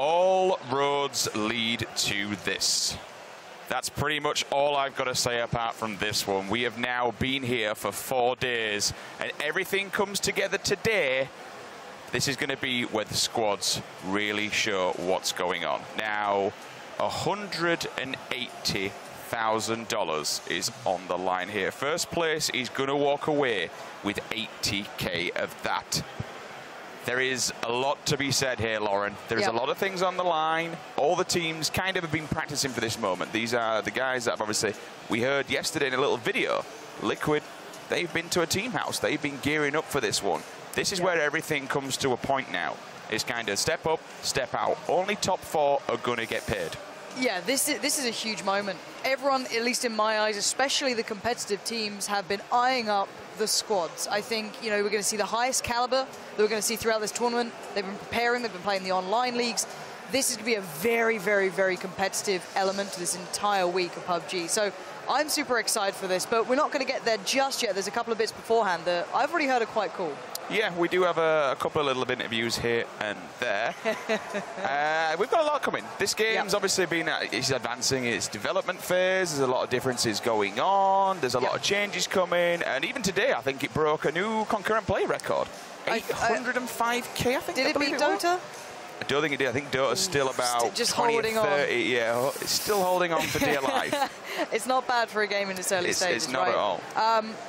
all roads lead to this. That's pretty much all I've got to say apart from this one. We have now been here for 4 days, and everything comes together today. This is going to be where the squads really show what's going on. Now, $180,000 is on the line here. First place is going to walk away with 80K of that. There is a lot to be said here, Lauren. There's a lot of things on the line. All the teams kind of have been practicing for this moment. These are the guys that have obviously, we heard yesterday in a little video, Liquid, they've been to a team house. They've been gearing up for this one. This is where everything comes to a point now. It's kind of step up, step out. Only top 4 are going to get paid. Yeah, this is a huge moment. Everyone, at least in my eyes, especially the competitive teams, have been eyeing up the squads. I think, you know, we're going to see the highest caliber that we're going to see throughout this tournament. They've been preparing, they've been playing the online leagues. This is going to be a very, very, very competitive element to this entire week of PUBG. So I'm super excited for this, but we're not going to get there just yet. There's a couple of bits beforehand that I've already heard are quite cool. Yeah, we do have a couple of little interviews here and there. We've got a lot coming. This game's obviously been, it's advancing its development phase. There's a lot of differences going on. There's a lot of changes coming. And even today, I think it broke a new concurrent play record. 805K, I think. Did it beat Dota? I don't think it did. I think Dota's still about just 20 holding or 30. On. Yeah, it's still holding on for dear life. It's not bad for a game in its early stages, It's not right? at all.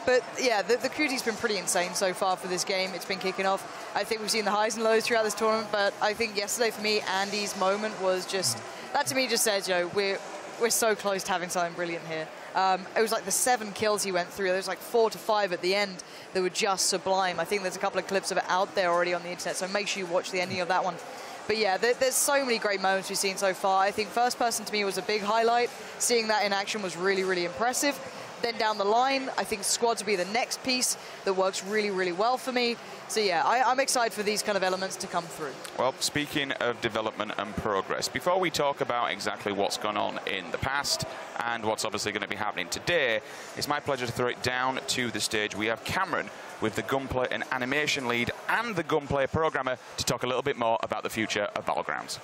But yeah, the community's been pretty insane so far for this game. It's been kicking off. I think we've seen the highs and lows throughout this tournament, but I think yesterday for me, Andy's moment was just, that to me just says, you know, we're so close to having something brilliant here. It was like the 7 kills he went through. There was like 4 to 5 at the end that were just sublime. I think there's a couple of clips of it out there already on the internet, so make sure you watch the ending of that one. But yeah, there's so many great moments we've seen so far. I think first person to me was a big highlight. Seeing that in action was really, really impressive. Then down the line, I think squads will be the next piece that works really, really well for me. So yeah, I'm excited for these kind of elements to come through. Well, speaking of development and progress, before we talk about exactly what's gone on in the past and what's obviously going to be happening today, it's my pleasure to throw it down to the stage. We have Cameron with the gunplay and animation lead and the gunplay programmer to talk a little bit more about the future of Battlegrounds.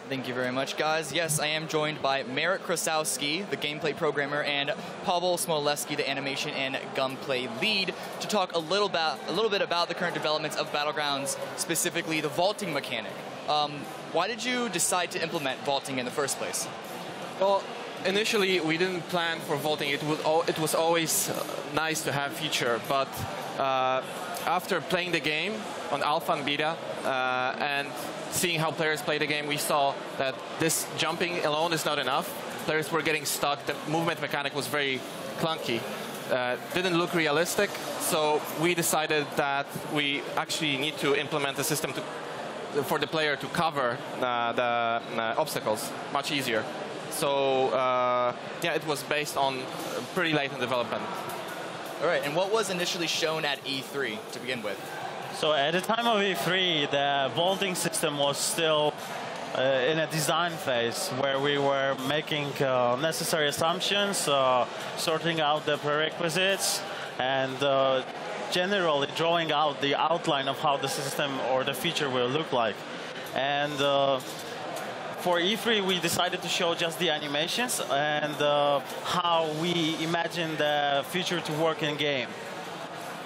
Thank you very much, guys. Yes, I am joined by Merritt Krasowski, the gameplay programmer, and Pavel Smolewski, the animation and gunplay lead, to talk a little bit about the current developments of Battlegrounds, specifically the vaulting mechanic. Why did you decide to implement vaulting in the first place? Well, initially we didn't plan for vaulting. It was always nice to have feature, but after playing the game on alpha and beta and seeing how players play the game, we saw that this jumping alone is not enough. Players were getting stuck. The movement mechanic was very clunky. Didn't look realistic. So we decided that we actually need to implement a system for the player to cover the obstacles much easier. So yeah, it was based on pretty late in development. All right, and what was initially shown at E3 to begin with? So at the time of E3, the vaulting system was still in a design phase where we were making necessary assumptions, sorting out the prerequisites, and generally drawing out the outline of how the system or the feature will look like. And for E3, we decided to show just the animations and how we imagine the future to work in game.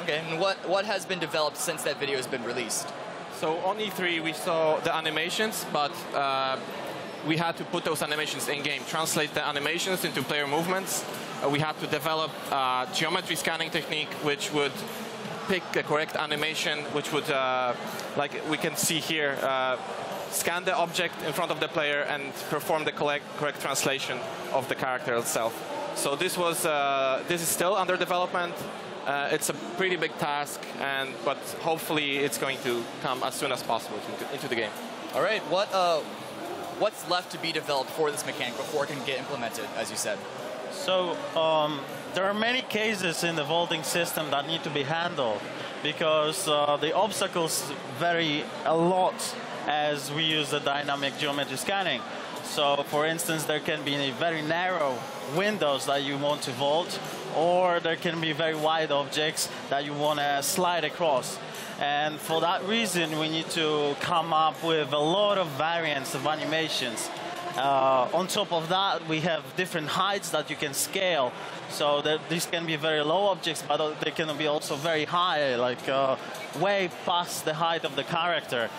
Okay, and what has been developed since that video has been released? So on E3 we saw the animations, but we had to put those animations in game, translate the animations into player movements. We had to develop a geometry scanning technique which would pick the correct animation, which would, like we can see here, scan the object in front of the player and perform the correct translation of the character itself. So this is still under development. It's a pretty big task, but hopefully it's going to come as soon as possible into the game. All right, what's left to be developed for this mechanic before it can get implemented, as you said? So there are many cases in the vaulting system that need to be handled because the obstacles vary a lot as we use the dynamic geometry scanning. So, for instance, there can be very narrow windows that you want to vault, or there can be very wide objects that you want to slide across. And for that reason, we need to come up with a lot of variants of animations. On top of that, we have different heights that you can scale. So that these can be very low objects, but they can be also very high, like way past the height of the character.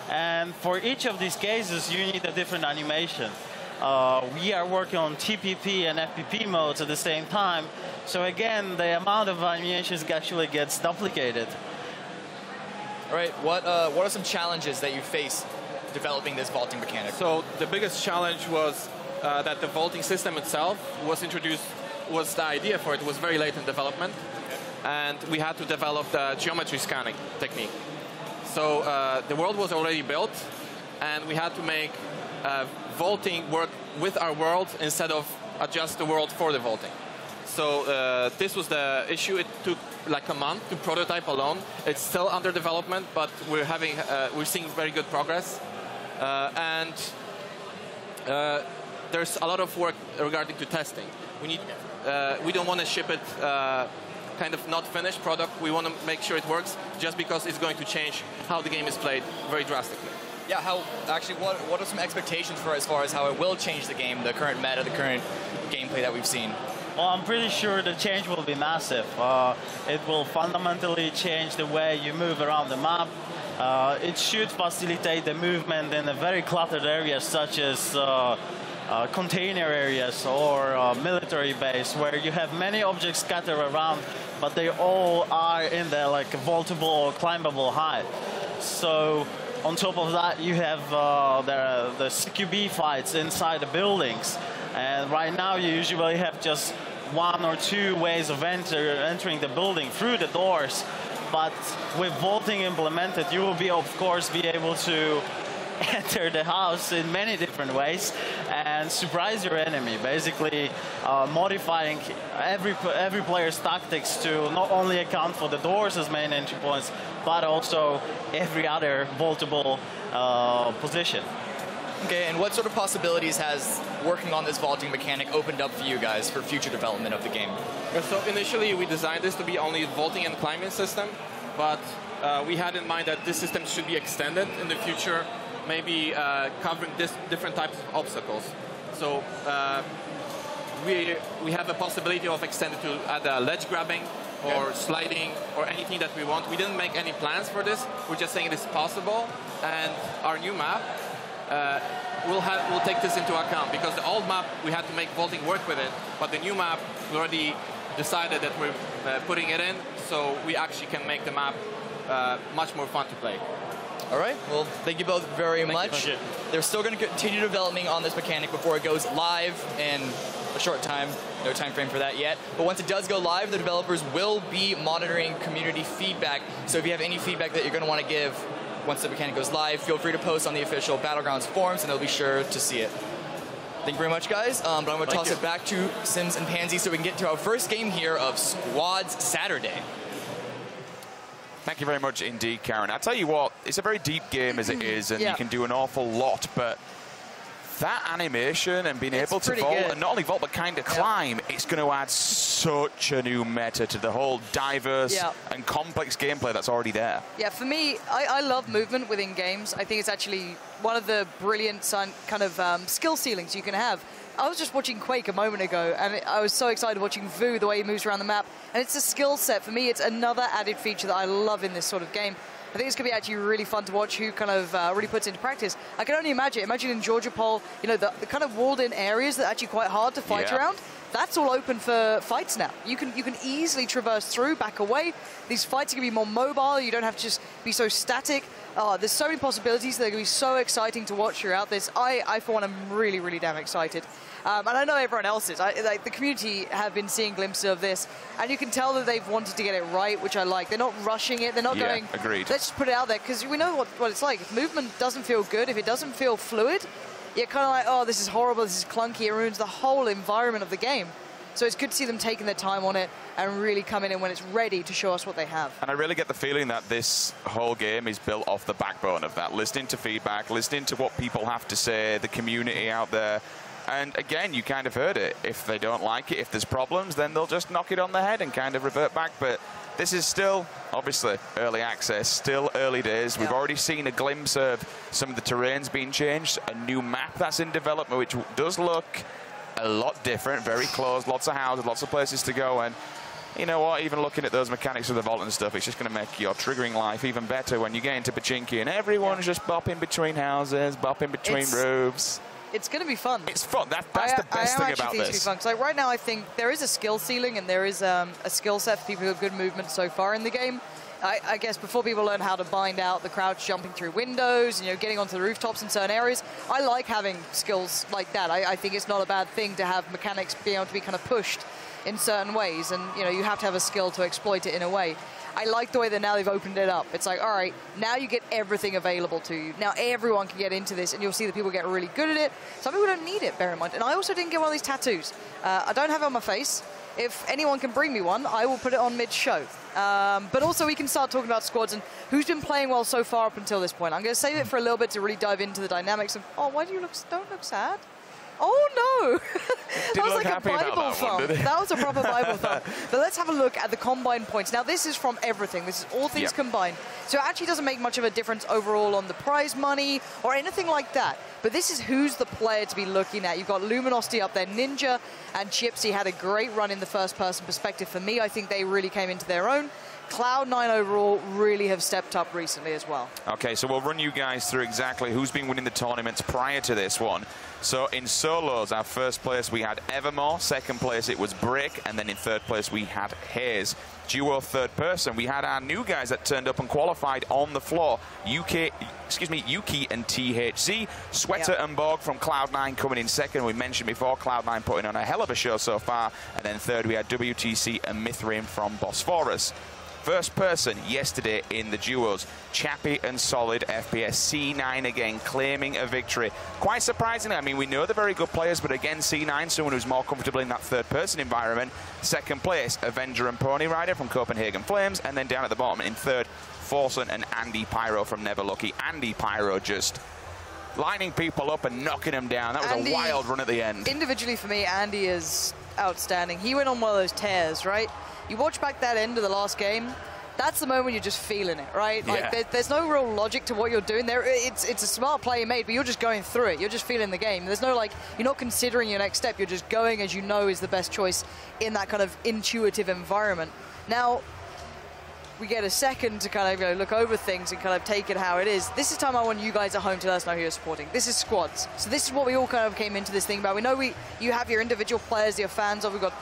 And for each of these cases, you need a different animation. We are working on TPP and FPP modes at the same time. So again, the amount of animations actually gets duplicated. All right, what are some challenges that you face developing this vaulting mechanic? So the biggest challenge was that the vaulting system itself was the idea for it was very late in development, and we had to develop the geometry scanning technique. So the world was already built, and we had to make vaulting work with our world instead of adjust the world for the vaulting. So this was the issue. It took like a month to prototype alone. It's still under development, but we're seeing very good progress. And there's a lot of work regarding to testing. We don't want to ship it kind of not finished product. We want to make sure it works, just because it's going to change how the game is played very drastically. Yeah, what are some expectations for as far as how it will change the game, the current meta, the current gameplay that we've seen? Well, I'm pretty sure the change will be massive. It will fundamentally change the way you move around the map. It should facilitate the movement in a very cluttered areas, such as container areas or military base, where you have many objects scattered around, but they all are in the like vaultable or climbable height. So on top of that, you have the CQB fights inside the buildings. And right now, you usually have just 1 or 2 ways of entering the building through the doors. But with vaulting implemented, you will be, of course, be able to enter the house in many different ways and surprise your enemy, basically modifying every player's tactics to not only account for the doors as main entry points, but also every other vaultable position. Okay, and what sort of possibilities has working on this vaulting mechanic opened up for you guys for future development of the game? So initially we designed this to be only a vaulting and climbing system, but we had in mind that this system should be extended in the future, maybe covering different types of obstacles. So we have a possibility of extending to add ledge grabbing or sliding or anything that we want. We didn't make any plans for this. We're just saying it is possible, and our new map we'll take this into account, because the old map we had to make vaulting work with it, but the new map we already decided that we're putting it in, so we actually can make the map much more fun to play. All right, well, thank you both very much. They're still going to continue developing on this mechanic before it goes live in a short time. No time frame for that yet. But once it does go live, the developers will be monitoring community feedback. So if you have any feedback that you're going to want to give once the mechanic goes live, feel free to post on the official Battlegrounds forums, and they'll be sure to see it. Thank you very much, guys. But I'm going to toss it back to Sims and Pansy so we can get to our first game here of Squads Saturday. Thank you very much indeed, Karen. I tell you what, it's a very deep game as it is, and you can do an awful lot, but that animation and being able to vault, and not only vault, but kind of climb, it's going to add such a new meta to the whole diverse and complex gameplay that's already there. Yeah, for me, I love movement within games. I think it's actually one of the brilliant kind of skill ceilings you can have. I was just watching Quake a moment ago, and I was so excited watching Vu, the way he moves around the map. And it's a skill set. For me, it's another added feature that I love in this sort of game. I think it's going to be actually really fun to watch who kind of really puts into practice. I can only imagine in Georgia Pole, you know, the kind of walled-in areas that are actually quite hard to fight around. That's all open for fights now. You can easily traverse through, back away. These fights are going to be more mobile. You don't have to just be so static. There's so many possibilities that are going to be so exciting to watch throughout this. I for one, am really, really damn excited. And I know everyone else is. Like, the community have been seeing glimpses of this, and you can tell that they've wanted to get it right, which I like. They're not rushing it. They're not going, agreed. Let's just put it out there, because we know what it's like. If movement doesn't feel good, if it doesn't feel fluid, you're kind of like, oh, this is horrible, this is clunky, it ruins the whole environment of the game. So it's good to see them taking their time on it and really coming in when it's ready to show us what they have. And I really get the feeling that this whole game is built off the backbone of that, listening to feedback, listening to what people have to say, the community out there. And again, you kind of heard it. If they don't like it, if there's problems, then they'll just knock it on the head and kind of revert back. But this is still, obviously, early access, still early days. We've already seen a glimpse of some of the terrains being changed, a new map that's in development, which does look a lot different, very close, lots of houses, lots of places to go. And you know what, even looking at those mechanics of the vault and stuff, it's just going to make your triggering life even better when you get into Pachinki and everyone's just bopping between houses, bopping between roofs. It's going to be fun. It's fun. That's the best thing about this. Fun. So right now, I think there is a skill ceiling and there is a skill set for people who have good movement so far in the game. I guess before people learn how to bind out the crouch jumping through windows, you know, getting onto the rooftops in certain areas, I like having skills like that. I think it's not a bad thing to have mechanics being able to be kind of pushed in certain ways, and you know, you have to have a skill to exploit it in a way. I like the way that now they've opened it up. It's like, all right, now you get everything available to you. Now everyone can get into this, and you'll see that people get really good at it. Some people don't need it, bear in mind. And I also didn't get one of these tattoos. I don't have it on my face. If anyone can bring me one, I will put it on mid-show. But also we can start talking about squads and who's been playing well so far up until this point. I'm going to save it for a little bit to really dive into the dynamics of, oh, why do you don't look sad? Oh, no. That was like a Bible thumb. That was a proper Bible thumb. But let's have a look at the combined points. Now, this is from everything. This is all things combined. So it actually doesn't make much of a difference overall on the prize money or anything like that. But this is who's the player to be looking at. You've got Luminosity up there. Ninja and Gypsy had a great run in the first-person perspective. For me, I think they really came into their own. Cloud9 overall really have stepped up recently as well. Okay, so we'll run you guys through exactly who's been winning the tournaments prior to this one. So in solos, our first place we had Evermore, second place it was Brick, and then in third place we had Hayes. Duo third person, we had our new guys that turned up and qualified on the floor. Yuki and THZ, Sweater and Borg from Cloud9 coming in second. We mentioned before, Cloud9 putting on a hell of a show so far. And then third we had WTC and Mithrin from Bosphorus. First person yesterday in the duos, Chappy and Solid FPS, C9 again claiming a victory. Quite surprisingly, I mean, we know they're very good players, but again, C9, someone who's more comfortable in that third person environment. Second place, Avenger and Pony Rider from Copenhagen Flames, and then down at the bottom in third, Forsen and Andy Pyro from Never Lucky. Andy Pyro just lining people up and knocking them down. That was a wild run at the end. Individually for me, Andy is outstanding. He went on one of those tears, right? You watch back that end of the last game, that's the moment you're just feeling it, right? Yeah. Like there's no real logic to what you're doing there. It's a smart play you made, but you're just going through it. You're just feeling the game. There's no, like, you're not considering your next step. You're just going as you know is the best choice in that kind of intuitive environment. Now, we get a second to kind of look over things and kind of take it how it is. This is time I want you guys at home to let us know who you're supporting. This is squads. So this is what we all kind of came into this thing about. We know you have your individual players you're fans of. We've got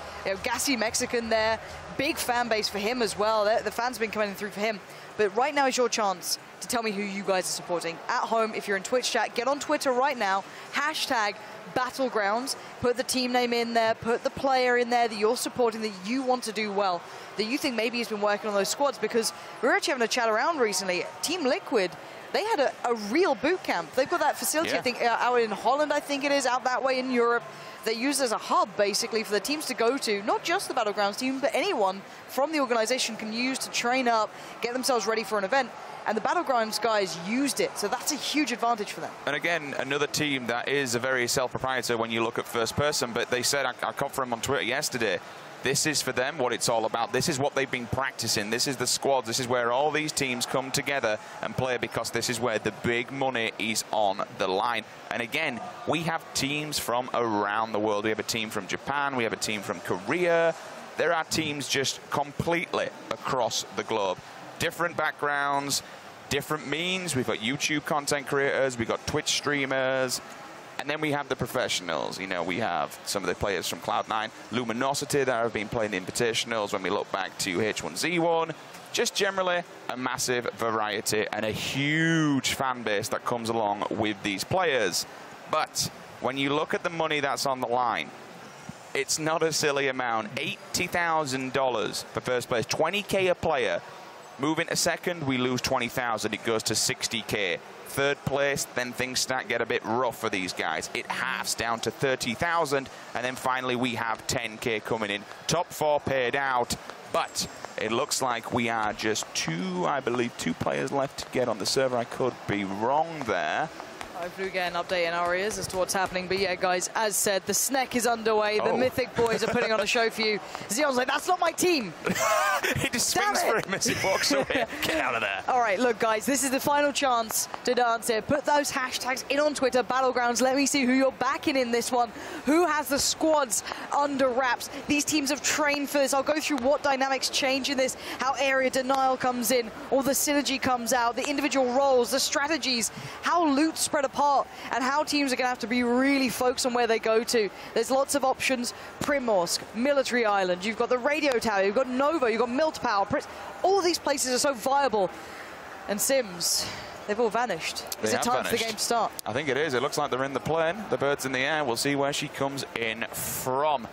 Gassy Mexican there. Big fan base for him as well. The fans have been coming through for him. But right now is your chance to tell me who you guys are supporting. At home, if you're in Twitch chat, get on Twitter right now. Hashtag Battlegrounds. Put the team name in there. Put the player in there that you're supporting, that you want to do well, that you think maybe he's been working on those squads. Because we were actually having a chat around recently. Team Liquid, they had a real boot camp. They've got that facility, I think, out in Holland, I think it is, out that way in Europe. They use it as a hub, basically, for the teams to go to. Not just the Battlegrounds team, but anyone from the organization can use to train up, get themselves ready for an event. And the Battlegrounds guys used it, so that's a huge advantage for them. And again, another team that is a very self-proprietor when you look at first person, but they said, I caught from them on Twitter yesterday, this is for them what it's all about. This is what they've been practicing. This is the squads. This is where all these teams come together and play, because this is where the big money is on the line. And again, we have teams from around the world. We have a team from Japan. We have a team from Korea. There are teams just completely across the globe. Different backgrounds, different means. We've got YouTube content creators. We've got Twitch streamers. And then we have the professionals. You know, we have some of the players from Cloud9, Luminosity that have been playing the Invitationals when we look back to H1Z1. Just generally a massive variety and a huge fan base that comes along with these players. But when you look at the money that's on the line, it's not a silly amount. $80,000 for first place, 20K a player. Moving to second, we lose 20,000. It goes to 60K. third place, then things start to get a bit rough for these guys. It halves down to 30,000, and then finally we have 10K coming in. Top 4 paid out, but it looks like we are just I believe two players left to get on the server. I could be wrong there. Hopefully we get an update in our ears as to what's happening. But yeah, guys, as said, the SNEC is underway. The Mythic boys are putting on a show for you. Xeon's like, that's not my team. He just swings for him as he walks away. Get out of there. All right, look, guys, this is the final chance to dance here. Put those hashtags in on Twitter, Battlegrounds. Let me see who you're backing in this one. Who has the squads under wraps? These teams have trained for this. I'll go through what dynamics change in this, how area denial comes in, all the synergy comes out, the individual roles, the strategies, how loot spread apart, and how teams are going to have to be really focused on where they go to. There's lots of options. Primorsk, Military Island, you've got the Radio Tower, you've got Nova, you've got Miltpower. All these places are so viable. And Sims, they've all vanished. Is it time for the game to start? I think it is. It looks like they're in the plane. The bird's in the air. We'll see where she comes in from.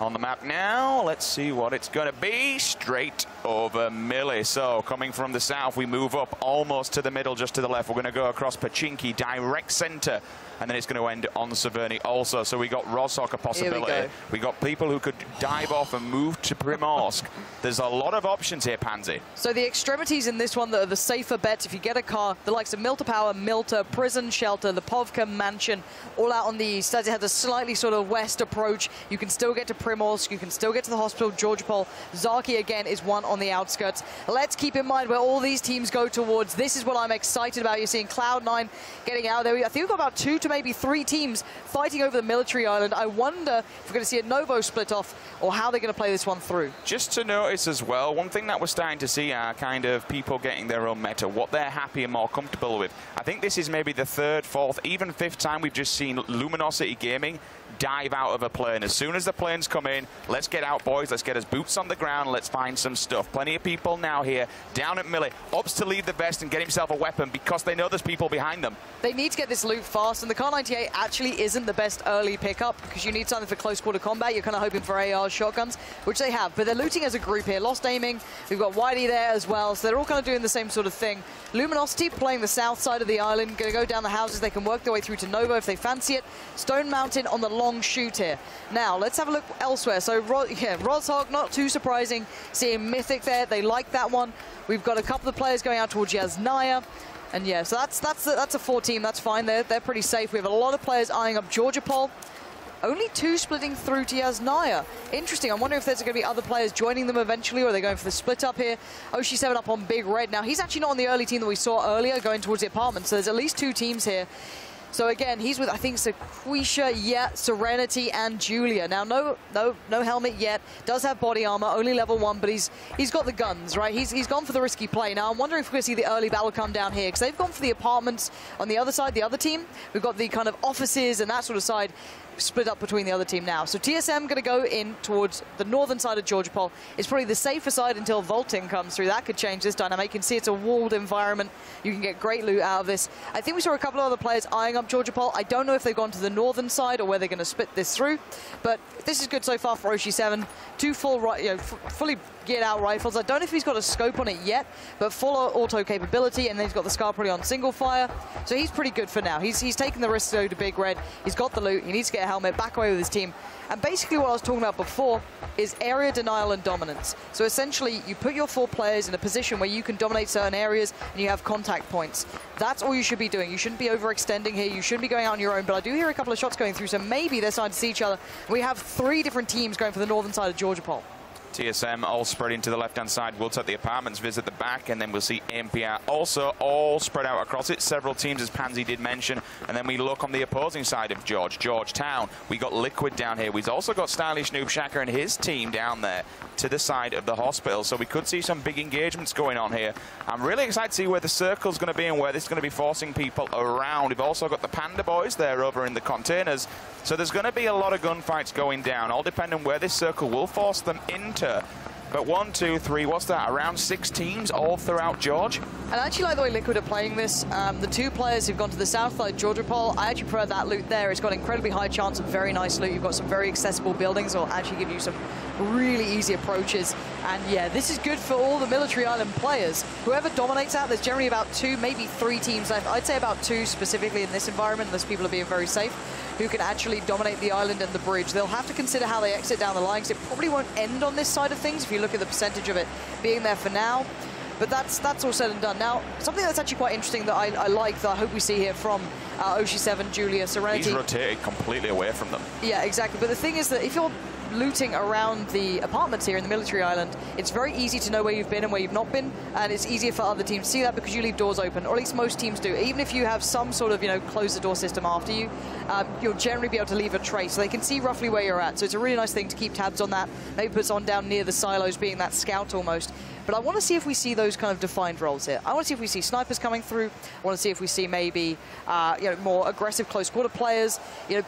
On the map now, let's see what it's going to be. Straight over Millie. So coming from the south, we move up almost to the middle, just to the left. We're going to go across Pachinki, direct center, and then it's going to end on Severny also. So we got Roshok a possibility. We got people who could dive off and move to Primorsk. There's a lot of options here, Pansy. So the extremities in this one that are the safer bets, if you get a car, the likes of Miltpower, Milta, Prison Shelter, the Povka Mansion, all out on the east. As it has a slightly sort of west approach, you can still get to Primorsk, you can still get to the hospital, Georgopol. Zaki again is one on the outskirts. Let's keep in mind where all these teams go towards. This is what I'm excited about. You're seeing Cloud9 getting out there. I think we've got about 2 to maybe 3 teams fighting over the Military Island. I wonder if we're going to see a Novo split off or how they're going to play this one through. Just to notice as well, one thing that we're starting to see are kind of people getting their own meta, what they're happy and more comfortable with. I think this is maybe the 3rd, 4th, even 5th time we've just seen Luminosity Gaming dive out of a plane. As soon as the planes come in, let's get out, boys. Let's get us boots on the ground. Let's find some stuff. Plenty of people now here down at Millie. Opts to leave the vest and get himself a weapon because they know there's people behind them. They need to get this loot fast, and the Kar 98 actually isn't the best early pickup because you need something for close quarter combat. You're kind of hoping for ARs, shotguns, which they have, but they're looting as a group here. Lost aiming. We've got Whitey there as well, so they're all kind of doing the same sort of thing. Luminosity playing the south side of the island, going to go down the houses. They can work their way through to Nova if they fancy it. Stone Mountain on the long shoot here. Now, let's have a look elsewhere. So, Roshok, not too surprising. Seeing Mythic there. They like that one. We've got a couple of players going out towards Yasnaya. And yeah, so that's a 4 team. That's fine. They're pretty safe. We have a lot of players eyeing up Georgopol. Only 2 splitting through to Yasnaya. Interesting. I wonder if there's going to be other players joining them eventually, or are they going for the split up here? Oshi7 up on Big Red. Now, he's actually not on the early team that we saw earlier, going towards the apartment. So there's at least 2 teams here. So again, he's with, I think, Sequisha, Serenity, and Julia. Now, no helmet yet. Does have body armor, only level 1, but he's got the guns, right? He's gone for the risky play. Now, I'm wondering if we're going to see the early battle come down here, because they've gone for the apartments on the other side, the other team. We've got the kind of offices and that sort of side split up between the other team now. So TSM going to go in towards the northern side of Georgopol. It's probably the safer side until Vaulting comes through. That could change this dynamic. You can see it's a walled environment. You can get great loot out of this. I think we saw a couple of other players eyeing up Georgopol. I don't know if they've gone to the northern side or where they're going to split this through, but this is good so far for Oshi7. 2 fully geared out rifles. I don't know if he's got a scope on it yet, but full auto capability, and then he's got the Scar probably on single fire. So he's pretty good for now. He's taken the risk to go to Big Red. He's got the loot. He needs to get a helmet, back away with his team. And basically what I was talking about before is area denial and dominance. So essentially, you put your 4 players in a position where you can dominate certain areas and you have contact points. That's all you should be doing. You shouldn't be overextending here. You shouldn't be going out on your own. But I do hear a couple of shots going through, so maybe they're starting to see each other. We have 3 different teams going for the northern side of Georgopol. TSM all spreading to the left-hand side. We'll take the apartments, visit the back, and then we'll see MPR also all spread out across it. Several teams, as Pansy did mention. And then we look on the opposing side of Georgetown. We got Liquid down here. We've also got Stylish Noob Shaka and his team down there to the side of the hospital. So we could see some big engagements going on here. I'm really excited to see where the circle's going to be and where this is going to be forcing people around. We've also got the Panda Boys there over in the containers. So there's going to be a lot of gunfights going down, all depending on where this circle will force them into. But 1, 2, 3, what's that? Around 6 teams all throughout George. And I actually like the way Liquid are playing this. The 2 players who've gone to the south side, Georgopol, I actually prefer that loot there. It's got incredibly high chance of very nice loot. You've got some very accessible buildings that will actually give you some really easy approaches. And yeah, this is good for all the Military Island players. Whoever dominates that, there's generally about 2, maybe 3 teams left. I'd say about 2 specifically in this environment, unless people are being very safe, who can actually dominate the island and the bridge. They'll have to consider how they exit down the line, because it probably won't end on this side of things if you look at the percentage of it being there for now. But that's all said and done. Now, something that's actually quite interesting that I like, that I hope we see here from Oshi7, Julia, Serenity. He's rotated completely away from them. Yeah, exactly. But the thing is that if you're looting around the apartments here in the Military Island, it's very easy to know where you've been and where you've not been, and it's easier for other teams to see that because you leave doors open, or at least most teams do. Even if you have some sort of, close the door system after you, you'll generally be able to leave a trace, so they can see roughly where you're at. So it's a really nice thing to keep tabs on that. Maybe put someone down near the silos, being that scout almost. But I want to see if we see those kind of defined roles here. I want to see if we see snipers coming through. I want to see if we see maybe more aggressive close quarter players.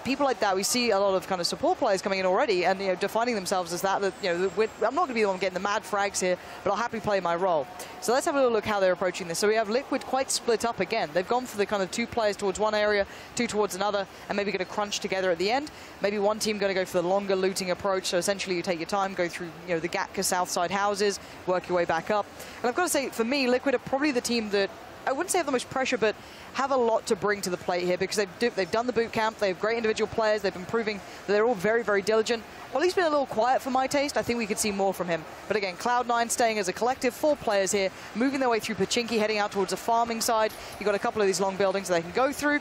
People like that. We see a lot of kind of support players coming in already, and defining themselves as that. I'm not going to be the one getting the mad frags here, but I'll happily play my role. So let's have a little look how they're approaching this. So we have Liquid quite split up again. They've gone for the kind of 2 players towards one area, 2 towards another, and maybe going to crunch together at the end. Maybe one team going to go for the longer looting approach. So essentially you take your time, go through the Gatka south side houses, work your way back up. And I've got to say, for me, Liquid are probably the team that, I wouldn't say have the most pressure, but have a lot to bring to the plate here, because they've done the boot camp, they have great individual players, they've been proving that they're all very, very diligent. Well, he's been a little quiet for my taste. I think we could see more from him. But again, Cloud9 staying as a collective, 4 players here, moving their way through Pachinki, heading out towards the farming side. You've got a couple of these long buildings that they can go through.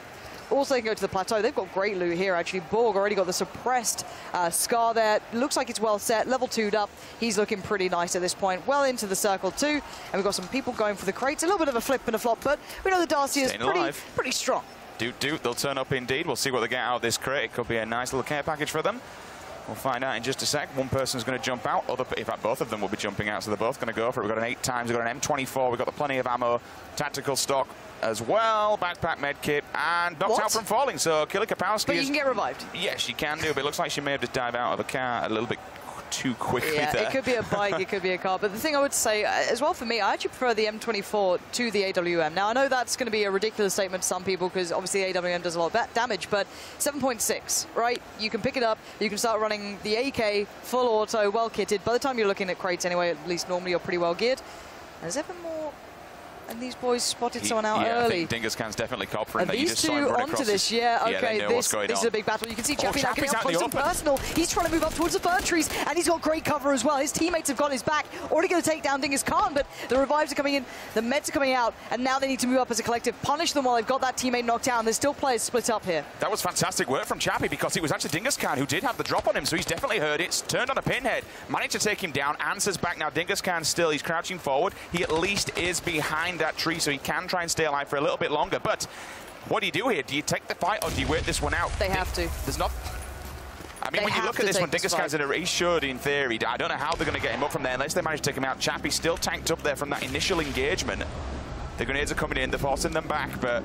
Also, they can go to the plateau. They've got great loot here, actually. Borg already got the suppressed Scar there. Looks like it's well set. Level 2'd up. He's looking pretty nice at this point. Well into the circle, too. And we've got some people going for the crates. A little bit of a flip and a flop, but we know the Darcy is pretty strong. Doot. They'll turn up indeed. We'll see what they get out of this crate. It could be a nice little care package for them. We'll find out in just a sec. One person's going to jump out. In fact, both of them will be jumping out, so they're both going to go for it. We've got an 8 times. We've got an M24. We've got plenty of ammo, tactical stock as well. Backpack, medkit, and knocked out from falling. So Killer Kapowski. But you can get revived. Yes, you can do, but it looks like she may have just dived out of the car a little bit too quickly there. It could be a bike, it could be a car. But the thing I would say, as well for me, I actually prefer the M24 to the AWM. Now, I know that's going to be a ridiculous statement to some people, because obviously the AWM does a lot of damage, but 7.6, right? You can pick it up, you can start running the AK, full auto, well kitted. By the time you're looking at crates anyway, at least normally you're pretty well geared. There's even more. And these boys spotted someone out early. I think Dingus Khan's definitely cop for him. And these 2 onto this, okay, this is a big battle. You can see Chappie now getting up close and personal. He's trying to move up towards the fern trees, and he's got great cover as well. His teammates have got his back. Already going to take down Dingus Khan, but the revives are coming in, the meds are coming out, and now they need to move up as a collective, punish them while they've got that teammate knocked out, and there's still players split up here. That was fantastic work from Chappie, because it was actually Dingus Khan who did have the drop on him, so he's definitely heard it. Turned on a pinhead, managed to take him down, answers back. Now Dingus Khan still, he's crouching forward. He at least is behind that tree, so he can try and stay alive for a little bit longer. But what do you do here? Do you take the fight, or do you wait this one out? They have to. There's not... I mean, when you look at this one, Dingus Khan's he should, in theory. I don't know how they're going to get him up from there unless they manage to take him out. Chappie's still tanked up there from that initial engagement. The grenades are coming in, they're forcing them back, but...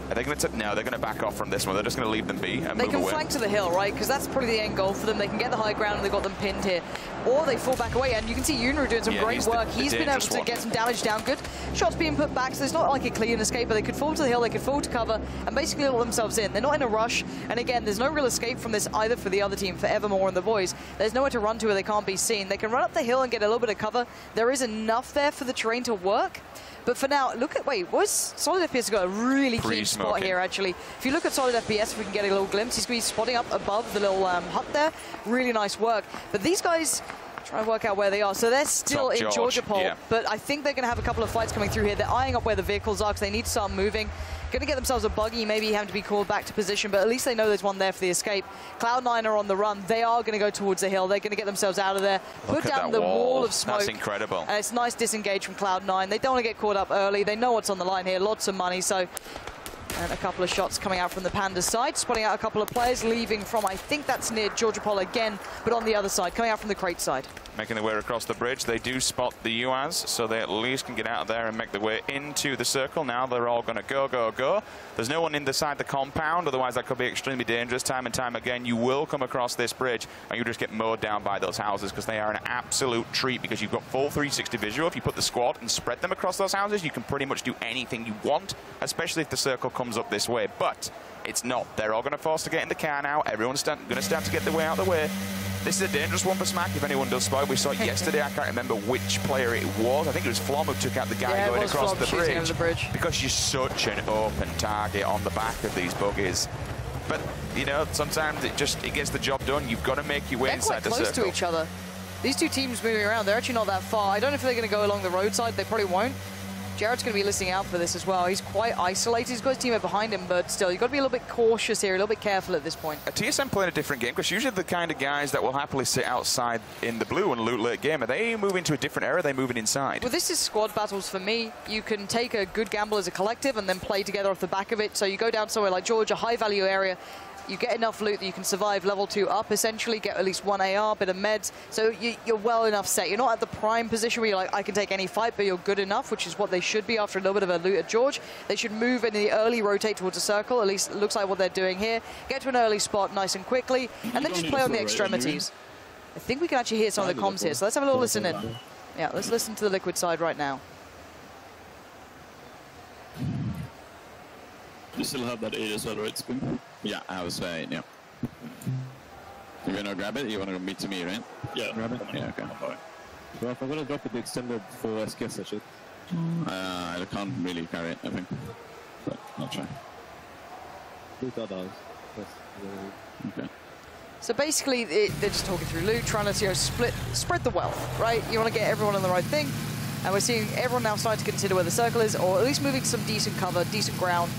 Are they going to... No, they're going to back off from this one. They're just going to leave them be and They move can away. flank to the hill, right? Because that's probably the end goal for them. They can get the high ground, and they've got them pinned here. Or they fall back away, and you can see Yunru doing some great work. He's been able to get some damage down. Good shots being put back, so it's not like a clean escape, but they could fall to the hill, they could fall to cover, and basically let themselves in. They're not in a rush, and again, there's no real escape from this either for the other team, for Evermore and the boys. There's nowhere to run to where they can't be seen. They can run up the hill and get a little bit of cover. There is enough there for the terrain to work. But for now, look at, Solid FPS has got a really keen spot here, actually. If you look at Solid FPS, if we can get a little glimpse, he's going to be spotting up above the little hut there. Really nice work. But these guys trying to work out where they are. So they're still in Georgia Pole, but I think they're going to have a couple of fights coming through here. They're eyeing up where the vehicles are because they need to start moving. Going to get themselves a buggy, maybe having to be called back to position, but at least they know there's one there for the escape. Cloud9 are on the run. They are going to go towards the hill. They're going to get themselves out of there, put down the wall of smoke. That's incredible. And it's nice disengage from Cloud9. They don't want to get caught up early. They know what's on the line here. Lots of money, so... And a couple of shots coming out from the Panda's side, spotting out a couple of players, leaving from, I think that's near Georgia Pole again, but on the other side, coming out from the crate side. Making their way across the bridge. They do spot the UAZ, so they at least can get out of there and make their way into the circle. Now they're all going to go. There's no one inside the compound, otherwise that could be extremely dangerous. Time and time again, you will come across this bridge and you just get mowed down by those houses because they are an absolute treat because you've got full 360 visual. If you put the squad and spread them across those houses, you can pretty much do anything you want, especially if the circle comes up this way. But it's not. They're all going to force to get in the car now. Everyone's going to start to get their way out of the way. This is a dangerous one for Smack, if anyone does spot. We saw it yesterday. I can't remember which player it was. I think it was Flom who took out the guy going across the bridge. Because you're such an open target on the back of these buggies. But, you know, sometimes it gets the job done. You've got to make your way inside the circle. They're quite close to each other. These two teams moving around, they're actually not that far. I don't know if they're going to go along the roadside. They probably won't. Jared's going to be listening out for this as well. He's quite isolated. He's got his teammate behind him, but still, you've got to be a little bit cautious here, a little bit careful at this point. TSM playing a different game, because usually the kind of guys that will happily sit outside in the blue and loot late game, are they moving to a different area? Are they moving inside? Well, this is squad battles for me. You can take a good gamble as a collective and then play together off the back of it. So you go down somewhere like Georgia, high-value area. You get enough loot that you can survive level 2 up, essentially, get at least 1 AR, bit of meds. So you're well enough set. You're not at the prime position where you're like, I can take any fight, but you're good enough, which is what they should be after a little bit of a loot at George. They should move in the early rotate towards a circle. At least it looks like what they're doing here. Get to an early spot nice and quickly, and then just play on the extremities. I think we can actually hear some of the comms here, so let's have a little listen in. Yeah, let's listen to the Liquid side right now. You still have that 8 as well, right, Spin? Yeah, I was saying, yeah. You gonna grab it? You wanna meet to me, right? Yeah. Grab it? Yeah, okay. Well, if I'm gonna drop it, the extended for SKS, I should. I can't really carry it, I think. But I'll try. Okay. So basically, they're just talking through loot, trying to spread the wealth, right? You want to get everyone on the right thing. And we're seeing everyone now starting to consider where the circle is, or at least moving some decent cover, decent ground.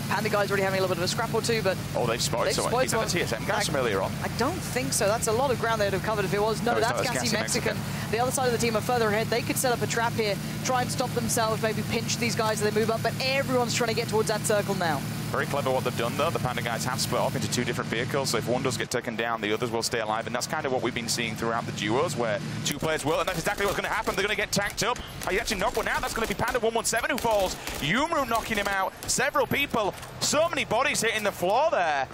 Panda guys already having a little bit of a scrap or two, but... Oh, they've spotted someone. Is that the TSM guys from earlier on? I don't think so. That's a lot of ground they'd have covered if it was. No, that's Gassy Mexican. The other side of the team are further ahead. They could set up a trap here, try and stop themselves, maybe pinch these guys as they move up, but everyone's trying to get towards that circle now. Very clever what they've done, though. The Panda guys have split off into 2 different vehicles, so if one does get taken down, the others will stay alive, and that's kind of what we've been seeing throughout the duos, where 2 players will, and that's exactly what's going to happen. They're going to get tanked up. Oh, you actually knock one out. That's going to be Panda 117 who falls. Yumru knocking him out. Several people. So many bodies hitting the floor there.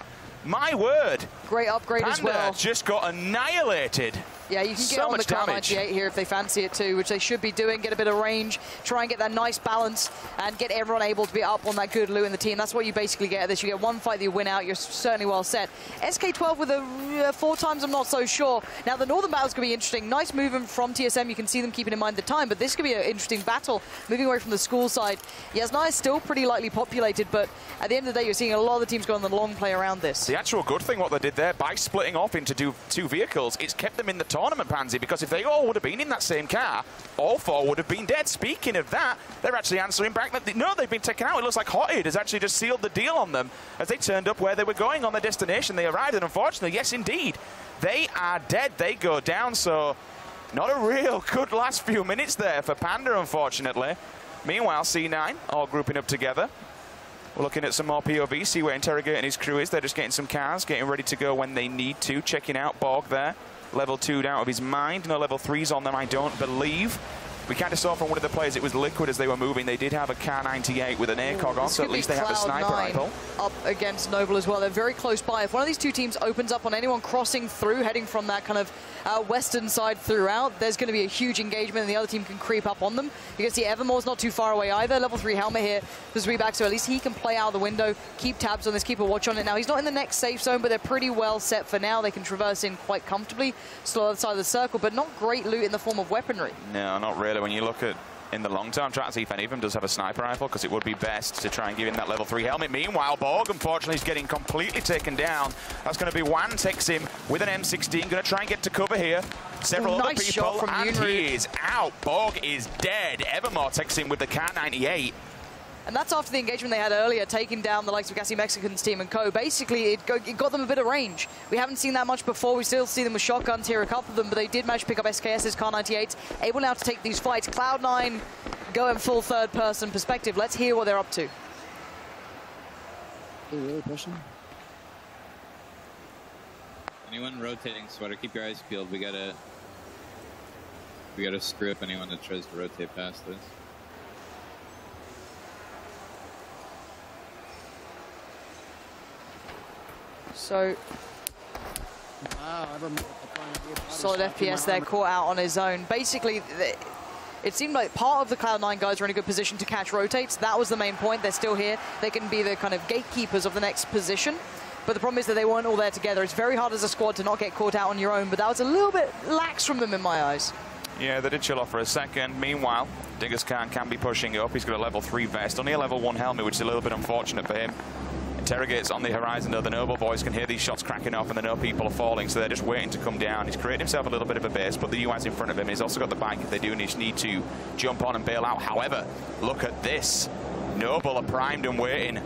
My word. Great upgrade as well. Panda just got annihilated. Yeah, you can get on the Cloud 98 here if they fancy it too, which they should be doing. Get a bit of range, try and get that nice balance, and get everyone able to be up on that good loot in the team. That's what you basically get at this. You get one fight that you win out, you're certainly well set. SK12 with a 4 times, I'm not so sure. Now, the Northern battle's going to be interesting. Nice movement from TSM. You can see them keeping in mind the time, but this could be an interesting battle. Moving away from the school side. Yasna is still pretty lightly populated, but at the end of the day, you're seeing a lot of the teams go on the long play around this. The actual good thing, what they did there, by splitting off into two vehicles, it's kept them in the tournament, Pansy, because if they all would have been in that same car, all 4 would have been dead. Speaking of that, they're actually answering back that no, they've been taken out. It looks like Hotted has actually just sealed the deal on them as they turned up where they were going on their destination. They arrived, and unfortunately, yes, indeed, they are dead. They go down, so not a real good last few minutes there for Panda, unfortunately. Meanwhile, C9 all grouping up together. We're looking at some more POV, see where Interrogating his crew is. They're just getting some cars, getting ready to go when they need to. Checking out Borg there. Level 2'd out of his mind. No level 3s on them, I don't believe. We kind of saw from one of the players it was Liquid as they were moving. They did have a Car 98 with an ACOG on, so at least they have a sniper rifle. Up against Noble as well. They're very close by. If one of these 2 teams opens up on anyone crossing through, heading from that kind of western side throughout, there's going to be a huge engagement, and the other team can creep up on them. You can see Evermore's not too far away either. Level 3 helmet here for Zreback, so at least he can play out the window, keep tabs on this, keep a watch on it. Now, he's not in the next safe zone, but they're pretty well set for now. They can traverse in quite comfortably, still on the other side of the circle, but not great loot in the form of weaponry. No, not really. When you look at in the long term, trying to see if any of them does have a sniper rifle, because it would be best to try and give him that level 3 helmet. Meanwhile, Borg, unfortunately, is getting completely taken down. That's going to be Wan takes him with an M16. Going to try and get to cover here. Several other people, and he is out. Borg is dead. Evermore takes him with the Car 98. And that's after the engagement they had earlier, taking down the likes of Gassy Mexican's team and co. Basically, it got them a bit of range. We haven't seen that much before. We still see them with shotguns here, a couple of them, but they did manage to pick up SKS's Car 98s, able now to take these fights. Cloud9 going full third-person perspective. Let's hear what they're up to. Really pushing? Anyone rotating, Sweater, keep your eyes peeled. We gotta screw up anyone that tries to rotate past this. So, solid FPS there, caught out on his own. Basically, it seemed like part of the Cloud9 guys are in a good position to catch rotates. That was the main point. They're still here. They can be the kind of gatekeepers of the next position. but the problem is that they weren't all there together. It's very hard as a squad to not get caught out on your own, but that was a little bit lax from them in my eyes. Yeah, they did chill off for a second. Meanwhile, Dingus Khan can be pushing up. He's got a level 3 vest, only a level 1 helmet, which is a little bit unfortunate for him. Interrogates on the horizon, though. The Noble boys can hear these shots cracking off, and they know people are falling, so they're just waiting to come down. He's created himself a little bit of a base, put the UAs in front of him. He's also got the bike if they do need to jump on and bail out. However, look at this. Noble are primed and waiting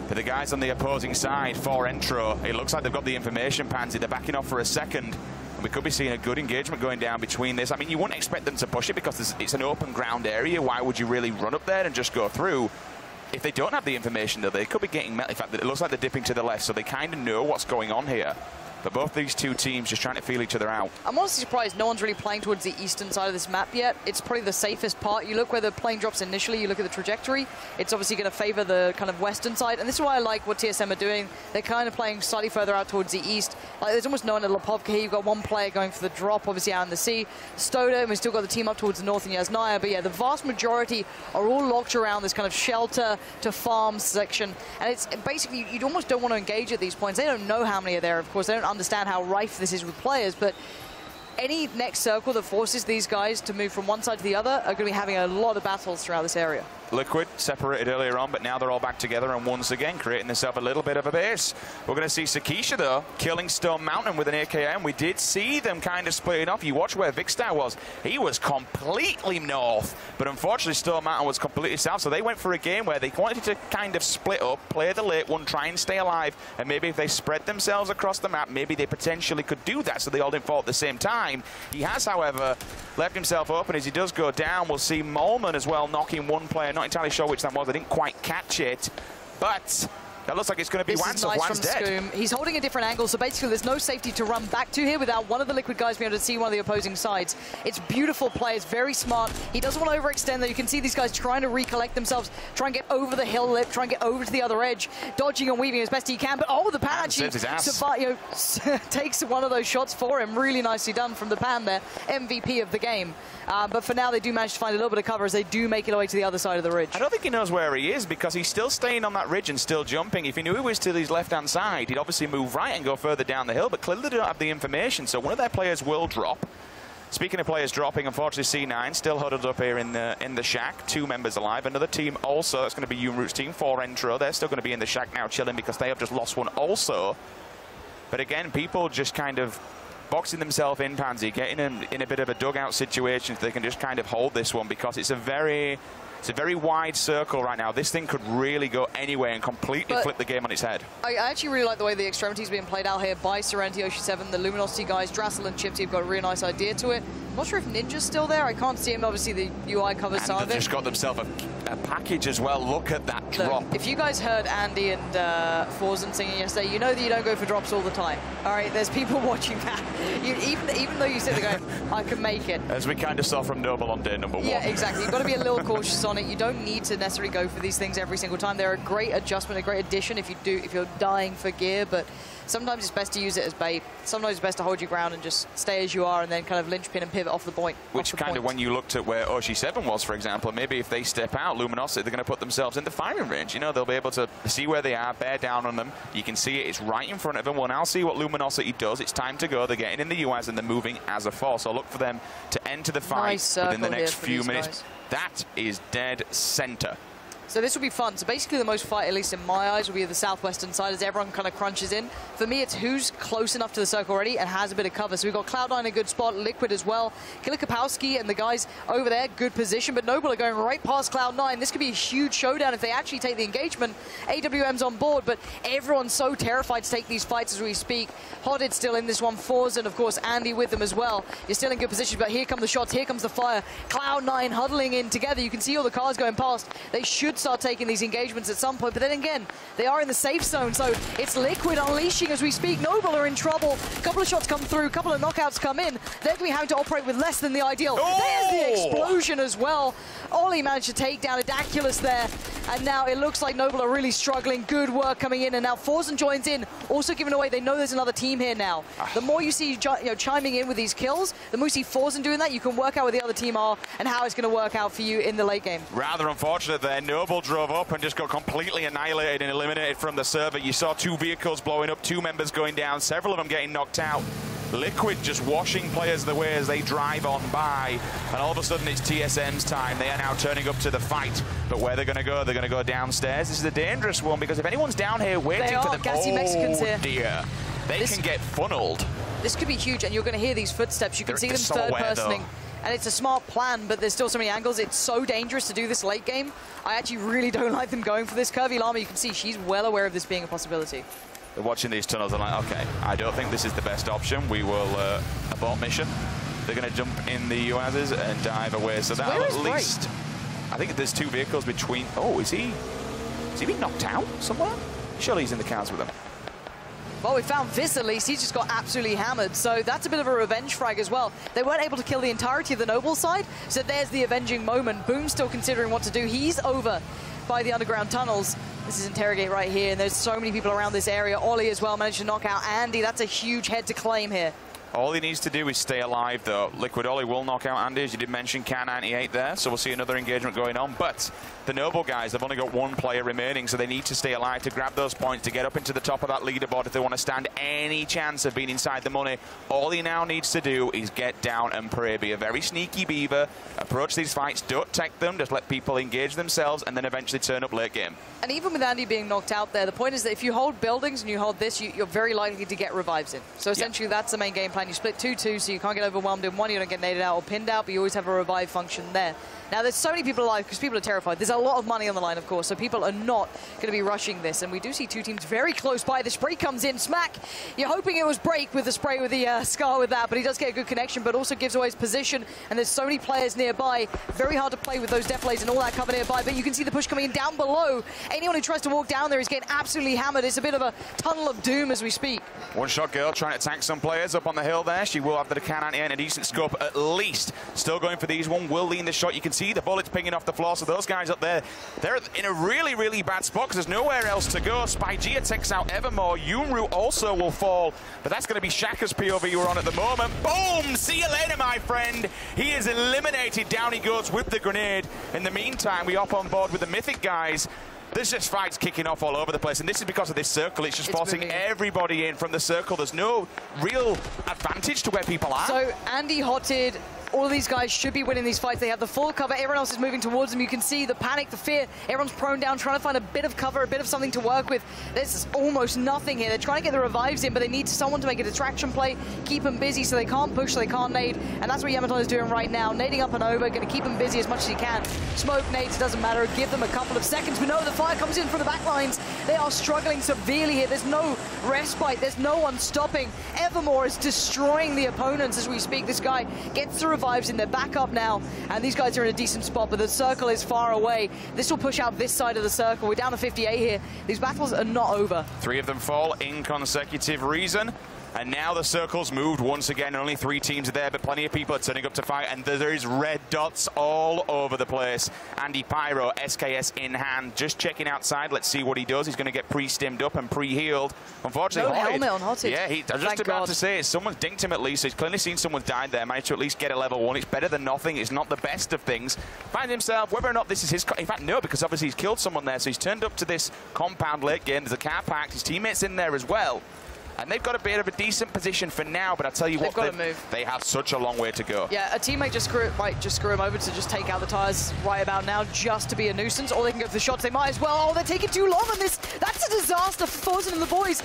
for the guys on the opposing side for intro. It looks like they've got the information, Pansy. They're backing off for a second. We could be seeing a good engagement going down between this. I mean, you wouldn't expect them to push it because it's an open ground area. Why would you really run up there and just go through? If they don't have the information, though, they could be getting met. In fact, it looks like they're dipping to the left, so they kind of know what's going on here. But both these two teams just trying to feel each other out. I'm honestly surprised no one's really playing towards the eastern side of this map yet. It's probably the safest part. You look where the plane drops initially, you look at the trajectory, it's obviously going to favor the kind of western side. And this is why I like what TSM are doing. They're kind of playing slightly further out towards the east. Like, there's almost no one at Lepovka here. You've got one player going for the drop, obviously out in the sea. Stoda, and we've still got the team up towards the north in Yasnaya. But yeah, the vast majority are all locked around this kind of shelter to farm section. And it's basically, you almost don't want to engage at these points. They don't know how many are there, of course. They don't understand how rife this is with players, but any next circle that forces these guys to move from one side to the other are going to be having a lot of battles throughout this area. Liquid separated earlier on, but now they're all back together and once again creating themselves a little bit of a base. We're going to see Sakisha, though, killing Stone Mountain with an AKM. We did see them kind of splitting off. You watch where Vicstar was. He was completely north, but unfortunately Stone Mountain was completely south, so they went for a game where they wanted to kind of split up, play the late one, try and stay alive, and maybe if they spread themselves across the map, maybe they potentially could do that so they all didn't fall at the same time. He has, however, left himself open as he does go down. We'll see Molman as well knocking one player. Not entirely sure which that was. I didn't quite catch it, but that looks like it's going to be Wans. Nice Wans dead. Scoom. He's holding a different angle, so basically there's no safety to run back to here without one of the Liquid guys being able to see one of the opposing sides. It's beautiful play. It's very smart. He doesn't want to overextend, though. You can see these guys trying to recollect themselves, try and get over the hill lip, try and get over to the other edge, dodging and weaving as best he can. But the Pan actually takes one of those shots for him. Really nicely done from the Pan there. MVP of the game. But for now, they do manage to find a little bit of cover as they do make it away to the other side of the ridge. I don't think he knows where he is because he's still staying on that ridge and still jumping. If he knew he was to his left-hand side, he'd obviously move right and go further down the hill, but clearly they don't have the information, so one of their players will drop. Speaking of players dropping, unfortunately C9 still huddled up here in the shack, 2 members alive. Another team also, it's going to be Yoonroot's team, 4 Entro. They're still going to be in the shack now chilling because they have just lost one also. But again, people just kind of boxing themselves in, Pansy, getting them in a bit of a dugout situation so they can just kind of hold this one because it's a very wide circle right now. This thing could really go anywhere and completely flip the game on its head. I actually really like the way the extremity is being played out here by Serenity, Oshi7, the Luminosity guys. Drassel and Chipsy have got a really nice idea to it. I'm not sure if Ninja's still there. I can't see him. Obviously, the UI covers some of it. They've just got themselves a package as well. Look at that drop. Look, if you guys heard Andy and Forzen singing yesterday, you know that you don't go for drops all the time. All right, there's people watching that. Even though you sit there going, I can make it. As we kind of saw from Noble on day number 1. Yeah, exactly. You've got to be a little cautious on it. You don't need to necessarily go for these things every single time. They're a great adjustment, a great addition if you're dying for gear, but sometimes it's best to use it as bait. Sometimes it's best to hold your ground and just stay as you are and then kind of linchpin and pivot off the point. Which kind of, when you looked at where Oshi7 was, for example, maybe if they step out, Luminosity, they're going to put themselves in the firing range. You know, they'll be able to see where they are, bear down on them. You can see it. It's right in front of them. We'll now see what Luminosity does. It's time to go. They're getting in the UAs and they're moving as a force. So look for them to enter the fight within the next few minutes. That is dead center. So this will be fun. So basically the most fight, at least in my eyes, will be the southwestern side as everyone kind of crunches in. For me, it's who's close enough to the circle already and has a bit of cover. So we've got Cloud9 in a good spot, Liquid as well. Killer Kapowski and the guys over there, good position, but Noble are going right past Cloud9. This could be a huge showdown if they actually take the engagement. AWM's on board, but everyone's so terrified to take these fights as we speak. Hodded still in this one, Forzen, of course, Andy with them as well. You're still in good position, but here come the shots, here comes the fire. Cloud9 huddling in together. You can see all the cars going past. They should start taking these engagements at some point, but then again, they are in the safe zone, so it's Liquid unleashing as we speak. Noble are in trouble. A couple of shots come through, a couple of knockouts come in. They're going to be having to operate with less than the ideal. There's the explosion as well. Ollie managed to take down Adaculus there, And now it looks like Noble are really struggling. Good work coming in, and now Forsen joins in, also giving away. They know there's another team here now. The more you see chiming in with these kills, the more you see Forsen doing that, you can work out where the other team are and how it's going to work out for you in the late game. Rather unfortunate there. Noble drove up and just got completely annihilated and eliminated from the server. You saw 2 vehicles blowing up, 2 members going down, several of them getting knocked out. Liquid just washing players the way as they drive on by, and all of a sudden it's TSM's time. They are now turning up to the fight, but where they're going to go downstairs. This is a dangerous one, because if anyone's down here waiting for them, gassy Mexicans here. Dear, they can get funneled. This could be huge, and you're going to hear these footsteps. You can see them third-personing, and it's a smart plan, but there's still so many angles. It's so dangerous to do this late game. I actually really don't like them going for this. Curvy Llama, you can see she's well aware of this being a possibility. They're watching these tunnels and like, okay, I don't think this is the best option. We will abort mission. They're going to jump in the UAZs and dive away. So that'll at least... I think there's 2 vehicles between... Oh, is he being knocked out somewhere? Surely he's in the cars with them. Well, we found Viz at least. He's just got absolutely hammered. So that's a bit of a revenge frag as well. They weren't able to kill the entirety of the Noble side. So there's the avenging moment. Boom's still considering what to do. He's over by the underground tunnels. This is Interrogate right here, and there's so many people around this area. Ollie as well managed to knock out Andy. That's a huge head to claim here. All he needs to do is stay alive, though. Liquid Ollie will knock out Andy, as you did mention, K98 there, so we'll see another engagement going on. But the Noble guys, they've only got 1 player remaining, so they need to stay alive to grab those points, to get up into the top of that leaderboard if they want to stand any chance of being inside the money. All he now needs to do is get down and pray. Be a very sneaky beaver, approach these fights, don't tech them, just let people engage themselves, and then eventually turn up late game. And even with Andy being knocked out there, the point is that if you hold buildings and you hold this, you're very likely to get revives in. So essentially that's the main game plan. You split 2-2, so you can't get overwhelmed in one, you don't get naded out or pinned out, but you always have a revive function there. Now, there's so many people alive because people are terrified. There's a lot of money on the line, of course, so people are not going to be rushing this. And we do see 2 teams very close by. The spray comes in. Smack, you're hoping it was break with the spray with the Scar with that, but he does get a good connection, but also gives away his position. And there's so many players nearby. Very hard to play with those deflays and all that cover nearby, but you can see the push coming in down below. Anyone who tries to walk down there is getting absolutely hammered. It's a bit of a tunnel of doom as we speak. One-shot girl trying to tank some players up on the hill there. She will have the K98 and a decent scope at least. Still going for these. One will lean the shot. You can see the bullets pinging off the floor, so those guys up there, they're in a really, really bad spot because there's nowhere else to go. Spygia takes out Evermore. Yunru also will fall, but that's going to be Shaka's POV we're on at the moment. Boom! See you later, my friend. He is eliminated. Down he goes with the grenade. In the meantime, we hop on board with the Mythic guys. There's just fights kicking off all over the place, and this is because of this circle. It's just forcing everybody in from the circle. There's no real advantage to where people are. So Andy hotted. All of these guys should be winning these fights. They have the full cover. Everyone else is moving towards them. You can see the panic, the fear. Everyone's prone down, trying to find a bit of cover, a bit of something to work with. There's almost nothing here. They're trying to get the revives in, but they need someone to make a distraction play, keep them busy so they can't push, so they can't nade. And that's what Yamaton is doing right now. Nading up and over, going to keep them busy as much as he can. Smoke nades, doesn't matter. Give them a couple of seconds. But no, the fire comes in from the back lines. They are struggling severely here. There's no respite. There's no one stopping. Evermore is destroying the opponents as we speak. This guy gets the revives in. They're back up now, and these guys are in a decent spot, but the circle is far away. This will push out this side of the circle. We're down to 58 here. These battles are not over. 3 of them fall in consecutive reason. And now the circle's moved once again. Only 3 teams are there, but plenty of people are turning up to fight, and there is red dots all over the place. Andy Pyro, SKS in hand, just checking outside. Let's see what he does. He's going to get pre-stimmed up and pre-healed. Unfortunately, no helmet on Hotted. Yeah, I was just about to say, someone's dinked him at least. So he's clearly seen someone died there. Managed to at least get a level 1. It's better than nothing. It's not the best of things. Finds himself, whether or not this is his... In fact, no, because obviously he's killed someone there. So he's turned up to this compound late game. There's a car parked. His teammates in there as well. And they've got a bit of a decent position for now, but I tell you what, they have such a long way to go. Yeah, a teammate might just screw him over to just take out the tires right about now, just to be a nuisance. Or they can go for the shots. They might as well. Oh, they're taking too long on this. That's a disaster for Forsen and the boys.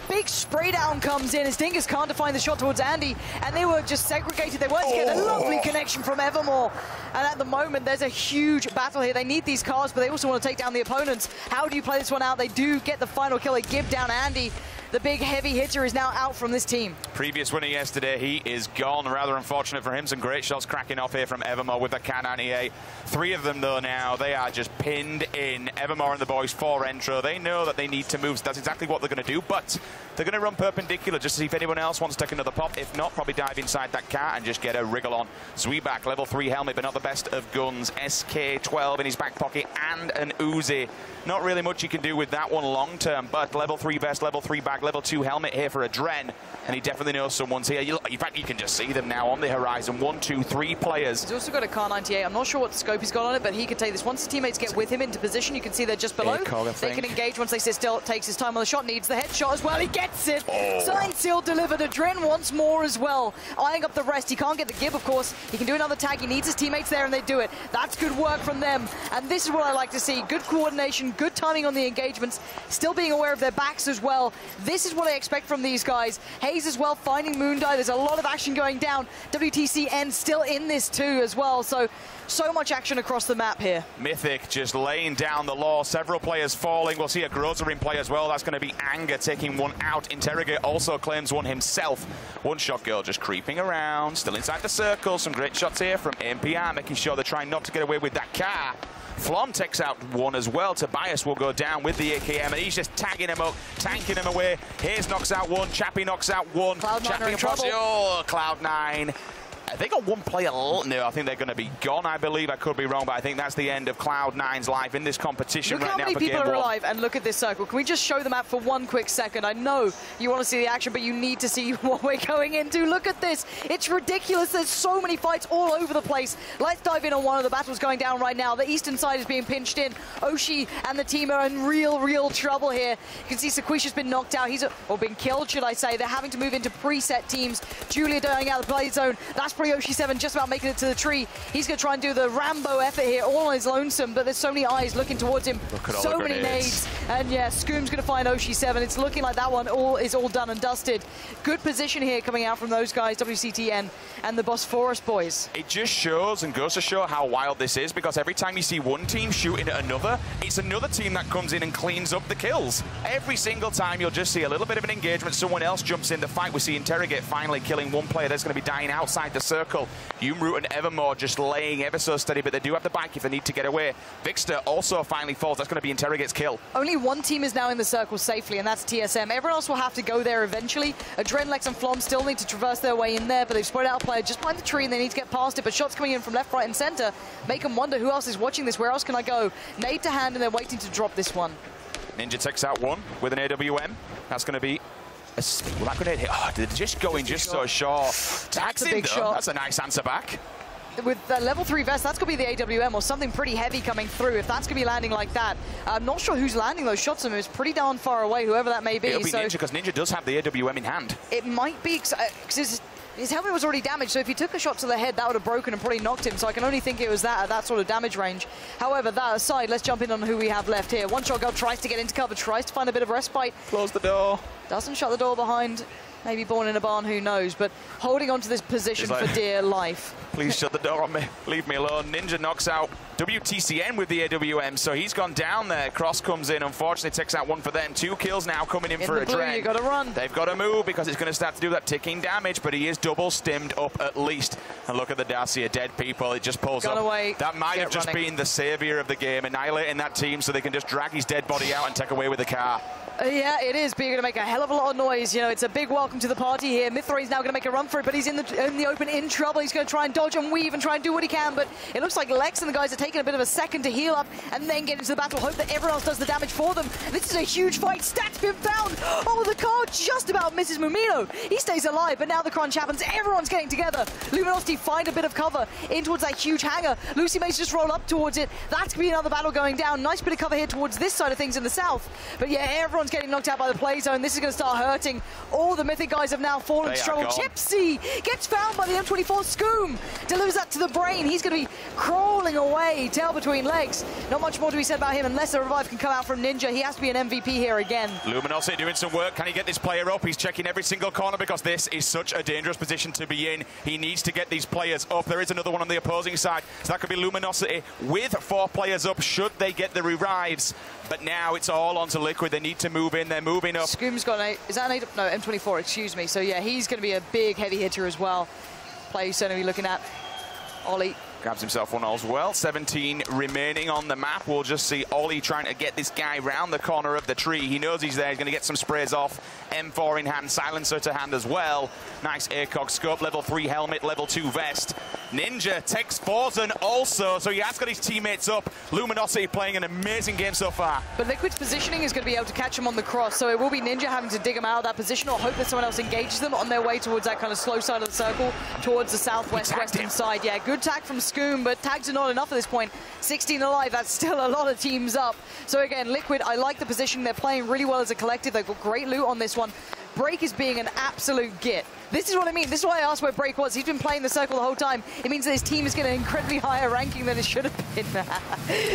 Big spray down comes in as Dingus can't define the shot towards Andy, and they were just segregated. They weren't getting a lovely connection from Evermore. And at the moment, there's a huge battle here. They need these cars, but they also want to take down the opponents. How do you play this one out? They do get the final kill. They give down Andy. The big heavy hitter is now out from this team. Previous winner yesterday, he is gone. Rather unfortunate for him. Some great shots cracking off here from Evermore with the K98. 3 of them, though, now. They are just pinned in. Evermore and the boys for intro. They know that they need to move. That's exactly what they're going to do, but they're going to run perpendicular just to see if anyone else wants to take another pop. If not, probably dive inside that car and just get a wriggle on. Zweebak, level 3 helmet, but not the best of guns. SK-12 in his back pocket and an Uzi. Not really much you can do with that one long term, but level 3 vest, level 3 bag, level 2 helmet here for Adren, and he definitely knows someone's here. In fact, you can just see them now on the horizon. 1, 2, 3 players. He's also got a Kar 98. I'm not sure what scope he's got on it, but he could take this. Once the teammates get with him into position, you can see they're just below. They can engage once they sit still. Takes his time on the shot, needs the headshot as well. He gets it. Sign seal delivered. Adren once more as well. Eyeing up the rest. He can't get the give, of course. He can do another tag. He needs his teammates there, and they do it. That's good work from them. And this is what I like to see. Good coordination, good timing on the engagements, still being aware of their backs as well. This is what I expect from these guys. Hayes as well, finding Moondie. There's a lot of action going down. WTCN still in this too as well. So much action across the map here. Mythic just laying down the law. Several players falling. We'll see a Groza in play as well. That's going to be Anger taking one out. Interrogate also claims one himself. One shot girl just creeping around. Still inside the circle. Some great shots here from AMPR, making sure they're trying not to get away with that car. Flom takes out one as well. Tobias will go down with the AKM, and he's just tagging him up, tanking him away. Hayes knocks out one. Chappie knocks out one. Cloud9 are in trouble. Oh, Cloud9. They got one player. No, I think they're going to be gone, I believe. I could be wrong, but I think that's the end of Cloud9's life in this competition right now for Game 1. Look how many people are alive, and look at this circle. Can we just show the map for one quick second? I know you want to see the action, but you need to see what we're going into. Look at this. It's ridiculous. There's so many fights all over the place. Let's dive in on one of the battles going down right now. The eastern side is being pinched in. Oshi and the team are in real trouble here. You can see Sequisha's been knocked out. Or been killed, should I say. They're having to move into preset teams. Julia dying out of the play zone. That's pretty Oshi7 just about making it to the tree. He's going to try and do the Rambo effort here, all on his lonesome, but there's so many eyes looking towards him. So many nades. And yeah, Scoom's going to find Oshi7. It's looking like that one is all done and dusted. Good position here coming out from those guys, WCTN and the Bosphorus boys. It just shows and goes to show how wild this is, because every time you see one team shooting at another, it's another team that comes in and cleans up the kills. Every single time you'll just see a little bit of an engagement, someone else jumps in the fight. We see Interrogate finally killing one player that's going to be dying outside the circle. Umroot and Evermore just laying ever so steady, but they do have the bike if they need to get away. Vixter also finally falls. That's going to be Interrogate's kill. Only one team is now in the circle safely, and that's TSM. Everyone else will have to go there eventually. Adren, Lex, and Flom still need to traverse their way in there, but they've spread out a player just behind the tree, and they need to get past it. But shots coming in from left, right, and center make them wonder who else is watching this. Where else can I go? Nade to hand, and they're waiting to drop this one. Ninja takes out one with an AWM. That's going to be... Will that grenade hit? Oh, they're just going just so short. Tags him, though. That's a nice answer back. With the level 3 vest, that's going to be the AWM or something pretty heavy coming through. If that's going to be landing like that, I'm not sure who's landing those shots. It's pretty darn far away, whoever that may be. It'll be Ninja, because Ninja does have the AWM in hand. It might be, because his helmet was already damaged, so if he took a shot to the head, that would have broken and probably knocked him. So I can only think it was that at that sort of damage range. However, that aside, let's jump in on who we have left here. One shot girl tries to get into cover, tries to find a bit of respite. Close the door. Doesn't shut the door behind. Maybe born in a barn, who knows, but holding on to this position for dear life. Please shut the door on me. Leave me alone. Ninja knocks out WTCN with the AWM, so he's gone down there. Cross comes in, unfortunately takes out one for them. 2 kills now coming in for Adren. You got to run. They've got to move because it's going to start to do that ticking damage, but he is double stimmed up at least. And look at the Dacia, dead people. It just pulls up. That might have just been the savior of the game, annihilating that team so they can just drag his dead body out and take away with the car. Yeah, it is, but you're going to make a hell of a lot of noise. You know, it's a big welcome to the party here. Mythra's now going to make a run for it, but he's in the open, in trouble. He's going to try and dodge and weave and try and do what he can, but it looks like Lex and the guys are taking a bit of a second to heal up and then get into the battle. Hope that everyone else does the damage for them. This is a huge fight. Stats been found. Oh, the car just about misses Mumino. He stays alive, but now the crunch happens. Everyone's getting together. Luminosity find a bit of cover in towards that huge hangar. Lucy Mays just roll up towards it. That's going to be another battle going down. Nice bit of cover here towards this side of things in the south. But yeah, everyone's getting knocked out by the play zone. This is going to start hurting. All the Mythic guys have now fallen into trouble. Chipsy gets found by the M24. Scoom delivers that to the brain. He's going to be crawling away, tail between legs. Not much more to be said about him unless a revive can come out from Ninja. He has to be an MVP here again. Luminosity doing some work. Can he get this player up? He's checking every single corner because this is such a dangerous position to be in. He needs to get these players up. There is another one on the opposing side. So that could be Luminosity with 4 players up should they get the revives. But now it's all onto Liquid. They need to move in. They're moving up. Scoom's got an 8. Is that an 8? No, M24, excuse me. So yeah, he's going to be a big heavy hitter as well. Play he's certainly looking at. Ollie grabs himself one as well. 17 remaining on the map. We'll just see Ollie trying to get this guy round the corner of the tree. He knows he's there. He's going to get some sprays off. M4 in hand, silencer to hand as well. Nice ACOG scope, level 3 helmet, level 2 vest. Ninja takes Forzen also, so he has got his teammates up. Luminosity playing an amazing game so far. But Liquid's positioning is going to be able to catch him on the cross, so it will be Ninja having to dig him out of that position or hope that someone else engages them on their way towards that kind of slow side of the circle, towards the southwest-western side. Yeah, good tag from Scoom, but tags are not enough at this point. 16 alive, that's still a lot of teams up. So again, Liquid, I like the position. They're playing really well as a collective. They've got great loot on this one. Break is being an absolute git. This is what I mean. This is why I asked where Break was. He's been playing the circle the whole time. It means that his team is getting an incredibly higher ranking than it should have been.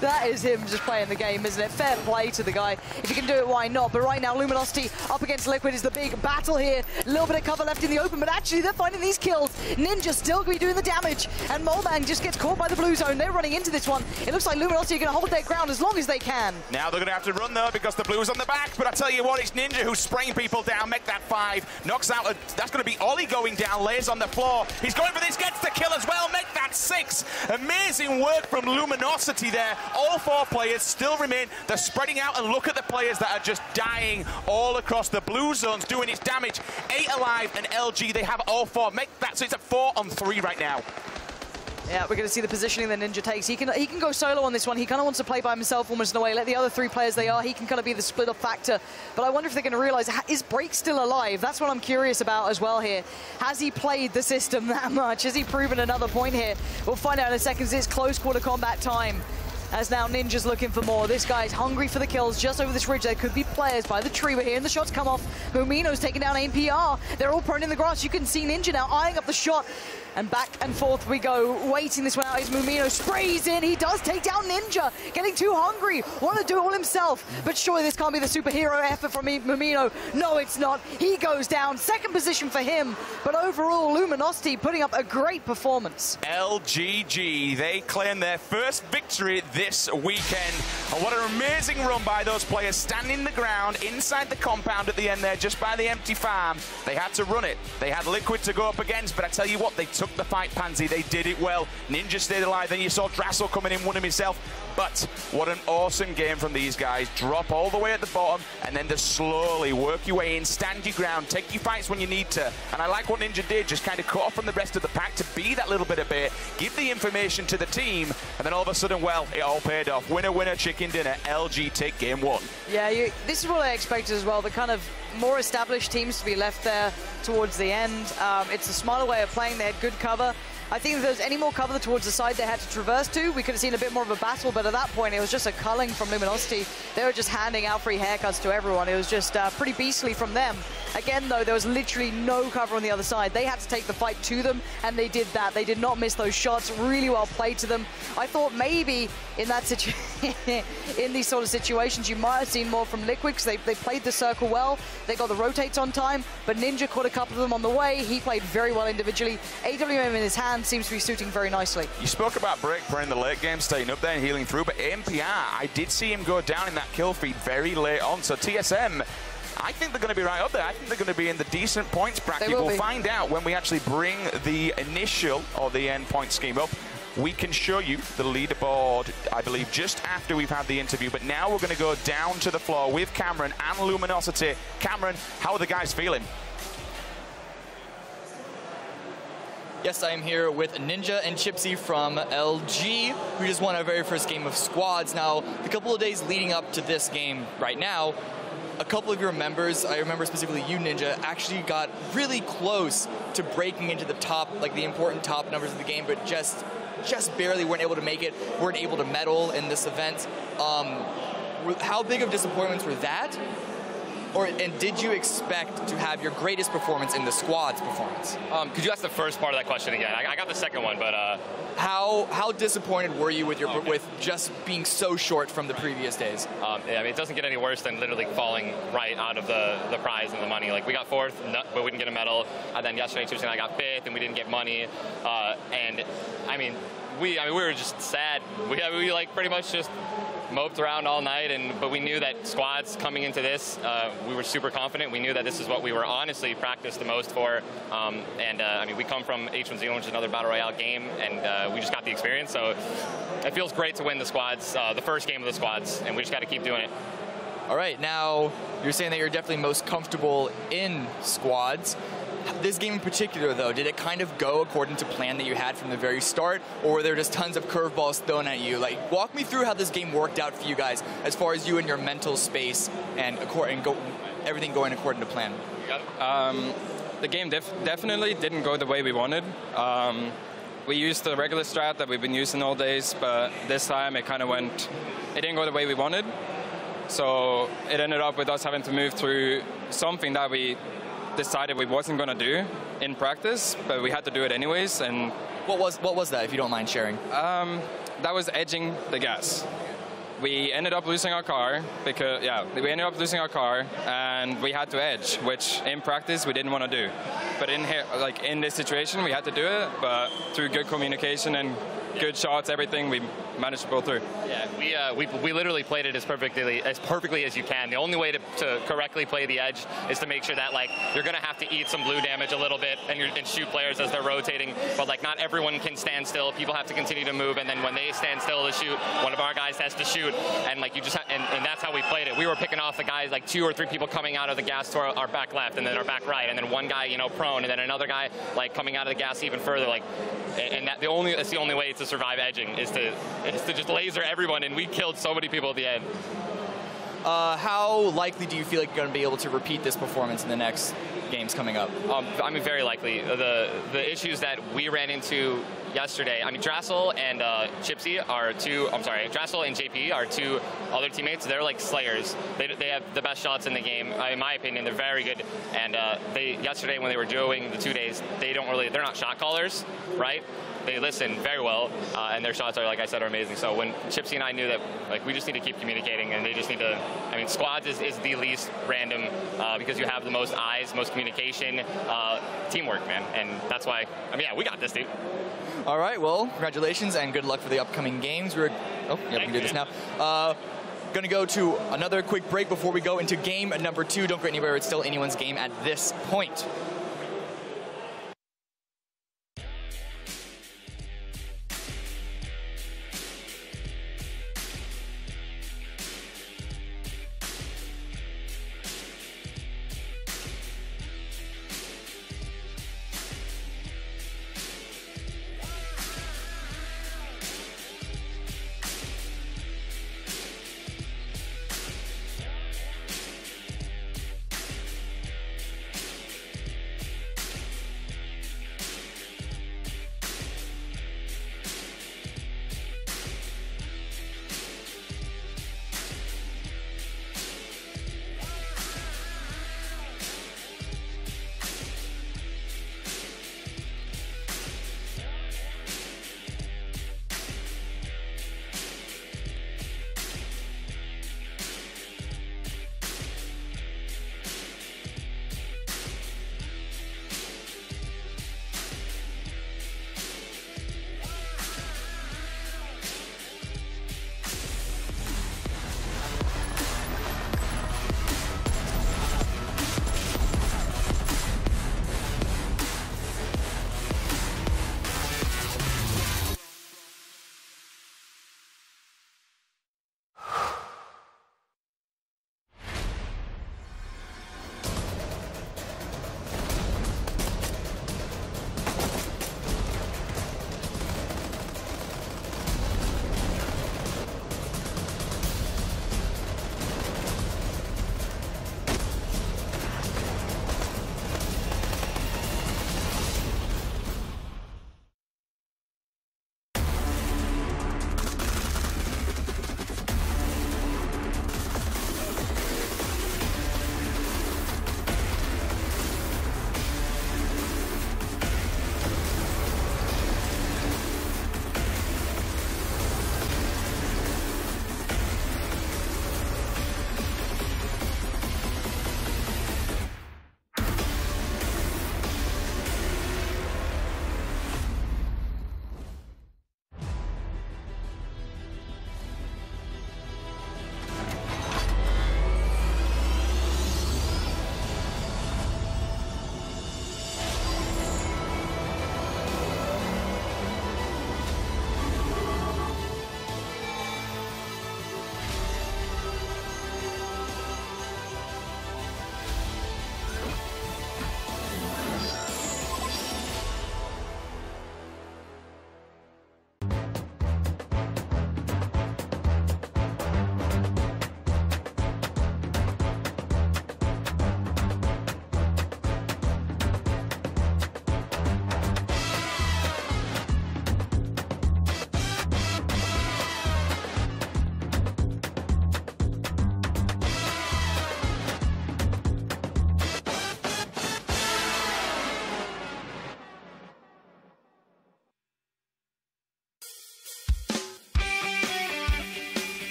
That is him just playing the game, isn't it? Fair play to the guy. If he can do it, why not? But right now, Luminosity up against Liquid is the big battle here. A little bit of cover left in the open, but actually they're finding these kills. Ninja still going to be doing the damage, and Moleman just gets caught by the blue zone. They're running into this one. It looks like Luminosity are going to hold their ground as long as they can. Now they're going to have to run, though, because the blue's on the back. But I tell you what, it's Ninja who's spraying people down. Make that 5. Knocks out. That's going to be Ollie going down. Lays on the floor. He's going for this, gets the kill as well. Make that 6. Amazing work from Luminosity there. All 4 players still remain. They're spreading out, and look at the players that are just dying all across the blue zones, doing its damage. 8 alive, and LG, they have all 4. Make that, so it's a 4-on-3 right now. Yeah, we're going to see the positioning that Ninja takes. He can go solo on this one. He kind of wants to play by himself almost in a way. Let the other 3 players they are. He can kind of be the split-up factor. But I wonder if they're going to realize, is Break still alive? That's what I'm curious about as well here. Has he played the system that much? Has he proven another point here? We'll find out in a second. It's close quarter combat time. As now Ninja's looking for more. This guy's hungry for the kills just over this ridge. There could be players by the tree. We're hearing the shots come off. Mumino's taking down AMPR. They're all prone in the grass. You can see Ninja now eyeing up the shot. And back and forth we go, waiting this one out. Is Mumino sprays in. He does take down Ninja. Getting too hungry. Want to do it all himself. But surely this can't be the superhero effort from Mumino. No, it's not. He goes down. Second position for him. But overall, Luminosity putting up a great performance. LGG, they claim their first victory this weekend. And what an amazing run by those players, standing the ground inside the compound at the end there, just by the empty farm. They had to run it. They had Liquid to go up against, but I tell you what, they took the fight, Pansy. They did it well. Ninja stayed alive. Then you saw Drassel coming in, won him himself. But what an awesome game from these guys. Drop all the way at the bottom and then just slowly work your way in, stand your ground, take your fights when you need to. And I like what Ninja did, just kind of cut off from the rest of the pack to be that little bit of bait, give the information to the team, and then all of a sudden, well, it all paid off. Winner, winner, chicken dinner. LG take game 1. Yeah, this is what I expected as well. The kind of more established teams to be left there towards the end. It's a smarter way of playing. They had good cover. I think if there was any more cover towards the side they had to traverse to, we could have seen a bit more of a battle, but at that point it was just a culling from Luminosity. They were just handing out free haircuts to everyone. It was just pretty beastly from them. Again, though, there was literally no cover on the other side. They had to take the fight to them, and they did that. They did not miss those shots. Really well played to them. I thought maybe in that in these sort of situations, you might have seen more from Liquid, because they played the circle well. They got the rotates on time, but Ninja caught a couple of them on the way. He played very well individually. AWM in his hand seems to be suiting very nicely. You spoke about Break playing the late game, staying up there and healing through, but AMPR, I did see him go down in that kill feed very late on, so TSM, I think they're going to be right up there. I think they're going to be in the decent points bracket. We'll find out when we actually bring the initial or the end point scheme up. We can show you the leaderboard, I believe, just after we've had the interview. But now we're going to go down to the floor with Cameron and Luminosity. Cameron, how are the guys feeling? Yes, I am here with Ninja and Chipsy from LG, who just won our very first game of squads. Now, the couple of days leading up to this game right now, a couple of your members, I remember specifically you, Ninja, actually got really close to breaking into the top, like the important top numbers of the game, but just barely weren't able to make it, weren't able to medal in this event. How big of disappointments were that? And did you expect to have your greatest performance in the squad's performance? Could you ask the first part of that question again? I got the second one, but how disappointed were you with your with just being so short from the previous days? Yeah, I mean, it doesn't get any worse than literally falling right out of the prize and the money. Like, we got 4th, but we didn't get a medal. And then yesterday, Tuesday, I got 5th, and we didn't get money. And I mean, we were just sad. We like pretty much just moped around all night, but we knew that squads coming into this, we were super confident. We knew that this is what we were honestly practiced the most for. I mean, we come from H1Z1, which is another Battle Royale game, and we just got the experience. So it feels great to win the squads, the first game of the squads, and we just got to keep doing it. All right, now you're saying that you're definitely most comfortable in squads. This game in particular, though, did it kind of go according to plan that you had from the very start, or were there just tons of curveballs thrown at you? Like, walk me through how this game worked out for you guys, as far as you and your mental space and everything going according to plan. The game definitely didn't go the way we wanted. We used the regular strat that we've been using all days, but this time it didn't go the way we wanted. So it ended up with us having to move through something that we decided we wasn't going to do in practice, but we had to do it anyways. And what was that, if you don't mind sharing? That was edging the gas. We ended up losing our car and we had to edge, which in practice we didn't want to do. But in this situation, we had to do it. But through good communication and good shots, everything, we managed to pull through. Yeah, we literally played it as perfectly as you can. The only way to correctly play the edge is to make sure that you're gonna have to eat some blue damage a little bit and shoot players as they're rotating. But not everyone can stand still. People have to continue to move, and then when they stand still to shoot, one of our guys has to shoot. And you just and that's how we played it. We were picking off the guys 2 or 3 people coming out of the gas to our back left, and then our back right, and then one guy prone, and then another guy coming out of the gas even further. And that's the only way to survive edging is to just laser everyone, and we killed so many people at the end. How likely do you feel like you're going to be able to repeat this performance in the next games coming up? I mean, very likely. The issues that we ran into yesterday, I mean, Drassel and Drassel and JP are 2 other teammates. They're like slayers. They have the best shots in the game. In my opinion, they're very good. And yesterday when they were doing the 2 days, they're not shot callers, right? They listen very well, and their shots are, like I said, are amazing. So when Chipsy and I knew that, we just need to keep communicating, and they just need to. I mean, squads is the least random because you have the most eyes, most communication, teamwork, man, and that's why. I mean, yeah, we got this, dude. All right, well, congratulations and good luck for the upcoming games. We can do this now. Going to go to another quick break before we go into game number 2. Don't go anywhere; it's still anyone's game at this point.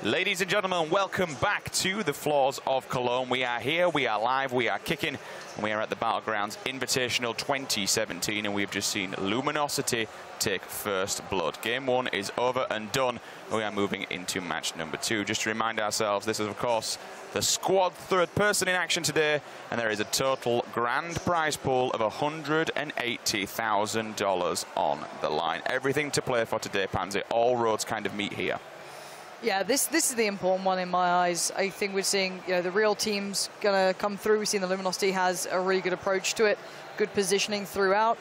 Ladies and gentlemen, welcome back to the floors of Cologne. We are here, we are live, we are kicking, and we are at the Battlegrounds Invitational 2017, and we've just seen Luminosity take first blood. Game 1 is over and done. We are moving into match number 2. Just to remind ourselves, this is, of course, the squad third person in action today, and there is a total grand prize pool of $180,000 on the line. Everything to play for today, Pansy. All roads kind of meet here. Yeah, this is the important one in my eyes. I think we're seeing, you know, the real team's going to come through. We've seen the Luminosity has a really good approach to it, good positioning throughout.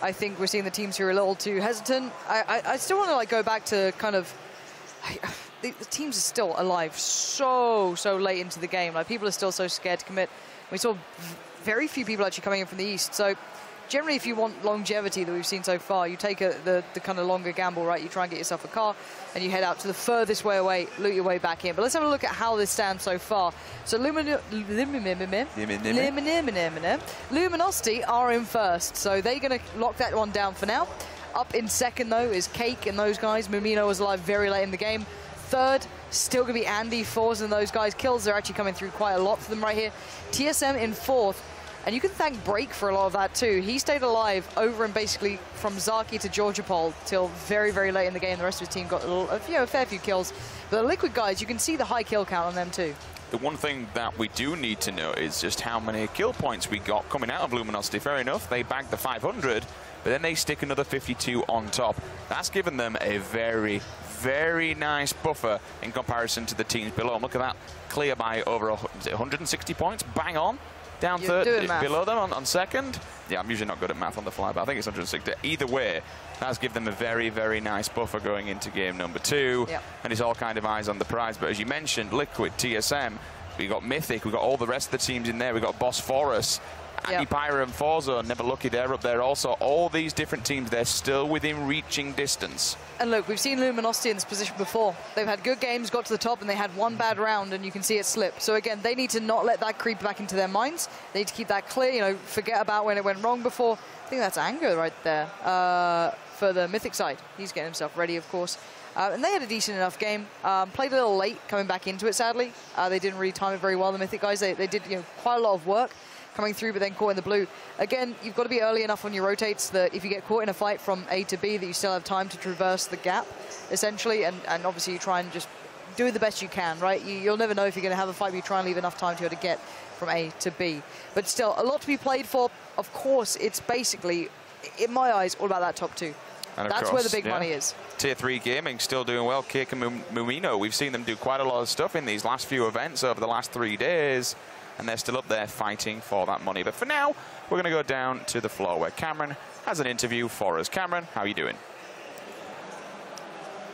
I think we're seeing the teams who are a little too hesitant. I still want to like go back to kind of the teams are still alive so late into the game. Like people are still so scared to commit. We saw very few people actually coming in from the east. So generally, if you want longevity that we've seen so far, you take the kind of longer gamble, right? You try and get yourself a car, and you head out to the furthest way away, loot your way back in. But let's have a look at how this stands so far. So Luminosity are in first, so they're going to lock that one down for now. Up in second, though, is Cake and those guys. Mumino was alive very late in the game. Third, still going to be Andy, Fours and those guys. Kills are actually coming through quite a lot for them right here. TSM in fourth. And you can thank Break for a lot of that too. He stayed alive over and basically from Zaki to Georgopol till very late in the game. The rest of his team got a fair few kills. But the Liquid guys, you can see the high kill count on them too. The one thing that we do need to know is just how many kill points we got coming out of Luminosity. Fair enough, they bagged the 500, but then they stick another 52 on top. That's given them a very nice buffer in comparison to the teams below. And look at that, clear by over 160 points, bang on. Down third, below them on second. Yeah, I'm usually not good at math on the fly, but I think it's 160. Either way, that's given them a very nice buffer going into game number 2. Yep. And it's all kind of eyes on the prize. But as you mentioned, Liquid, TSM, we got Mythic, we got all the rest of the teams in there. We got Bosphorus, Anti-Pyro and Forzo, Never Lucky, they're up there also. All these different teams, they're still within reaching distance. And look, we've seen Luminosity in this position before. They've had good games, got to the top, and they had one bad round, and you can see it slip. So again, they need to not let that creep back into their minds. They need to keep that clear, you know, forget about when it went wrong before. I think that's Anger right there for the Mythic side. He's getting himself ready, of course. And they had a decent enough game. Played a little late coming back into it, sadly. They didn't really time it very well, the Mythic guys. They did, you know, quite a lot of work coming through, but then caught in the blue. Again, you've got to be early enough on your rotates that if you get caught in a fight from A to B, that you still have time to traverse the gap, essentially, and obviously you try and just do the best you can, right? You'll never know if you're going to have a fight, but you try and leave enough time to be able to get from A to B. But still, a lot to be played for. Of course, it's basically, in my eyes, all about that top 2. And that's where the big money is. Tier 3 Gaming still doing well. Cake and Mumino, we've seen them do quite a lot of stuff in these last few events over the last 3 days. And they're still up there fighting for that money. But for now, we're going to go down to the floor where Cameron has an interview for us. Cameron, how are you doing?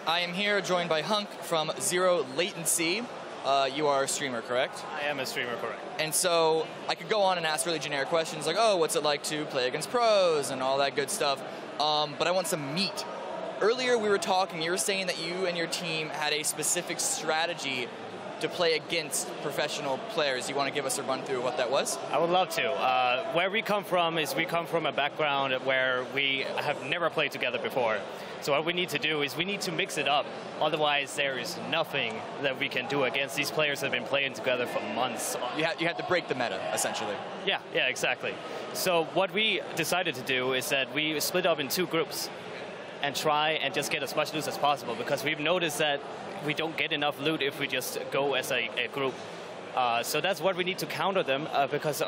I am here joined by Hunk from Zero Latency. You are a streamer, correct? I am a streamer, correct. And so I could go on and ask really generic questions like, oh, what's it like to play against pros and all that good stuff. But I want some meat. Earlier we were talking, you were saying that you and your team had a specific strategy to play against professional players. You want to give us a run through of what that was? I would love to. Where we come from is we come from a background where we have never played together before. So what we need to do is we need to mix it up. Otherwise, there is nothing that we can do against these players that have been playing together for months. You had to break the meta, essentially. Yeah, exactly. So what we decided to do is that we split up in 2 groups and try and just get as much loot as possible, because we've noticed that we don't get enough loot if we just go as a group. So that's what we need to counter them, because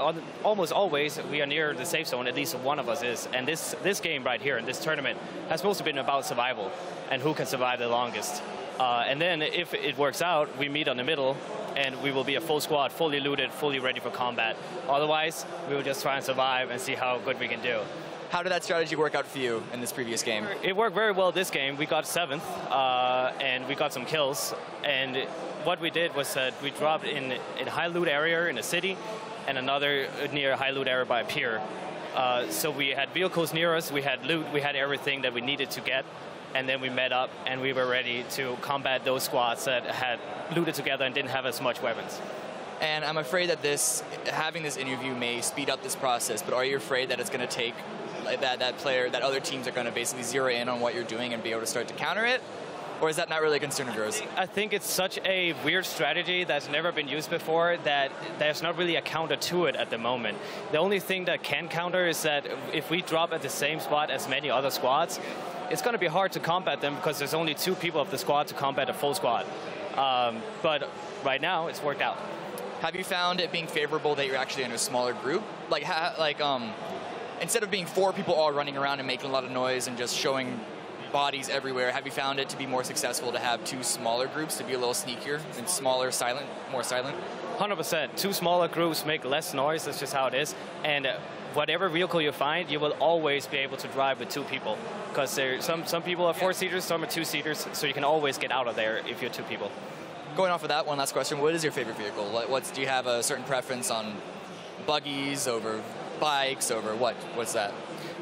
almost always we are near the safe zone, at least one of us is. And this game right here in this tournament has mostly been about survival and who can survive the longest. And then if it works out, we meet on the middle and we will be a full squad, fully looted, fully ready for combat. Otherwise, we will just try and survive and see how good we can do. How did that strategy work out for you in this previous game? It worked very well this game. We got 7th, and we got some kills. And what we did was that we dropped in a high loot area in a city, and another near a high loot area by a pier. So we had vehicles near us, we had loot, we had everything that we needed to get. And then we met up, and we were ready to combat those squads that had looted together and didn't have as much weapons. And I'm afraid that having this interview may speed up this process, but are you afraid that it's going to take that other teams are going to basically zero in on what you're doing and be able to start to counter it? Or is that not really a concern of yours? I think it's such a weird strategy that's never been used before that there's not really a counter to it at the moment. The only thing that can counter is that if we drop at the same spot as many other squads, it's going to be hard to combat them because there's only 2 people of the squad to combat a full squad. But right now, it's worked out. Have you found it being favorable that you're actually in a smaller group? Like instead of being 4 people all running around and making a lot of noise and just showing bodies everywhere, have you found it to be more successful to have 2 smaller groups to be a little sneakier and smaller, silent, more silent? 100%. 2 smaller groups make less noise. That's just how it is. And whatever vehicle you find, you will always be able to drive with 2 people. Because some people are 4-seaters, some are 2-seaters, so you can always get out of there if you're 2 people. Going off of that, one last question. What is your favorite vehicle? Do you have a certain preference on buggies over bikes over what? What's that?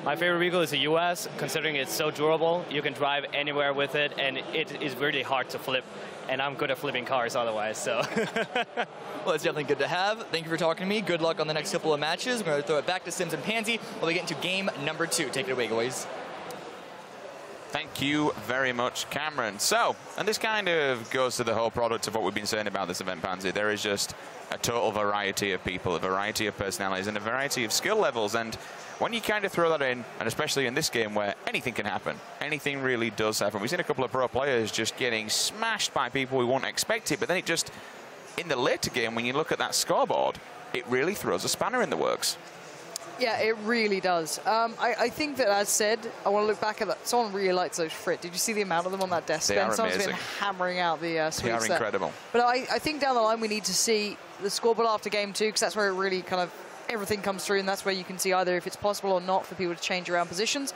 My favorite vehicle is the US, considering it's so durable. You can drive anywhere with it, and it is really hard to flip. And I'm good at flipping cars otherwise, so. Well, it's definitely good to have. Thank you for talking to me. Good luck on the next couple of matches. We're going to throw it back to Sims and Pansy while we get into game number 2. Take it away, boys. Thank you very much, Cameron. So, and this kind of goes to the whole product of what we've been saying about this event, Pansy. There is just a total variety of people, a variety of personalities, and a variety of skill levels. And when you kind of throw that in, and especially in this game where anything can happen, anything really does happen. We've seen a couple of pro players just getting smashed by people we won't expect it, but then it just, in the later game, when you look at that scoreboard, it really throws a spanner in the works. Yeah, it really does. I think that, as said, I want to look back at that. Someone really likes those Frit. Did you see the amount of them on that desk? They are Someone's amazing. been hammering out the sweeps. They are incredible. But I think down the line we need to see the scoreboard after game 2, because that's where it really kind of everything comes through, and that's where you can see either if it's possible or not for people to change around positions.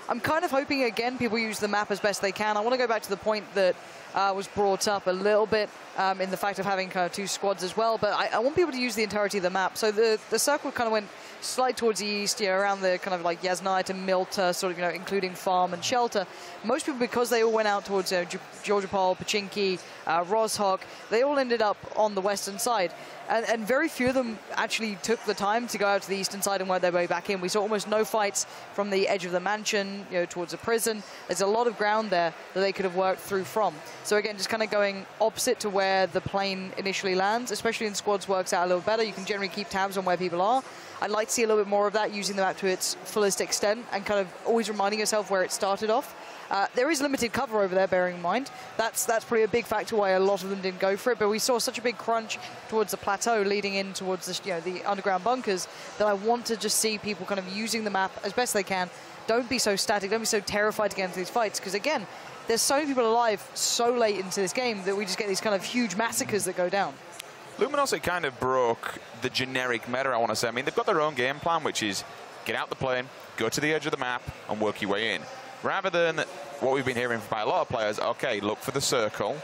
I'm kind of hoping, again, people use the map as best they can. I want to go back to the point that was brought up a little bit in the fact of having kind of 2 squads as well, but I want people to use the entirety of the map. So the circle kind of went slight towards the east, around the kind of like Yasnaya to Milta, sort of, including farm and shelter. Most people, because they all went out towards Georgiopol, Pachinki, Rozhok, they all ended up on the western side. And very few of them actually took the time to go out to the eastern side and work their way back in. We saw almost no fights from the edge of the mansion, towards the prison. There's a lot of ground there that they could have worked through from. So again, just kind of going opposite to where the plane initially lands, especially in squads, works out a little better. You can generally keep tabs on where people are. I'd like to see a little bit more of that, using the map to its fullest extent and kind of always reminding yourself where it started off. There is limited cover over there, bearing in mind. That's probably a big factor why a lot of them didn't go for it, but we saw such a big crunch towards the plateau leading in towards the underground bunkers that I want to just see people kind of using the map as best they can. Don't be so static, don't be so terrified to get into these fights, because again, there's so many people alive so late into this game that we just get these kind of huge massacres that go down. Luminosity kind of broke the generic meta, I want to say. I mean, they've got their own game plan, which is get out the plane, go to the edge of the map, and work your way in. Rather than what we've been hearing by a lot of players, okay, look for the circle,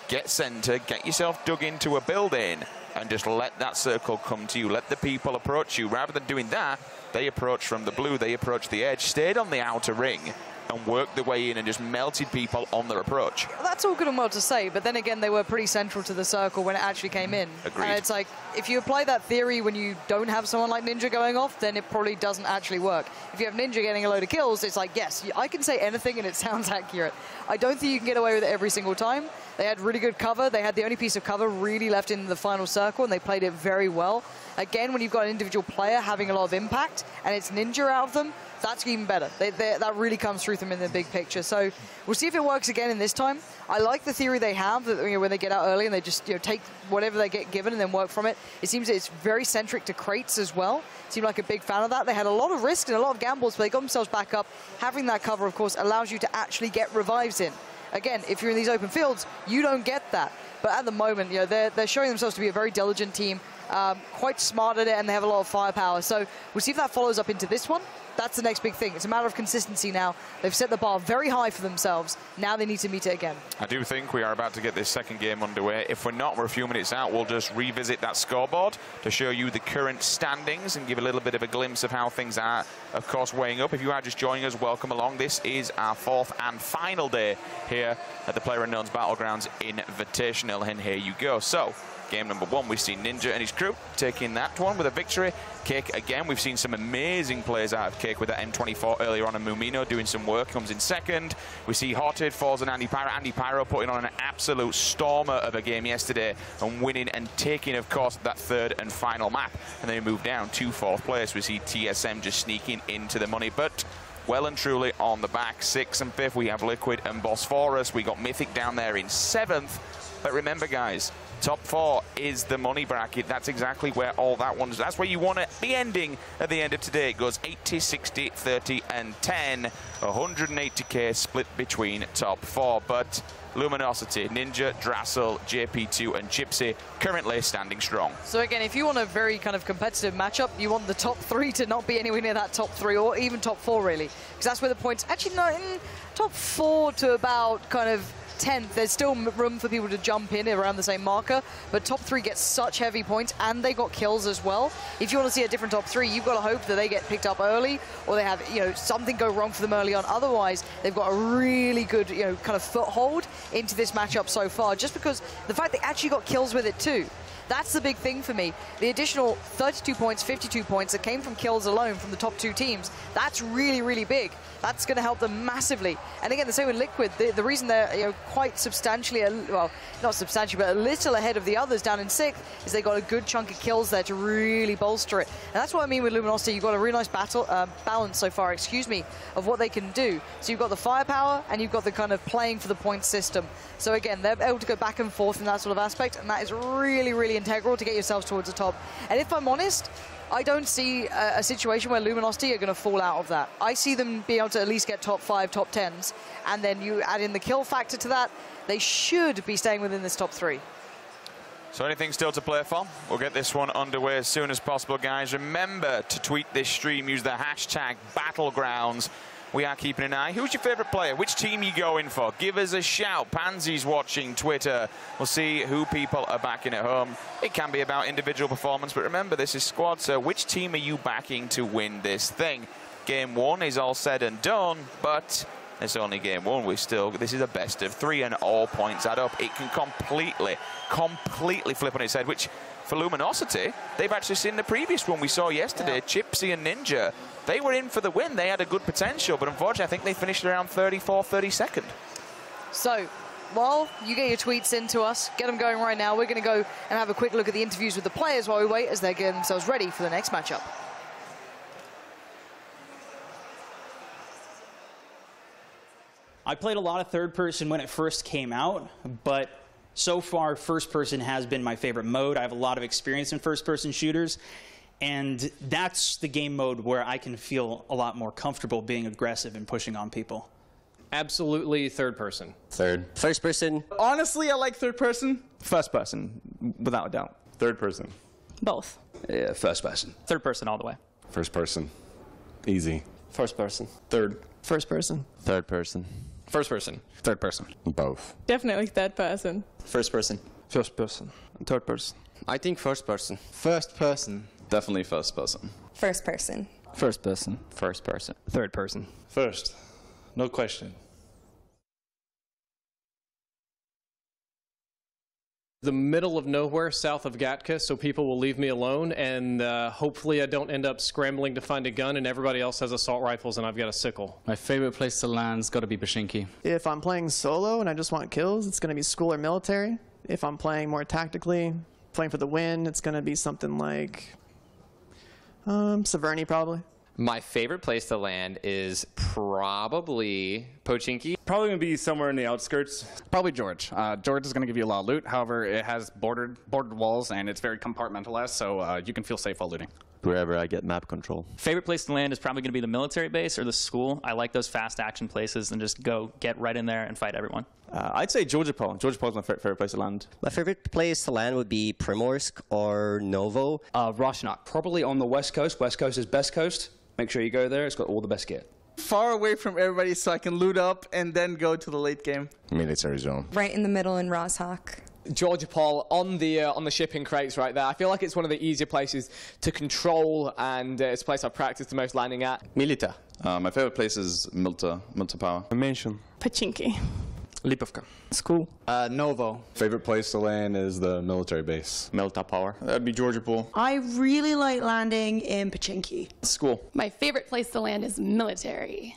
get center, get yourself dug into a building, and just let that circle come to you. Let the people approach you. Rather than doing that, they approached from the blue, they approached the edge, stayed on the outer ring, and worked their way in and just melted people on their approach. That's all good and well to say, but then again, they were pretty central to the circle when it actually came in. Agreed. And it's like, if you apply that theory when you don't have someone like Ninja going off, then it probably doesn't actually work. If you have Ninja getting a load of kills, it's like, yes, I can say anything and it sounds accurate. I don't think you can get away with it every single time. They had really good cover. They had the only piece of cover really left in the final circle, and they played it very well. Again, when you've got an individual player having a lot of impact, and it's Ninja out of them, that's even better. That really comes through them in the big picture. So we'll see if it works again in this time. I like the theory they have that when they get out early and they just take whatever they get given and then work from it. It seems it's very centric to crates as well. Seemed like a big fan of that. They had a lot of risk and a lot of gambles, but they got themselves back up. Having that cover, of course, allows you to actually get revives in. Again, if you're in these open fields, you don't get that. But at the moment, they're showing themselves to be a very diligent team, quite smart at it, and they have a lot of firepower. So we'll see if that follows up into this one. That's the next big thing. It's a matter of consistency now. They've set the bar very high for themselves. Now they need to meet it again. I do think we are about to get this second game underway. If we're not, we're a few minutes out. We'll just revisit that scoreboard to show you the current standings and give a little bit of a glimpse of how things are, of course, weighing up. If you are just joining us, welcome along. This is our 4th and final day here at the PlayerUnknown'S Battlegrounds Invitational, and here you go. So, game number 1, we've seen Ninja and his crew taking that one with a victory. Kick again, we've seen some amazing plays out of Kick. cake with that M24 earlier on, and Mumino doing some work, comes in second. We see Hotted falls on Andy Pyro. Andy Pyro putting on an absolute stormer of a game yesterday and winning and taking, of course, that third and final map. And then we move down to fourth place. We see TSM just sneaking into the money, but well and truly on the back. Sixth and fifth, we have Liquid and Bosphorus. We got Mythic down there in seventh. But remember, guys, top four is the money bracket. That's exactly where all that one's. That's where you want to be ending at the end of today. It goes 80, 60, 30, and 10. 180k split between top four. But Luminosity, Ninja, Drassel, JP2, and Gypsy currently standing strong. So again, if you want a very kind of competitive matchup, you want the top three to not be anywhere near that top three, or even top four, really. Because that's where the points, actually, no, in top four to about kind of 10th, there's still room for people to jump in around the same marker, but top three gets such heavy points, and they got kills as well. If you want to see a different top three, you've got to hope that they get picked up early, or they have, you know, something go wrong for them early on. Otherwise, they've got a really good, you know, kind of foothold into this matchup so far, just because the fact they actually got kills with it too. That's the big thing for me. The additional 32 points, 52 points that came from kills alone from the top two teams, that's really, really big. That's going to help them massively. And again, the same with Liquid. The reason they're, you know, quite substantially, well, not substantially, but a little ahead of the others down in sixth is they got a good chunk of kills there to really bolster it. And that's what I mean with Luminosity. You've got a really nice balance so far, of what they can do. So you've got the firepower and you've got the kind of playing for the points system. So again, they're able to go back and forth in that sort of aspect, and that is really, really integral to get yourselves towards the top. And if I'm honest, I don't see a situation where Luminosity are going to fall out of that. I see them being able to at least get top 5, top 10s, and then you add in the kill factor to that, they should be staying within this top 3. So anything still to play for? We'll get this one underway as soon as possible, guys. Remember to tweet this stream, use the hashtag Battlegrounds. We are keeping an eye. Who's your favourite player? Which team are you going for? Give us a shout. Pansy's watching Twitter. We'll see who people are backing at home. It can be about individual performance, but remember, this is squad, so which team are you backing to win this thing? Game 1 is all said and done, but it's only game 1. This is a best of 3, and all points add up. It can completely flip on its head, which for Luminosity, they've actually seen the previous one we saw yesterday, Gypsy and Ninja. They were in for the win. They had a good potential, but unfortunately, I think they finished around 34th, 32nd. So, while you get your tweets into us, get them going right now. We're going to go and have a quick look at the interviews with the players while we wait as they get themselves ready for the next matchup. I played a lot of third person when it first came out, but so far, first person has been my favorite mode. I have a lot of experience in first person shooters. And that's the game mode where I can feel a lot more comfortable being aggressive and pushing on people. Absolutely third person. Third. First person. Honestly, I like third person. First person, without a doubt. Third person. Both. Yeah, first person. Third person all the way. First person. Easy. First person. Third. First person. Third person. First person. Third person. Both. Definitely third person. First person. First person. Third person. I think first person. First person. Definitely first person. First person. First person. First person. Third person. First. No question. The middle of nowhere south of Gatka, so people will leave me alone, and hopefully I don't end up scrambling to find a gun and everybody else has assault rifles and I've got a sickle. My favorite place to land's got to be Bashinki. If I'm playing solo and I just want kills, it's going to be school or military. If I'm playing more tactically, playing for the win, it's going to be something like Severny, probably. My favorite place to land is probably Pochinki. Probably going to be somewhere in the outskirts. Probably George. George is going to give you a lot of loot. However, it has bordered walls, and it's very compartmentalized, so you can feel safe while looting. Wherever I get map control. Favorite place to land is probably going to be the military base or the school. I like those fast action places and just go get right in there and fight everyone. I'd say Georgopol. Georgopol is my favorite place to land. My favorite place to land would be Primorsk or Novo. Roshnok, probably on the west coast. West coast is best coast. Make sure you go there. It's got all the best gear. Far away from everybody so I can loot up and then go to the late game. Military zone. Right in the middle in Roshnok. Georgopol on the shipping crates right there. I feel like it's one of the easier places to control, and it's a place I've practiced the most landing at. Milita. My favorite place is Milta Power. Mansion. Pochinki. Lipovka. School. Novo. Favorite place to land is the military base. Meltop Power. That'd be Georgia Pool. I really like landing in Pachinki. School. My favorite place to land is military.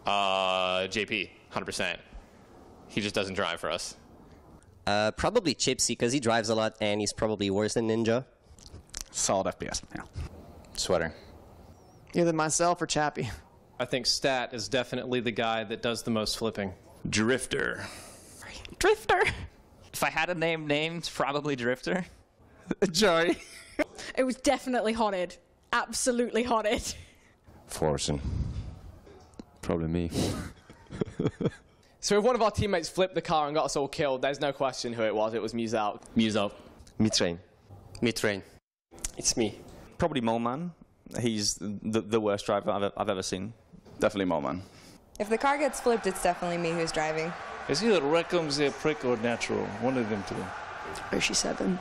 JP, 100%. He just doesn't drive for us. Probably Chipsy, because he drives a lot and he's probably worse than Ninja. Solid FPS, yeah. Sweater. Either myself or Chappie. I think Stat is definitely the guy that does the most flipping. Drifter. Drifter. If I had a name, probably Drifter. Joey. It was definitely Haunted. Absolutely Haunted. Forsen. Probably me. So if one of our teammates flipped the car and got us all killed, there's no question who it was. It was Muselk. Muselk. Mitrain. Mitrain. It's me. Probably Moleman. He's the worst driver I've ever seen. Definitely Moleman. If the car gets flipped, it's definitely me who's driving. It's either Reckham, Prick, or Natural. One of them two. Roshi7.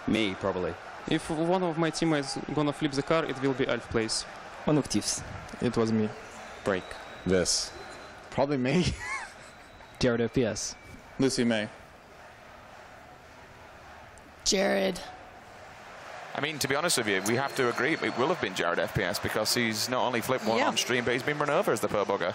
Me, probably. If one of my teammates gonna flip the car, it will be Alf Place. Onuktivs. It was me. Break. This. Probably me. Jared FPS. Lucy May. Jared. I mean, to be honest with you, we have to agree it will have been Jared FPS because he's not only flipped one on stream, but he's been run over as the poor bugger.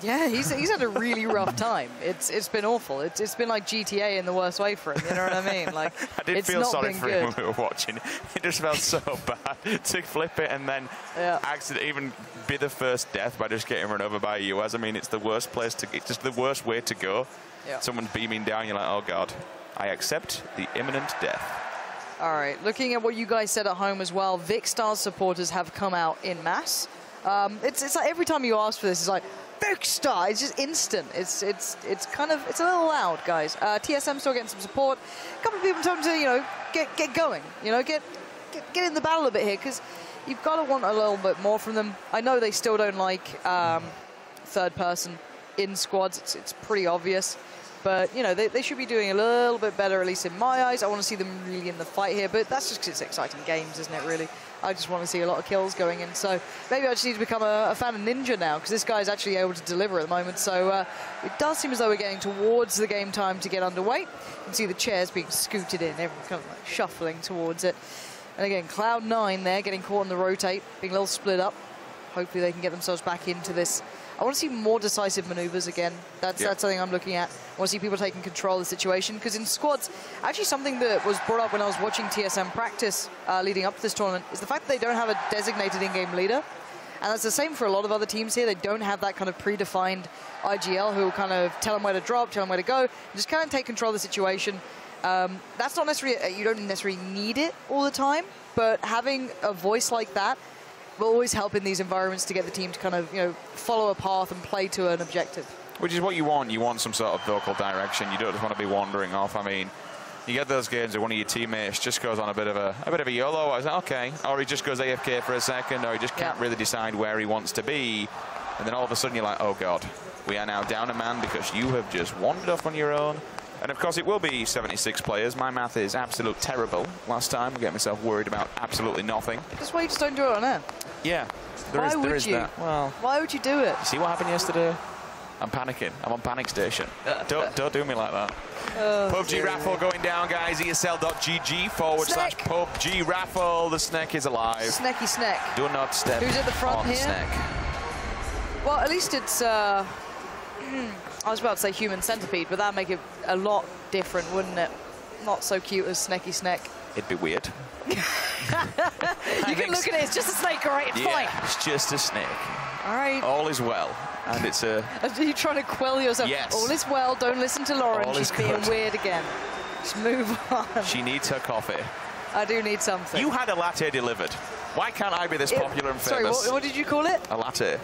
Yeah, he's had a really rough time. It's been awful. It's been like GTA in the worst way for him. You know what I mean? Like I did it's feel not sorry been for good. him when we were watching. It just felt so bad to flip it and then even be the first death by just getting run over by a US. I mean, it's the worst place to. It's just the worst way to go. Yeah. Someone's beaming down. You're like, oh god, I accept the imminent death. All right, looking at what you guys said at home as well, Vicstar's supporters have come out in mass. It's like every time you ask for this, it's like, Vicstar, it's just instant. It's a little loud, guys. TSM still getting some support. A couple of people told him to, you know, get going. You know, get in the battle a bit here, because you've got to want a little bit more from them. I know they still don't like third person in squads. It's pretty obvious. But, you know, they should be doing a little bit better, at least in my eyes. I want to see them really in the fight here, but that's just because it's exciting games, isn't it, really? I just want to see a lot of kills going in. So maybe I just need to become a fan of Ninja now, because this guy's actually able to deliver at the moment. So it does seem as though we're getting towards the game time to get underway. You can see the chairs being scooted in, everyone kind of like shuffling towards it. And again, Cloud9 there, getting caught in the rotate, being a little split up. Hopefully they can get themselves back into this. I want to see more decisive maneuvers again. That's something I'm looking at. I want to see people taking control of the situation, because in squads, actually something that was brought up when I was watching TSM practice leading up to this tournament is the fact that they don't have a designated in-game leader. And that's the same for a lot of other teams here. They don't have that kind of predefined IGL who will kind of tell them where to drop, tell them where to go, and just kind of take control of the situation. That's not necessarily, you don't necessarily need it all the time, but having a voice like that will always help in these environments to get the team to kind of, you know, follow a path and play to an objective. Which is what you want. You want some sort of vocal direction. You don't just want to be wandering off. I mean, you get those games where one of your teammates just goes on a bit of a YOLO. I was like, okay, or he just goes AFK for a second, or he just can't really decide where he wants to be, and then all of a sudden you're like, oh god, we are now down a man because you have just wandered off on your own. And of course it will be 76 players. My math is absolute terrible. Last time, I get myself worried about absolutely nothing. That's why you just don't do it on air. Yeah, there is that. Well, why would you do it? See what happened yesterday? I'm panicking. I'm on panic station. Don't do me like that. PUBG raffle going down, guys. ESL.gg/PUBG raffle. The snack is alive. Snacky snack. Do not step Who's at the front on here? snack. Well, at least it's, I was about to say human centipede, but that'd make it a lot different, wouldn't it? Not so cute as Snacky Snack. It'd be weird. You can look at it, it's just a snake, all right? It's fine. It's just a snake. All right. All is well. And it's a... Are you trying to quell yourself? Yes. All is well, don't listen to Lauren. All She's is being good. weird again. Just move on. She needs her coffee. I do need something. You had a latte delivered. Why can't I be this popular and famous? Sorry, what did you call it? A latte.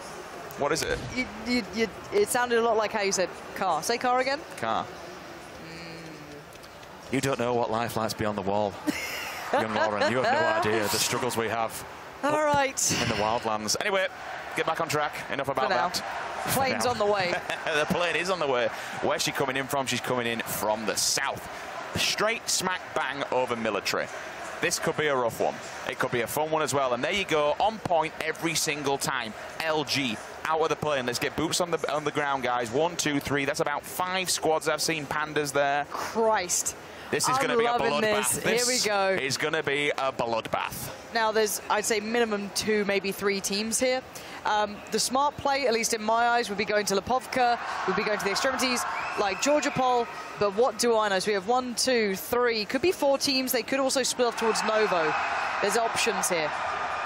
What is it? It sounded a lot like how you said car. Say car again? Car. You don't know what life lies beyond the wall. Young Lauren, you have no idea the struggles we have. All right. In the wildlands. Anyway, get back on track. Enough about that. Plane's on the way. The plane is on the way. Where's she coming in from? She's coming in from the south. Straight smack bang over military. this could be a rough one. It could be a fun one as well. And there you go, on point every single time. LG out of the plane. Let's get boots on the ground, guys. 1, 2, 3. That's about 5 squads. I've seen pandas there. Christ. This is going to be a bloodbath. Here we go. It's going to be a bloodbath. Now, there's, I'd say, minimum 2, maybe 3 teams here. The smart play, at least in my eyes, would be going to Lipovka, would be going to the extremities, like Georgia Pol. But what do I know? So we have 1, 2, 3, could be 4 teams. They could also split off towards Novo. There's options here.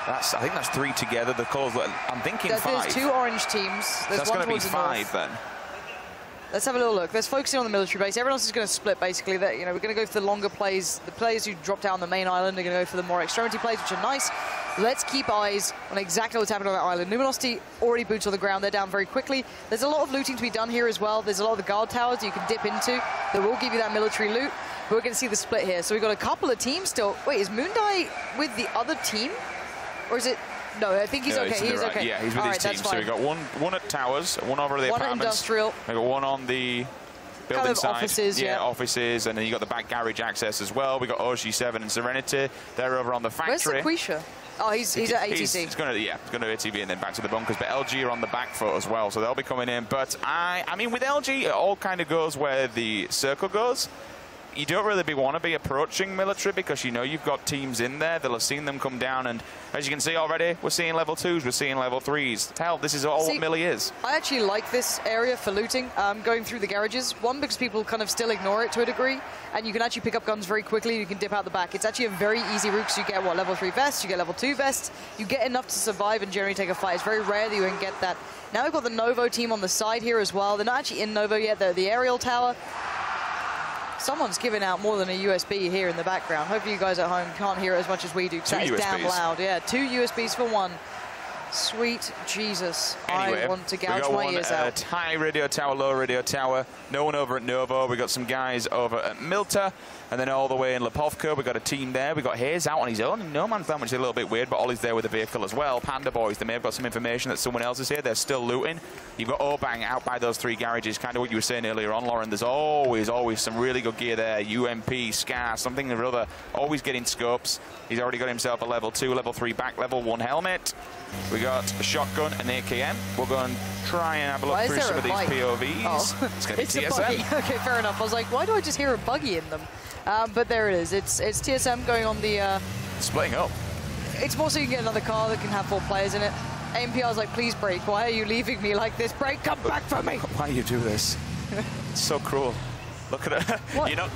I think that's 3 together. The colours, I'm thinking 5. There's 2 orange teams. There's that's going to be 5 then. Let's have a little look. Let's focus in on the military base. Everyone else is going to split, basically. That, you know, we're going to go for the longer plays. The players who drop down the main island are going to go for the more extremity plays, which are nice. Let's keep eyes on exactly what's happening on that island. Numinosity already boots on the ground. They're down very quickly. There's a lot of looting to be done here as well. There's a lot of the guard towers you can dip into that will give you that military loot. But we're going to see the split here. So we've got a couple of teams still. Wait, is Moondai with the other team? Or is it... No, I think he's okay. He's okay. Yeah, he's with his team. So we've got one at towers, one over the apartments. One industrial. We've got one on the building kind of side. Offices, yeah. Offices, and then you got the back garage access as well. We got OG7 and Serenity. They're over on the factory. Where's Sequisha? Oh, he's at ATC. He's going to ATV and then back to the bunkers. But LG are on the back foot as well, so they'll be coming in. But I mean, with LG, it all kind of goes where the circle goes. You don't really want to be approaching military because you know you've got teams in there. They'll have seen them come down, and as you can see already, we're seeing level 2s, we're seeing level 3s. Hell, this is all what Millie is. I actually like this area for looting, going through the garages. One, because people kind of still ignore it to a degree, and you can actually pick up guns very quickly. You can dip out the back. It's actually a very easy route because you get, what, level 3 vests, you get level 2 vests. You get enough to survive and generally take a fight. It's very rare that you can get that. Now we've got the Novo team on the side here as well. They're not actually in Novo yet. They're the aerial tower. Someone's giving out more than a USB here in the background. Hopefully you guys at home can't hear it as much as we do, because that is damn loud. Yeah, 2 USBs for 1. Sweet Jesus. Anyway, I want to gouge my ears out. High radio tower, low radio tower. No one over at Novo. We got some guys over at Milta. And then all the way in Lipovka, we got a team there. We got Hayes out on his own. And No Man's Land, which is a little bit weird, but Ollie's there with a vehicle as well. Panda Boys, they may have got some information that someone else is here. They're still looting. You've got Obang out by those 3 garages, kind of what you were saying earlier on, Lauren. There's always some really good gear there. UMP, SCAR, something or other. Always getting scopes. He's already got himself a level 2, level 3 back, level 1 helmet. We got a shotgun, an AKM. We'll go and try and have a look through some of these POVs. Oh. It's going to be TSM. Okay, fair enough. I was like, why do I just hear a buggy in them? But there it is. It's TSM going on the... Splitting up. It's more so you can get another car that can have 4 players in it. AMPR is like, please break. Why are you leaving me like this? Break, come back for me. Why do you do this? It's so cruel. Look at her. What? You know,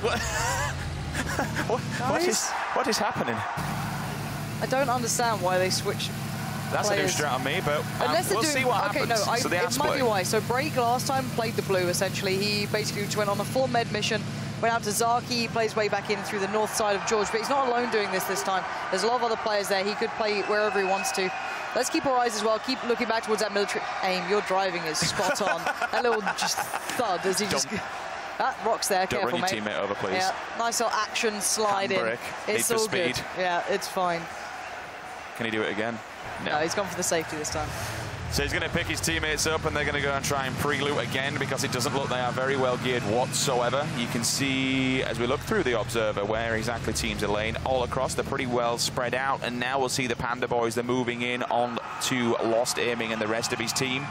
what is happening? I don't understand why they switch. That's players. a new strat on me, but we'll see what happens. No, So it might be why. So Break last time played the blue, essentially. He basically just went on a full med mission, went out to Zaki, he plays way back in through the north side of George, but he's not alone doing this time. There's a lot of other players there. He could play wherever he wants to. Let's keep our eyes as well. Keep looking back towards that military aim. Your driving is spot on. That little just thud as he just... That rocks there. Don't careful, run your mate. teammate over, please. Yeah, nice little action slide in. It's all good. Yeah, it's fine. Can he do it again? No, he's gone for the safety this time. So he's going to pick his teammates up, and they're going to go and try and pre-loot again, because it doesn't look they are very well geared whatsoever. You can see, as we look through the Observer, where exactly teams are laying all across. They're pretty well spread out, and now we'll see the Panda Boys. They're moving in on to Lost Aiming and the rest of his team.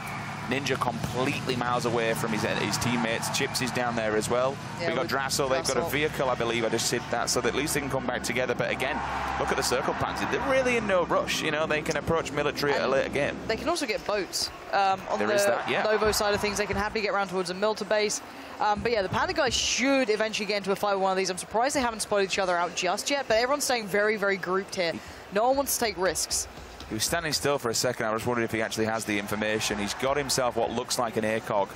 Ninja completely miles away from his teammates. Chips is down there as well. Yeah, we got Drassel. They've got a vehicle, I believe. I just said that, so that at least they can come back together. But again, look at the circle plans. They're really in no rush. You know, they can approach military at a later game. They can also get boats. On there the is that, yeah. Novo side of things, they can happily get around towards a Milta base. But yeah, the Panda guys should eventually get into a fight with one of these. I'm surprised they haven't spotted each other out just yet, but everyone's staying very, very grouped here. No one wants to take risks. He was standing still for a second. I was wondering if he actually has the information. He's got himself what looks like an ACOG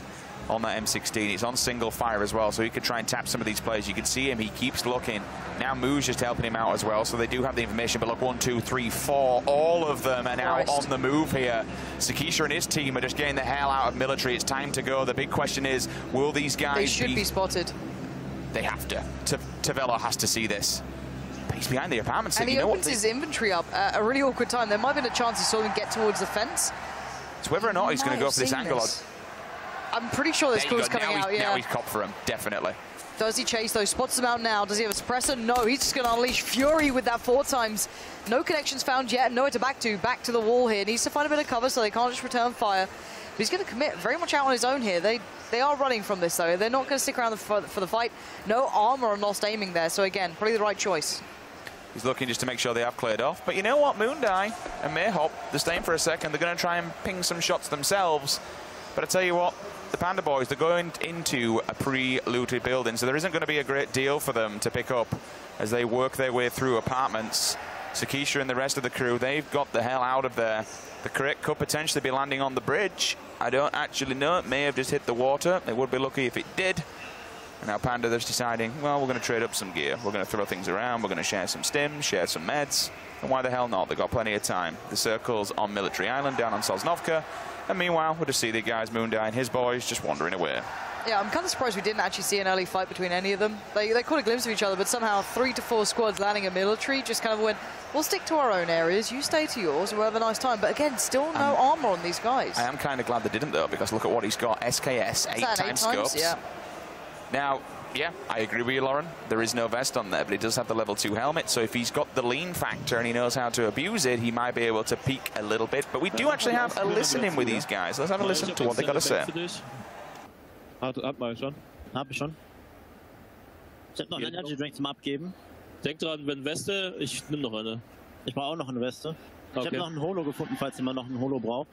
on that M16. It's on single fire as well, so he could try and tap some of these players. You can see him. He keeps looking. Now Moo's just helping him out as well, so they do have the information. But look, 1, 2, 3, 4. All of them are now on the move here. Sakisha and his team are just getting the hell out of military. It's time to go. The big question is, will these guys They should be spotted. They have to. Tavello has to see this. He's behind the apartment. And he opens his inventory up at a really awkward time. There might have been a chance he saw him get towards the fence. It's whether or not he's going to go for this angle. I'm pretty sure this clue's coming out, yeah. Now he's copped for him, definitely. Does he chase those? Spots them out now. Does he have a suppressor? No, he's just going to unleash fury with that 4 times. No connections found yet. Nowhere to back to. Back to the wall here. Needs to find a bit of cover so they can't just return fire. But he's going to commit very much out on his own here. They are running from this, though. They're not going to stick around for the fight. No armor on lost aiming there. So, again, probably the right choice. He's looking just to make sure they have cleared off. But you know what? Moondye and Mayhop, they're staying for a second. They're going to try and ping some shots themselves. But I tell you what, the Panda Boys, they're going into a pre-looted building, so there isn't going to be a great deal for them to pick up as they work their way through apartments. Sakisha and the rest of the crew, they've got the hell out of there. The Crick could potentially be landing on the bridge. I don't actually know. It may have just hit the water. They would be lucky if it did. And now Panda, they're deciding, well, we're going to trade up some gear. We're going to throw things around. We're going to share some stims, share some meds. And why the hell not? They've got plenty of time. The circle's on Military Island down on Sosnovka. And meanwhile, we'll just see the guys, Moondye and his boys, just wandering away. Yeah, I'm kind of surprised we didn't actually see an early fight between any of them. They caught a glimpse of each other, but somehow 3 to 4 squads landing a military just kind of went, we'll stick to our own areas, you stay to yours, and we'll have a nice time. But again, still no armor on these guys. I am kind of glad they didn't, though, because look at what he's got. SKS, 8 times scopes. Yeah. Now, yeah, I agree with you, Lauren. There is no vest on there, but he does have the level 2 helmet, so if he's got the lean factor and he knows how to abuse it, he might be able to peak a little bit. But we do actually have a listening with these guys. Let's have a listen to what they got to say. Hab ich schon. Ich hab noch einen Energy Drink zum Abgeben. Denk dran, wenn Weste, ich nimm noch eine. Ich brauche auch noch eine Weste. Ich habe noch einen Holo gefunden, falls jemand noch einen Holo braucht.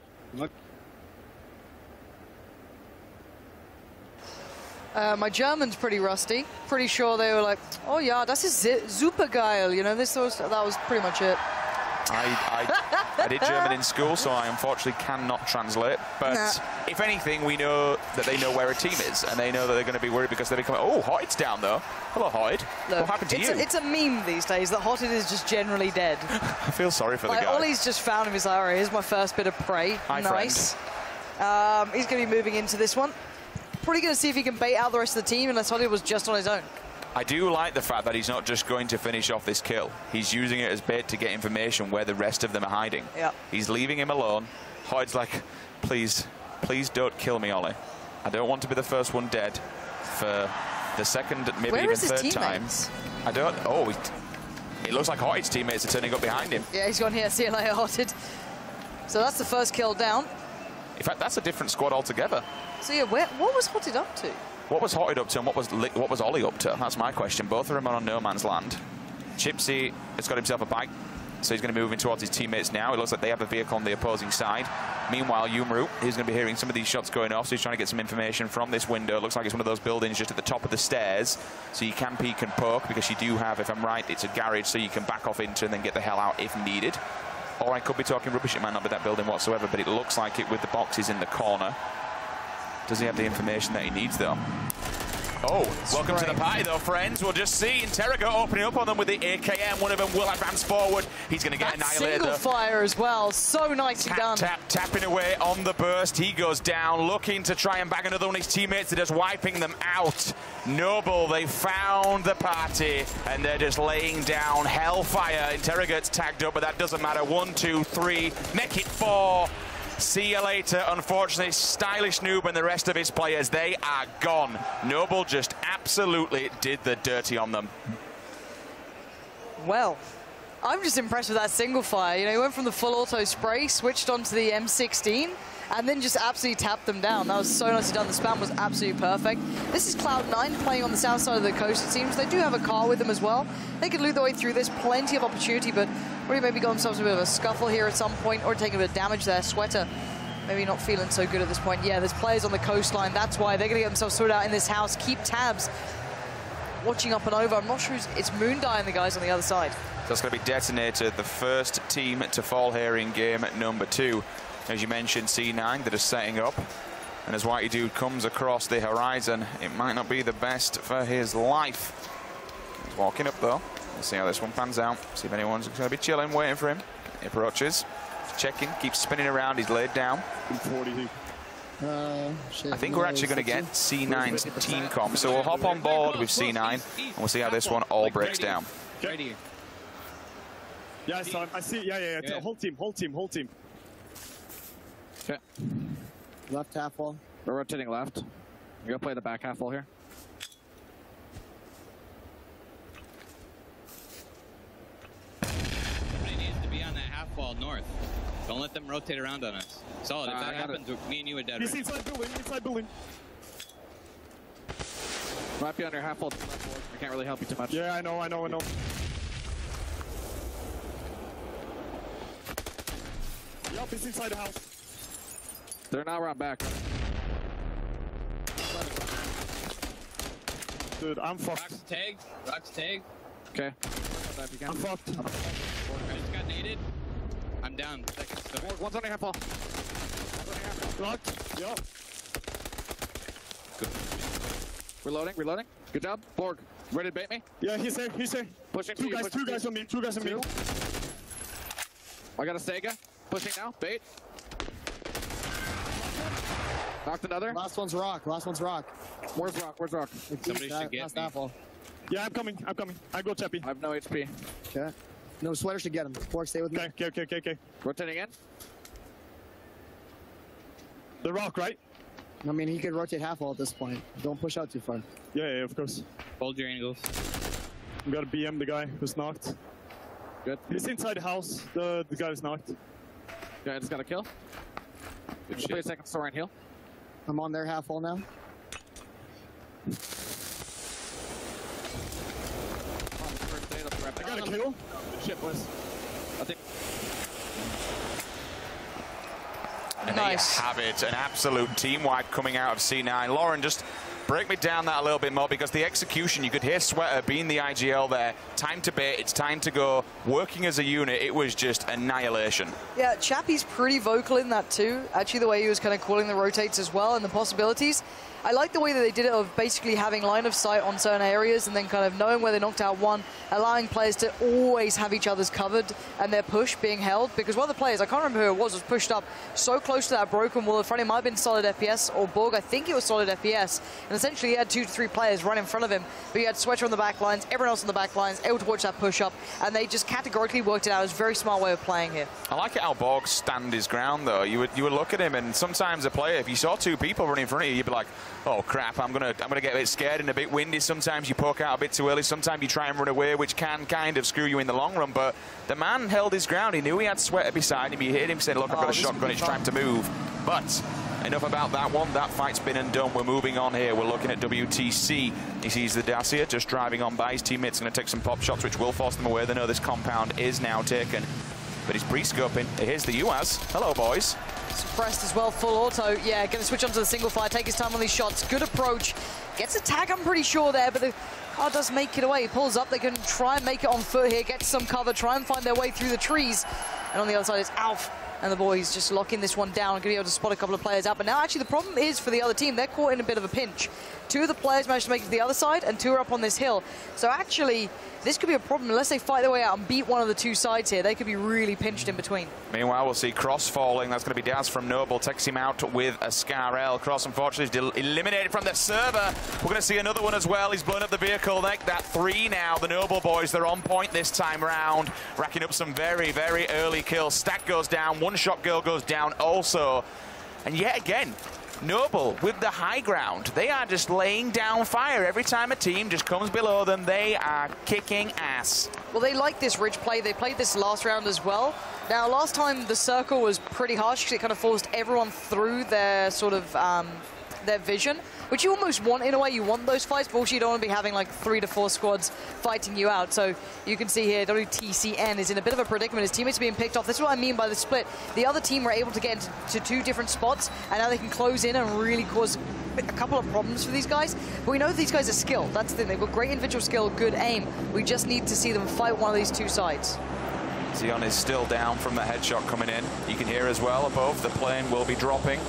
My German's pretty rusty. Pretty sure they were like, oh yeah, das ist super geil. You know, that was pretty much it. I did German in school, so I unfortunately cannot translate. But if anything, we know that they know where a team is, and they know that they're going to be worried because they're becoming. Oh, Hoyt's down though. Hello, Hoyt. What happened to you? It's a meme these days that Hoyt is just generally dead. I feel sorry for the guy. Ollie's just found him. He's like, all right, here's my first bit of prey. Hi, nice. He's going to be moving into this one. Probably going to see if he can bait out the rest of the team, unless Holly was just on his own. I do like the fact that he's not just going to finish off this kill. He's using it as bait to get information where the rest of them are hiding. Yeah. He's leaving him alone. Hoyd's like, please don't kill me, Ollie. I don't want to be the first one dead for the second, maybe even third time. I don't. Oh, it looks like Hoyd's teammates are turning up behind him. Yeah, he's gone here. See you later, Hoyt. So that's the first kill down. In fact, that's a different squad altogether. So yeah, what was Hoyt up to? What was Hoyt up to and what was Ollie up to? That's my question. Both of them are on no man's land. Chipsy has got himself a bike, so he's going to be moving towards his teammates now. It looks like they have a vehicle on the opposing side. Meanwhile, Yumru, he's going to be hearing some of these shots going off, so he's trying to get some information from this window. It looks like it's one of those buildings just at the top of the stairs, so you can peek and poke, because you do have, if I'm right, it's a garage, so you can back off into and then get the hell out if needed. Or I could be talking rubbish, it might not be that building whatsoever, but it looks like it with the boxes in the corner. Does he have the information that he needs, though? Oh, welcome to the party, though, friends. We'll just see Interroga opening up on them with the AKM. One of them will advance forward. He's going to get annihilated. Single fire as well. So nicely done. Tapping away on the burst. He goes down, looking to try and bag another one of his teammates. They're just wiping them out. Noble, they found the party, and they're just laying down hellfire. Interrogate's tagged up, but that doesn't matter. 1, 2, 3. Make it 4. See you later. Unfortunately, Stylish Noob and the rest of his players, they are gone. Noble just absolutely did the dirty on them. Well, I'm just impressed with that single fire. You know, he went from the full auto spray, switched onto the M16, and then just absolutely tapped them down. That was so nicely done. The spam was absolutely perfect. This is Cloud9 playing on the south side of the coast, it seems. They do have a car with them as well. They could loot their way through this. Plenty of opportunity, but really maybe got themselves a bit of a scuffle here at some point, or taking a bit of damage there. Sweater maybe not feeling so good at this point. Yeah, there's players on the coastline. That's why they're going to get themselves sorted out in this house. Keep tabs. Watching up and over. I'm not sure it's Moondye and the guys on the other side. That's going to be detonated. The first team to fall here in game number 2. As you mentioned, C9 that is setting up. And as Whitey Dude comes across the horizon, it might not be the best for his life. He's walking up, though. We'll see how this one pans out. See if anyone's going to be chilling, waiting for him. He approaches. Checking, keeps spinning around. He's laid down. I think we're actually going to get C9's team comp. So we'll hop on board with C9, and we'll see how this one all breaks down. Right here. Yeah, so I see. Yeah. Whole team. Okay. Left half wall. We're rotating left. You're gonna play the back half wall here. fall north. Don't let them rotate around on us. Solid. If that happens, me and you are dead. He's inside building. Might be on your half ult. I can't really help you too much. Yeah, I know. Yup, he's inside the house. They're now around back. Dude, I'm fucked. Rock's tagged. Okay. I'm fucked. I just got naded. I'm down. One's on your half ult. Locked. Yo. Good. Reloading. Good job. Borg, ready to bait me? Yeah, he's here. Pushing two guys on me. I got a Sega. Pushing now. Bait. Knocked another. Last one's Rock. Where's Rock? Somebody should get me. Yeah, I'm coming. I go Chappy. I have no HP. Okay. No, Sweater should get him. Borg, stay with me. Okay. Rotating in. The Rock, right? I mean, he could rotate half wall at this point. Don't push out too far. Yeah, of course. Hold your angles. I'm gonna BM the guy who's knocked. Good. He's inside the house. The guy is knocked. Yeah, I just got a kill. Good shit. 3 seconds, store and heal. I'm on their half wall now. I got a kill. Good shit, boys. I think. And there you have it, an absolute team wipe coming out of C9. Lauren, just break me down that a little bit more, because the execution, you could hear Sweater being the IGL there. Time to bait, it's time to go. Working as a unit, it was just annihilation. Yeah, Chappie's pretty vocal in that too. Actually, the way he was kind of calling the rotates as well and the possibilities. I like the way that they did it of basically having line of sight on certain areas and then kind of knowing where they knocked out one, allowing players to always have each other's covered and their push being held. Because one of the players, I can't remember who it was pushed up so close to that broken wall in front of him. Might have been Solid FPS or Borg. I think it was Solid FPS. And essentially he had 2 to 3 players right in front of him. But you had Sweater on the back lines, everyone else on the back lines, able to watch that push up. And they just categorically worked it out. It was a very smart way of playing here. I like it how Borg stand his ground, though. You would look at him, and sometimes a player, if you saw 2 people running in front of you, you'd be like, oh crap, I'm gonna get a bit scared and a bit windy. Sometimes you poke out a bit too early. Sometimes you try and run away, which can kind of screw you in the long run. But the man held his ground. He knew he had Sweater beside him. You heard him say, look, I've got a shotgun. It's time to move. But enough about that one. That fight's been and done. We're moving on here. We're looking at WTC. He sees the Dacia just driving on by. His teammates going to take some pop shots, which will force them away. They know this compound is now taken. But he's pre-scoping. Here's the US. Hello, boys. Suppressed as well, full auto. Yeah, going to switch onto the single fire, take his time on these shots. Good approach. Gets a tag, I'm pretty sure there, but the car does make it away. He pulls up. They can try and make it on foot here, get some cover, try and find their way through the trees. And on the other side, it's Alf and the boys just locking this one down. Going to be able to spot a couple of players out. But now, actually, the problem is for the other team, they're caught in a bit of a pinch. 2 of the players managed to make it to the other side, and 2 are up on this hill. So actually, this could be a problem. Unless they fight their way out and beat one of the 2 sides here, they could be really pinched in between. Meanwhile, we'll see Cross falling. That's going to be Daz from Noble. Takes him out with a Scar-L. Cross, unfortunately, is eliminated from the server. We're going to see another one as well. He's blown up the vehicle. That 3 now. The Noble boys, they're on point this time round. Racking up some very, very early kills. Stack goes down. One shot girl goes down also. And yet again, Noble with the high ground. They are just laying down fire. Every time a team just comes below them, they are kicking ass. Well, they like this ridge play. They played this last round as well. Now, last time the circle was pretty harsh because it kind of forced everyone through their sort of their vision, which you almost want in a way. You want those fights, but also you don't want to be having like 3 to 4 squads fighting you out. So you can see here, WTCN is in a bit of a predicament. His teammates are being picked off. This is what I mean by the split. The other team were able to get into 2 different spots, and now they can close in and really cause a couple of problems for these guys. But we know that these guys are skilled. That's the thing. They've got great individual skill, good aim. We just need to see them fight one of these 2 sides. Zion is still down from the headshot coming in. You can hear as well above, the plane will be dropping.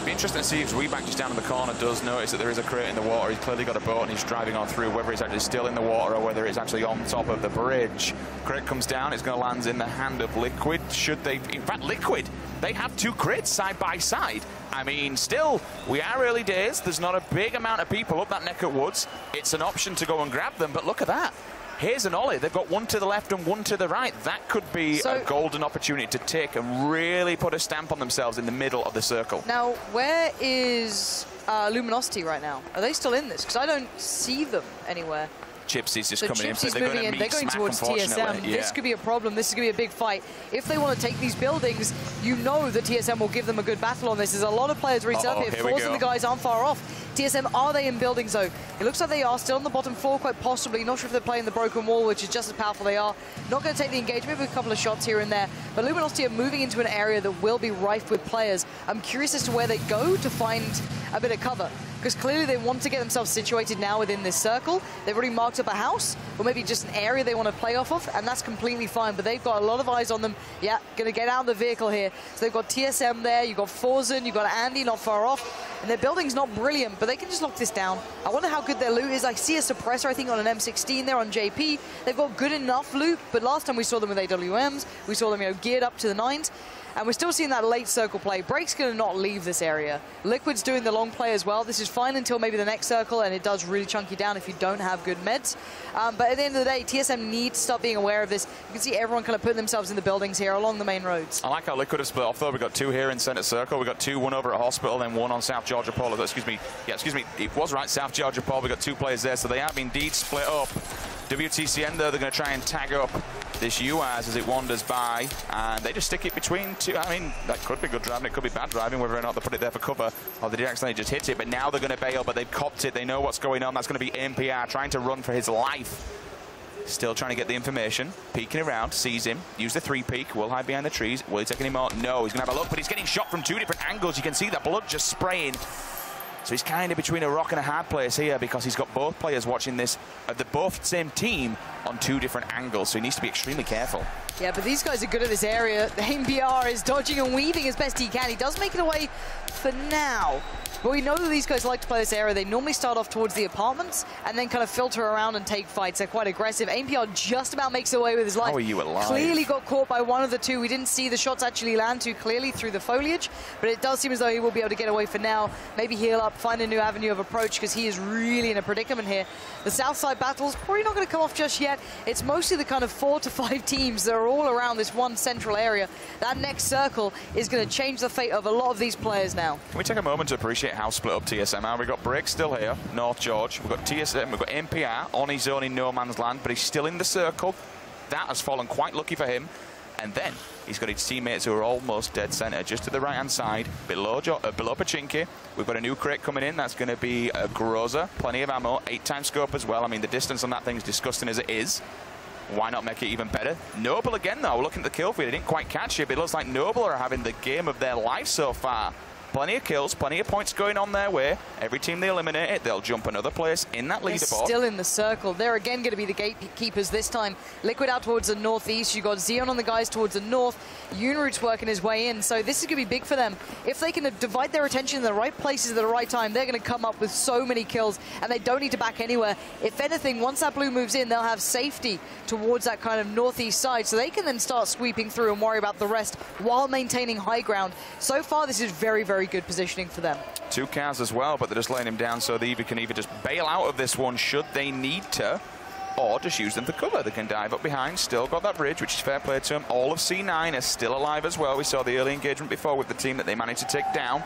Be interesting to see if Zweeback just down in the corner does notice that there is a crate in the water. He's clearly got a boat and he's driving on through, whether it's actually still in the water or whether it's actually on top of the bridge. Crate comes down, it's going to land in the hand of Liquid. Should they, in fact, Liquid, they have 2 crates side by side. I mean, still, we are early days. There's not a big amount of people up that neck of woods. It's an option to go and grab them, but look at that. Here's an ollie. They've got 1 to the left and 1 to the right. That could be a golden opportunity to take and really put a stamp on themselves in the middle of the circle. Now, where is Luminosity right now? Are they still in this? Because I don't see them anywhere. Gypsy's just So coming in. Gypsy's They're moving going in. They're going towards TSM. Yeah. This could be a problem. This is going to be a big fight. If they want to take these buildings, you know that TSM will give them a good battle on this. There's a lot of players reset up here. Force and the guys aren't far off. TSM, are they in buildings though? It looks like they are still on the bottom floor, quite possibly. Not sure if they're playing the broken wall, which is just as powerful they are. Not going to take the engagement with a couple of shots here and there. But Luminosity are moving into an area that will be rife with players. I'm curious as to where they go to find a bit of cover, because clearly they want to get themselves situated now within this circle. They've already marked up a house, or maybe just an area they want to play off of, and that's completely fine. But they've got a lot of eyes on them. Yeah, going to get out of the vehicle here. So they've got TSM there, you've got Forzen, you've got Andy not far off. And their building's not brilliant, but they can just lock this down. I wonder how good their loot is. I see a suppressor, I think, on an M16 there on JP. They've got good enough loot, but last time we saw them with AWMs, we saw them, geared up to the 9s. And we're still seeing that late circle play. Break's going to not leave this area. Liquid's doing the long play as well. This is fine until maybe the next circle, and it does really chunk you down if you don't have good meds. But at the end of the day, TSM needs to start being aware of this. You can see everyone kind of putting themselves in the buildings here along the main roads. I like how Liquid have split off, though. We've got 2 here in center circle. We've got 2, 1 over at Hospital, then 1 on South Georgia Pole. Excuse me. It was right, South Georgia Pole. We've got 2 players there, so they have indeed split up. WTCN, though, they're going to try and tag up this UAZ as it wanders by, and they just stick it between 2. I mean, that could be good driving, it could be bad driving, whether or not they put it there for cover, or they did accidentally just hit it. But now they're going to bail, but they've copped it. They know what's going on. That's going to be NPR trying to run for his life. Still trying to get the information, peeking around, sees him, use the 3-peek, will hide behind the trees. Will he take any more? No, he's going to have a look, but he's getting shot from 2 different angles. You can see the blood just spraying. So he's kind of between a rock and a hard place here, because he's got both players watching this, the both same team, on 2 different angles, so he needs to be extremely careful. Yeah, but these guys are good at this area. NBR is dodging and weaving as best he can. He does make it away for now. But we know that these guys like to play this area. They normally start off towards the apartments and then kind of filter around and take fights. They're quite aggressive. NPR just about makes away with his life. How are you alive? Clearly got caught by one of the 2. We didn't see the shots actually land too clearly through the foliage, but it does seem as though he will be able to get away for now. Maybe heal up, find a new avenue of approach, because he is really in a predicament here. The Southside battle's probably not going to come off just yet. It's mostly the kind of 4 to 5 teams that are all around this one central area. That next circle is going to change the fate of a lot of these players now. Can we take a moment to appreciate how split up TSM are? We've got Break still here, North George. We've got TSM, we've got NPR on his own in no man's land, but he's still in the circle. That has fallen quite lucky for him. And then he's got his teammates who are almost dead center, just to the right-hand side, below Pachinki. We've got a new crate coming in. That's going to be a Groza. Plenty of ammo, 8x scope as well. I mean, the distance on that thing is disgusting as it is. Why not make it even better? Noble again, though. Looking at the kill feed, they didn't quite catch it, but it looks like Noble are having the game of their life so far. Plenty of kills, plenty of points going on their way. Every team they eliminate it, they'll jump another place in that leaderboard. They're still in the circle. They're again going to be the gatekeepers this time. Liquid out towards the northeast. You've got Xeon on the guys towards the north. Unroot's working his way in, so this is going to be big for them. If they can divide their attention in the right places at the right time, they're going to come up with so many kills, and they don't need to back anywhere. If anything, once that blue moves in, they'll have safety towards that kind of northeast side, so they can then start sweeping through and worry about the rest while maintaining high ground. So far, this is very, very good positioning for them. 2 cars as well, but they're just laying him down, so they can either just bail out of this one should they need to, or just use them for cover. They can dive up behind, still got that bridge, which is fair play to them. All of C9 is still alive as well. We saw the early engagement before with the team that they managed to take down.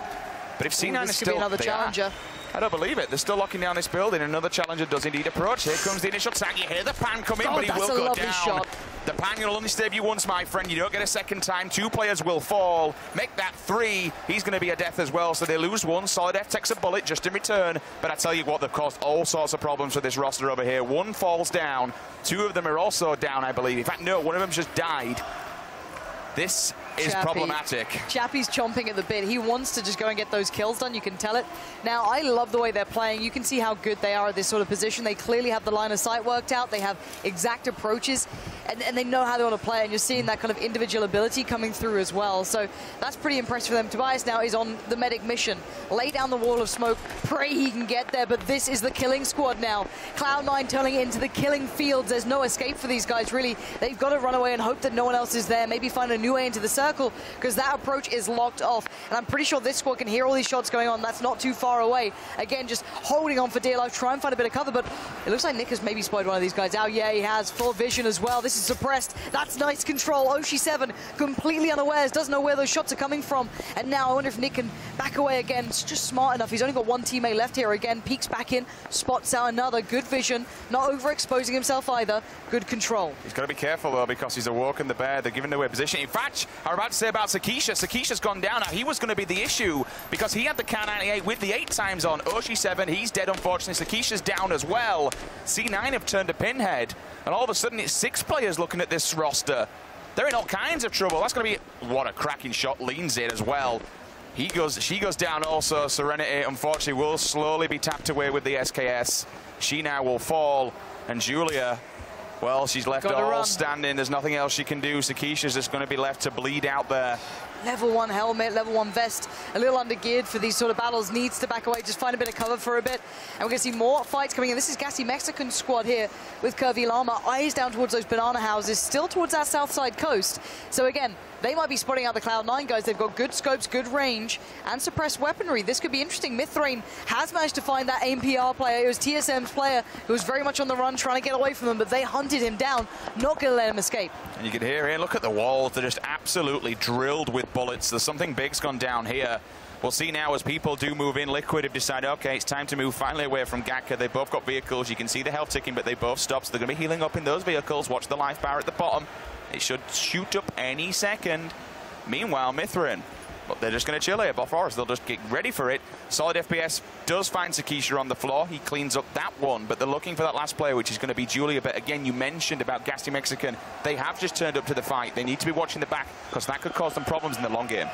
But if C9 is still another challenger. I don't believe it. They're still locking down this building. Another challenger does indeed approach. Here comes the initial tag. You hear the pan come in, but he will go down. Shot. The pan will only save you once, my friend. You don't get a second time. 2 players will fall. Make that 3. He's going to be a death as well, so they lose 1. Solid F takes a bullet just in return. But I tell you what, they've caused all sorts of problems for this roster over here. 1 falls down. 2 of them are also down, I believe. In fact, no, one of them just died. This is problematic. Chappie's chomping at the bit. He wants to just go and get those kills done. You can tell it. Now, I love the way they're playing. You can see how good they are at this sort of position. They clearly have the line of sight worked out. They have exact approaches, and they know how they want to play. And you're seeing that kind of individual ability coming through as well. So that's pretty impressive for them. Tobias now is on the medic mission. Lay down the wall of smoke. Pray he can get there, but this is the killing squad now. Cloud9 turning it into the killing fields. There's no escape for these guys, really. They've got to run away and hope that no one else is there. Maybe find a new way into the circle. circle because that approach is locked off. And I'm pretty sure this squad can hear all these shots going on. That's not too far away. Again, just holding on for dear life, try and find a bit of cover, but it looks like Nick has maybe spotted one of these guys out. Yeah, he has full vision as well. This is suppressed. That's nice control. Oshi7 completely unawares, doesn't know where those shots are coming from. And now I wonder if Nick can back away again. It's just smart enough. He's only got one teammate left here. Again, peeks back in, spots out another. Good vision, not overexposing himself either. Good control. He's got to be careful though, because he's awoken the bear. They're giving away position. In fact, I was about to say about Sakisha. Sakisha's gone down. Now, he was going to be the issue because he had the Car 98 with the 8 times on. Oshi7, he's dead, unfortunately. Sakisha's down as well. C9 have turned a pinhead, and all of a sudden it's 6 players looking at this roster. They're in all kinds of trouble. That's going to be... What a cracking shot. Leans it as well. She goes down also. Serenity, unfortunately, will slowly be tapped away with the SKS. She now will fall, and Julia... Well, she's left all standing. There's nothing else she can do. Sakisha's just going to be left to bleed out there. Level 1 helmet, level 1 vest, a little undergeared for these sort of battles, needs to back away, just find a bit of cover for a bit. And we're going to see more fights coming in. This is Gassy Mexican squad here with Curvy Llama, eyes down towards those banana houses, still towards that south side coast. So again, they might be spotting out the Cloud9 guys. They've got good scopes, good range, and suppressed weaponry. This could be interesting. Mythrain has managed to find that AMPR player. It was TSM's player who was very much on the run, trying to get away from them, but they hunted him down, not going to let him escape. And you can hear here, look at the walls. They're just absolutely drilled with bullets. There's something big's gone down here. We'll see now as people do move in. Liquid have decided, okay, it's time to move finally away from Gatka. They've both got vehicles. You can see the health ticking, but they both stopped. So they're going to be healing up in those vehicles. Watch the life bar at the bottom. It should shoot up any second. Meanwhile, Mythrain, but they're just going to chill here. Bofors, they'll just get ready for it. Solid FPS does find Sakisha on the floor. He cleans up that one, but they're looking for that last player, which is going to be Julia. But again, you mentioned about Gassy Mexican. They have just turned up to the fight. They need to be watching the back because that could cause them problems in the long game.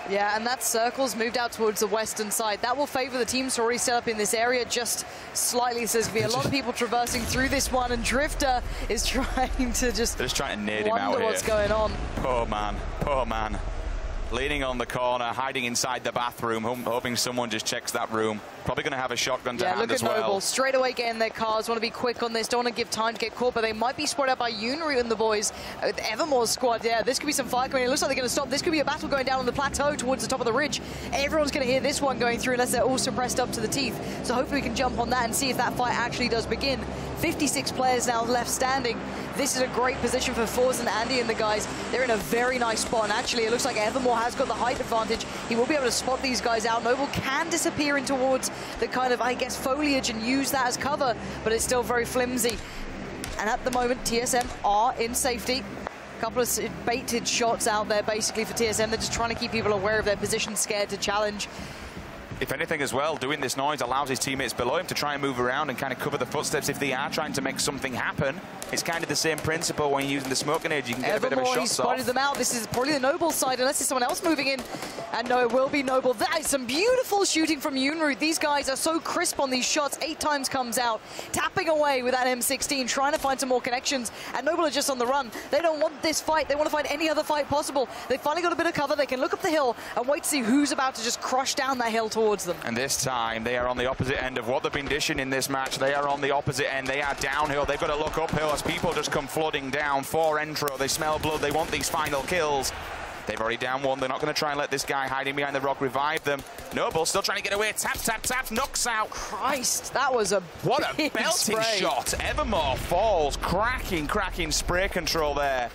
Yeah, and that circle's moved out towards the western side. That will favor the teams already set up in this area just slightly. So there's going to be a lot of people traversing through this one, and Drifter is trying to just... They're just trying to nade him out here. What's going on. Poor man, poor man. Leaning on the corner, hiding inside the bathroom, hoping someone just checks that room. Probably going to have a shotgun to hand as well. Look at Noble, straight away getting their cars, want to be quick on this, don't want to give time to get caught, but they might be spotted out by Unru and the boys. Evermore's squad, yeah, this could be some fire coming. It looks like they're going to stop. This could be a battle going down on the plateau towards the top of the ridge. Everyone's going to hear this one going through unless they're all suppressed up to the teeth. So hopefully we can jump on that and see if that fight actually does begin. 56 players now left standing. This is a great position for Forz and Andy and the guys. They're in a very nice spot, and actually it looks like Evermore has got the height advantage. He will be able to spot these guys out. Noble can disappear in towards the kind of, I guess, foliage and use that as cover, but it's still very flimsy. And at the moment, TSM are in safety. A couple of baited shots out there basically for TSM. They're just trying to keep people aware of their position, scared to challenge. If anything as well, doing this noise allows his teammates below him to try and move around and kind of cover the footsteps if they are trying to make something happen. It's kind of the same principle when you're using the smoke grenade. You can get a bit of a shot off. Spotted them out. This is probably the Noble side, unless there's someone else moving in. And no, it will be Noble. That is some beautiful shooting from Unru. These guys are so crisp on these shots. 8 times comes out, tapping away with that M16, trying to find some more connections. And Noble are just on the run. They don't want this fight. They want to find any other fight possible. They finally got a bit of cover. They can look up the hill and wait to see who's about to just crush down that hill towards them. And this time, they are on the opposite end of what they've been dishing in this match. They are on the opposite end. They are downhill. They've got to look uphill as people just come flooding down. 4 intro. They smell blood. They want these final kills. They've already down 1. They're not going to try and let this guy hiding behind the rock revive them. Noble still trying to get away. Tap, tap, tap. Knocks out. Christ, that was a What a belting shot. Evermore falls. Cracking spray control there.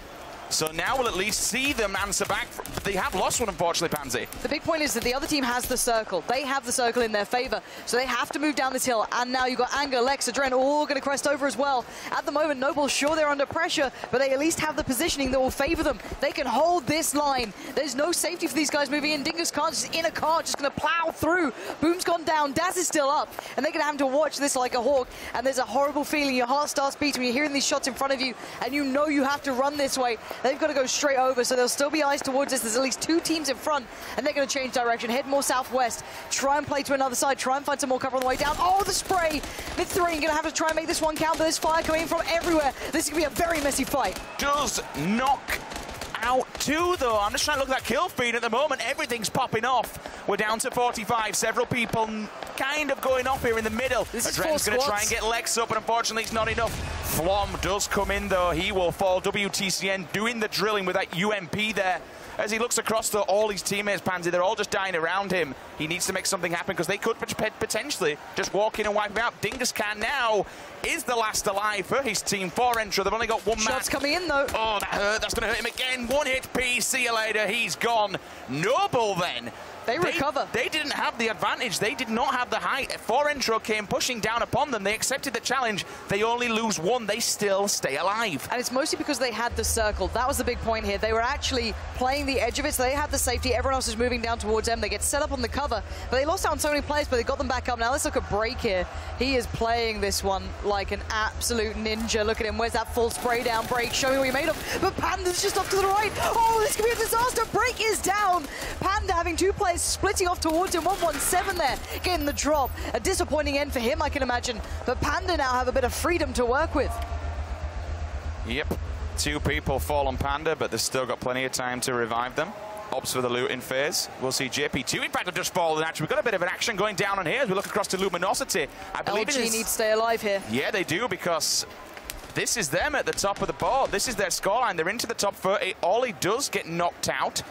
So now we'll at least see them answer back. They have lost one, unfortunately, Pansy. The big point is that the other team has the circle. They have the circle in their favor, so they have to move down this hill. And now you've got Anger, Lex, Adren all going to crest over as well. At the moment, Noble, sure, they're under pressure, but they at least have the positioning that will favor them. They can hold this line. There's no safety for these guys moving in. Dingus Khan just in a car, just going to plow through. Boom's gone down. Daz is still up, and they're going to have to watch this like a hawk. And there's a horrible feeling. Your heart starts beating when you're hearing these shots in front of you, and you know you have to run this way. They've got to go straight over, so there'll still be eyes towards this. There's at least 2 teams in front, and they're going to change direction, head more southwest, try and play to another side, try and find some more cover on the way down. Oh, the spray! Mythrain going to have to try and make this one count, but there's fire coming in from everywhere. This is going to be a very messy fight. Does knock out 2, though. I'm just trying to look at that kill feed at the moment. Everything's popping off. We're down to 45. Several people kind of going off here in the middle. Adren's going to try and get Lex up, but unfortunately it's not enough. Flom does come in, though. He will fall. WTCN doing the drilling with that UMP there. as he looks across to all his teammates, Pansy. They're all just dying around him. He needs to make something happen because they could potentially just walk in and wipe him out. Dingus Khan now is the last alive for his team. 4 entry. They've only got 1 man. Shots coming in, though. Oh, that hurt. That's going to hurt him again. 1 hit P. See you later. He's gone. Noble then. They recover. They didn't have the advantage. They did not have the height. 4 intro came pushing down upon them. They accepted the challenge. They only lose 1. They still stay alive. And it's mostly because they had the circle. That was the big point here. They were actually playing the edge of it, so they had the safety. Everyone else is moving down towards them. They get set up on the cover, but they lost out on so many players, but they got them back up. Now let's look at Break here. He is playing this one like an absolute ninja. Look at him. Where's that full spray down? Break, show me what you made of. But Panda's just off to the right. Oh, this could be a disaster. Break is down. Panda having 2 players splitting off towards him. 117 there, getting the drop. A disappointing end for him, I can imagine. But Panda now have a bit of freedom to work with. Yep, 2 people fall on Panda, but they've still got plenty of time to revive them. Opts for the looting phase. We'll see JP2 in fact have just fallen. Actually, we've got a bit of an action going down on here as we look across to Luminosity. I believe LG needs to stay alive here. Yeah, they do, because this is them at the top of the board. This is their scoreline. They're into the top 30. Ollie does get knocked out,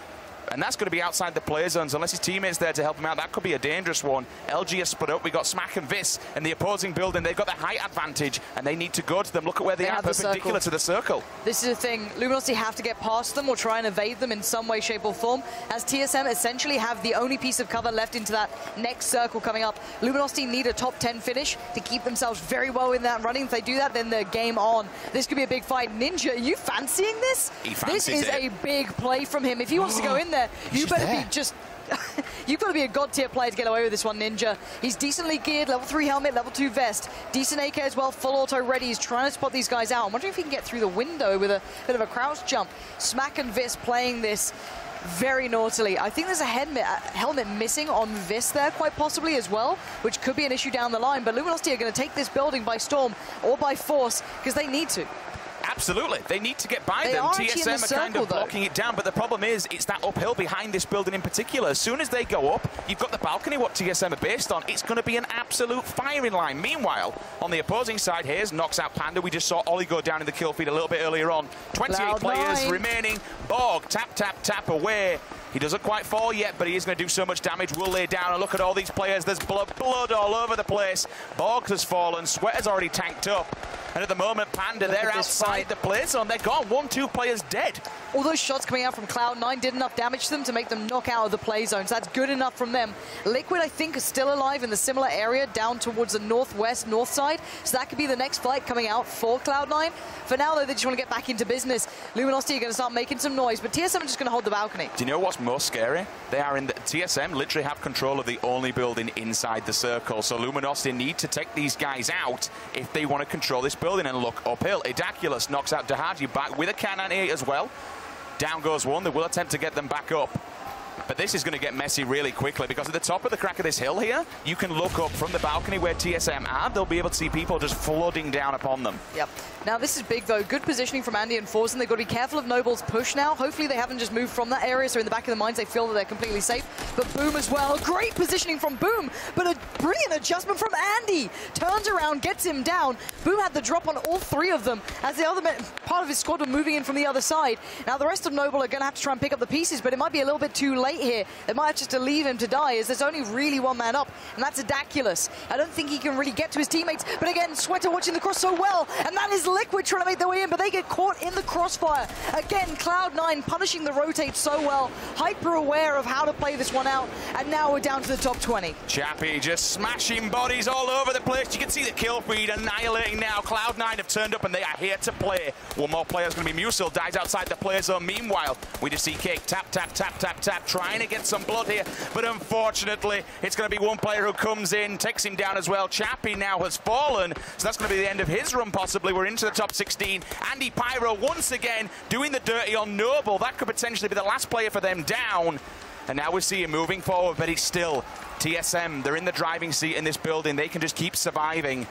and that's going to be outside the play zones. Unless his teammate's there to help him out, that could be a dangerous one. LG has split up. We got Smack and Vis in the opposing building. They've got the height advantage, and they need to go to them. Look at where they are, perpendicular to the circle. This is the thing. Luminosity have to get past them or try and evade them in some way, shape, or form, as TSM essentially have the only piece of cover left into that next circle coming up. Luminosity need a top 10 finish to keep themselves very well in that running. If they do that, then they're game on. This could be a big fight. Ninja, are you fancying this? This is a big play from him. If he wants to go in there, you better be just... You've got to be a god tier player to get away with this one, Ninja. He's decently geared, level 3 helmet, level 2 vest. Decent AK as well, full auto ready. He's trying to spot these guys out. I'm wondering if he can get through the window with a bit of a crouch jump. Smack and Vis playing this very naughtily. I think there's a helmet missing on Vis there, quite possibly as well, which could be an issue down the line. But Luminosity are going to take this building by storm or by force because they need to. Absolutely. They need to get by them. TSM are kind of blocking it down, but the problem is it's that uphill behind this building in particular. As soon as they go up, you've got the balcony, what TSM are based on. It's going to be an absolute firing line. Meanwhile, on the opposing side, Hayes knocks out Panda. We just saw Ollie go down in the kill feed a little bit earlier on. 28 players remaining. Borg, tap, tap, tap away. He doesn't quite fall yet, but he is going to do so much damage. We'll lay down and look at all these players. There's blood all over the place. Borg has fallen. Sweat has already tanked up. And at the moment, Panda, they're outside the play zone. They're gone. 1-2 players dead. All those shots coming out from Cloud9 did enough damage to them to make them knock out of the play zone. So that's good enough from them. Liquid, I think, is still alive in the similar area down towards the northwest, north side. So that could be the next fight coming out for Cloud9. For now, though, they just want to get back into business. Luminosity are going to start making some noise, but TSM are just going to hold the balcony. Do you know what's most scary? They are in the TSM literally have control of the only building inside the circle. So Luminosity need to take these guys out if they want to control this building and look uphill. Idaculus knocks out Dahaji back with a can anti as well. Down goes one. They will attempt to get them back up. But this is going to get messy really quickly because at the top of the crack of this hill here, you can look up from the balcony where TSM are. They'll be able to see people just flooding down upon them. Yep. Now this is big though. Good positioning from Andy and Forsen. They've got to be careful of Noble's push now. Hopefully they haven't just moved from that area, so in the back of their minds they feel that they're completely safe. But Boom as well. Great positioning from Boom, but a brilliant adjustment from Andy. Turns around, gets him down. Boom had the drop on all 3 of them as the other part of his squad were moving in from the other side. Now the rest of Noble are going to have to try and pick up the pieces, but it might be a little bit too late here. They might have just to leave him to die as there's only really 1 man up, and that's Idaculus. I don't think he can really get to his teammates, but again, Sweater watching the cross so well, and that is Liquid trying to make their way in, but they get caught in the crossfire. Again, Cloud9 punishing the rotate so well, hyper aware of how to play this one out, and now we're down to the top 20. Chappie just smashing bodies all over the place. You can see the kill feed annihilating now. Cloud9 have turned up and they are here to play. One more player is going to be Musil, dies outside the play zone. Meanwhile, we just see Cake tap, tap, tap, tap, tap, trying to get some blood here, but unfortunately, it's going to be one player who comes in, takes him down as well. Chappie now has fallen, so that's going to be the end of his run possibly. We're into the top 16. Andy Pyro once again doing the dirty on Noble. That could potentially be the last player for them down. And now we see him moving forward, but he's still TSM. They're in the driving seat in this building. They can just keep surviving.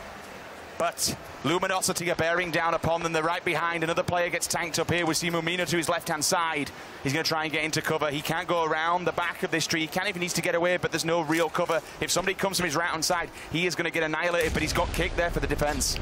But Luminosity are bearing down upon them. They're right behind. Another player gets tanked up here. We see Mumino to his left-hand side. He's going to try and get into cover. He can't go around the back of this tree. He can't even needs to get away, but there's no real cover. If somebody comes from his right-hand side, he is going to get annihilated, but he's got kicked there for the defense.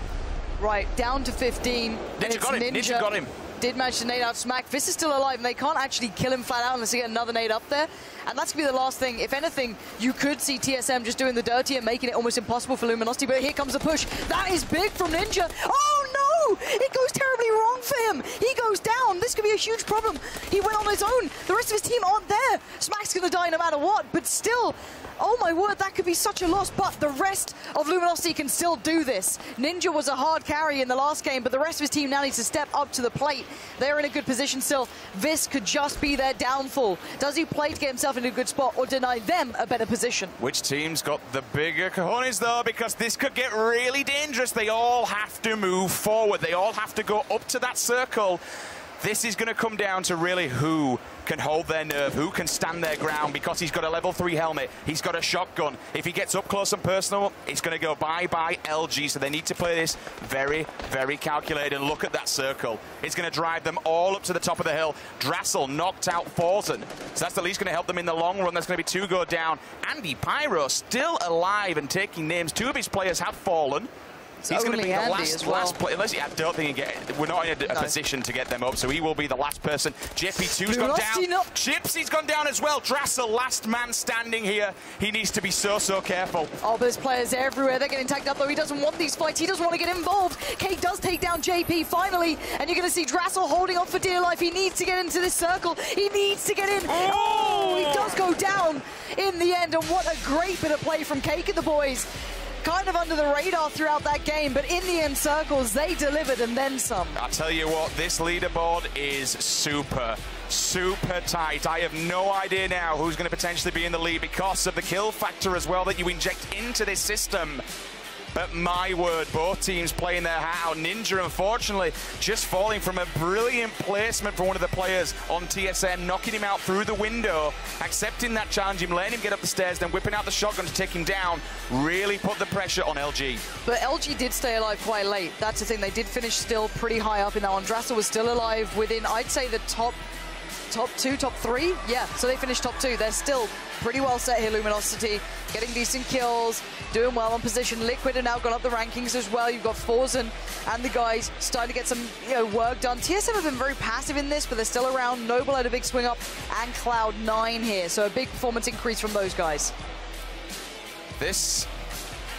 Right, down to 15. Ninja got him. Ninja got him. did manage to nade out Smack. Vis is still alive, and they can't actually kill him flat out unless they get another nade up there. And that's going to be the last thing. If anything, you could see TSM just doing the dirty and making it almost impossible for Luminosity, but here comes the push. That is big from Ninja. Oh, no! It goes terribly wrong for him. He goes down. This could be a huge problem. He went on his own. The rest of his team aren't there. Smack's going to die no matter what, but still, oh my word, that could be such a loss, but the rest of Luminosity can still do this. Ninja was a hard carry in the last game, but the rest of his team now needs to step up to the plate. They're in a good position still. Vis could just be their downfall. Does he play to get himself in a good spot or deny them a better position? Which team's got the bigger cojones, though? Because this could get really dangerous. They all have to move forward. They all have to go up to that circle. This is going to come down to really who can hold their nerve, who can stand their ground, because he's got a level 3 helmet, he's got a shotgun. If he gets up close and personal, it's going to go bye-bye LG, so they need to play this very, very calculated. And look at that circle. It's going to drive them all up to the top of the hill. Drassel knocked out Forzen, so that's at least going to help them in the long run. There's going to be 2 go down. Andy Pyro still alive and taking names. 2 of his players have fallen. He's going to be the last player. Unless I don't think we're not in a position to get them up, so he will be the last person. JP2's gone down. Chipsy's gone down as well. Drassel, last man standing here. He needs to be so careful. Oh, but there's players everywhere. They're getting tagged up, though. He doesn't want these fights. He doesn't want to get involved. Kate does take down JP finally, and you're going to see Drassel holding on for dear life. He needs to get into this circle. He needs to get in. Oh, he does go down in the end, and what a great bit of play from Cake and the boys. Kind of under the radar throughout that game, but in the end circles, they delivered and then some. I'll tell you what, this leaderboard is super tight. I have no idea now who's going to potentially be in the lead because of the kill factor as well that you inject into this system. But my word, both teams playing their hat out. Ninja, unfortunately, just falling from a brilliant placement from one of the players on TSM, knocking him out through the window, accepting that challenge, him letting him get up the stairs, then whipping out the shotgun to take him down, really put the pressure on LG. But LG did stay alive quite late. That's the thing. They did finish still pretty high up in that one. Drassel was still alive within, I'd say, the top 2, top 3. Yeah, so they finished top 2. They're still pretty well set here, Luminosity, getting decent kills, doing well on position. Liquid have now gone up the rankings as well. You've got Forzen and the guys starting to get some work done. TSM have been very passive in this, but they're still around. Noble had a big swing up, and Cloud9 here, so a big performance increase from those guys. This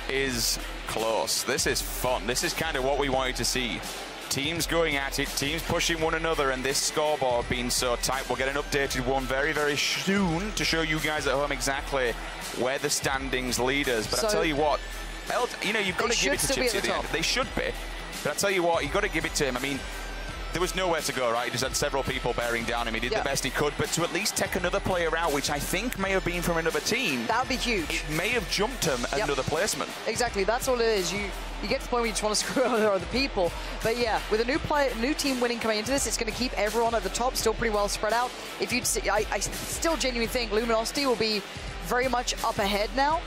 is close. This is fun. This is kind of what we wanted to see. Teams going at it, teams pushing one another, and this scoreboard being so tight. We'll get an updated one very, very soon to show you guys at home exactly where the standings lead us. But I tell you what, you've got to give it to Chipsy at the end. They should be. But I tell you what, you've got to give it to him. I mean, there was nowhere to go, right? He just had several people bearing down him. He did the best he could, but to at least take another player out, which I think may have been from another team. That would be huge. It may have jumped him another placement. Exactly, that's all it is. You get to the point where you just want to screw over other people. But yeah, with a new team winning coming into this, it's going to keep everyone at the top still pretty well spread out. If you'd see, I still genuinely think Luminosity will be very much up ahead now.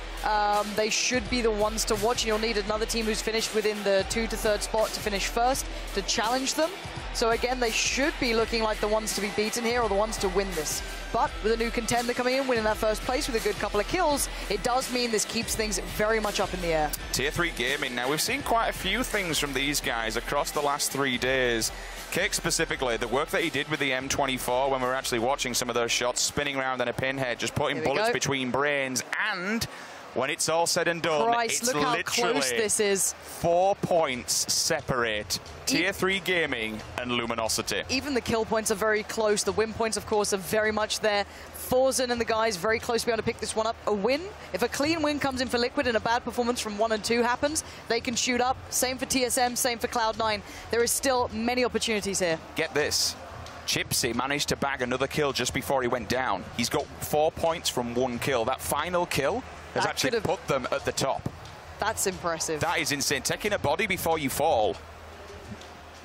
They should be the ones to watch, and you'll need another team who's finished within the 2 to 3rd spot to finish first to challenge them. So again, they should be looking like the ones to be beaten here, or the ones to win this. But with a new contender coming in, winning that first place with a good couple of kills, it does mean this keeps things very much up in the air. Tier 3 gaming. Now, we've seen quite a few things from these guys across the last 3 days. Cake specifically, the work that he did with the M24 when we were actually watching some of those shots, spinning around in a pinhead, just putting bullets between brains, and when it's all said and done, Christ, it's look how literally close this is. 4 points separate Tier 3 gaming and Luminosity. Even the kill points are very close. The win points, of course, are very much there. Forzen and the guys very close to be able to pick this one up. A win, if a clean win comes in for Liquid and a bad performance from 1 and 2 happens, they can shoot up. Same for TSM, same for Cloud9. There is still many opportunities here. Get this. Chipsy managed to bag another kill just before he went down. He's got 4 points from 1 kill. That final kill has actually put them at the top. That's impressive. That is insane. Taking a body before you fall.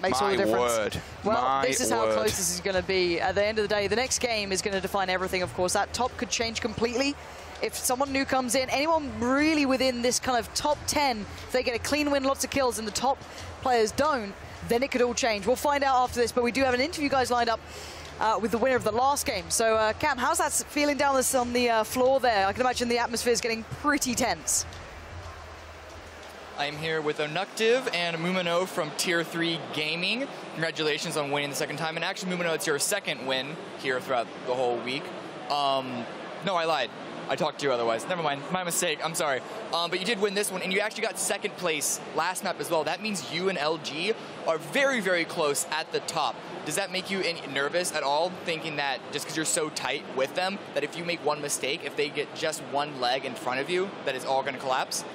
Makes all the difference. Word. Well, this is how close this is going to be. At the end of the day, the next game is going to define everything, of course. That top could change completely. If someone new comes in, anyone really within this kind of top 10, if they get a clean win, lots of kills, and the top players don't, then it could all change. We'll find out after this, but we do have an interview, guys, lined up with the winner of the last game. So, Cam, how's that feeling down on the floor there? I can imagine the atmosphere is getting pretty tense. I'm here with Onuktiv and Mumino from Tier 3 Gaming. Congratulations on winning the second time. And actually, Mumino, it's your second win here throughout the whole week. No, I lied. I talked to you otherwise. Never mind. My mistake. I'm sorry. But you did win this one, and you actually got second place last map as well. That means you and LG are very, very close at the top. Does that make you nervous at all, thinking that just because you're so tight with them, that if you make one mistake, if they get just one leg in front of you, that it's all going to collapse?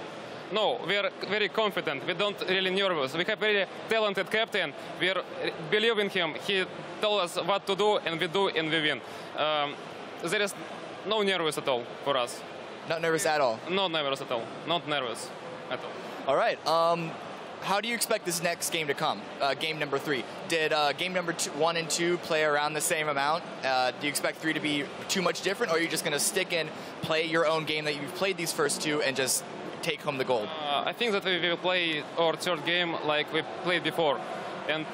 No, we are very confident. We don't really nervous. We have very talented captain. We believe in him. He told us what to do, and we do, and we win. There is no nervous at all for us. Not nervous at all? Not nervous at all. Not nervous at all. All right. How do you expect this next game to come? Game number 3. Did game number 1 and 2 play around the same amount? Do you expect 3 to be too much different, or are you just going to stick in, play your own game that you've played these first 2, and just take home the gold? I think that we will play our third game like we played before. And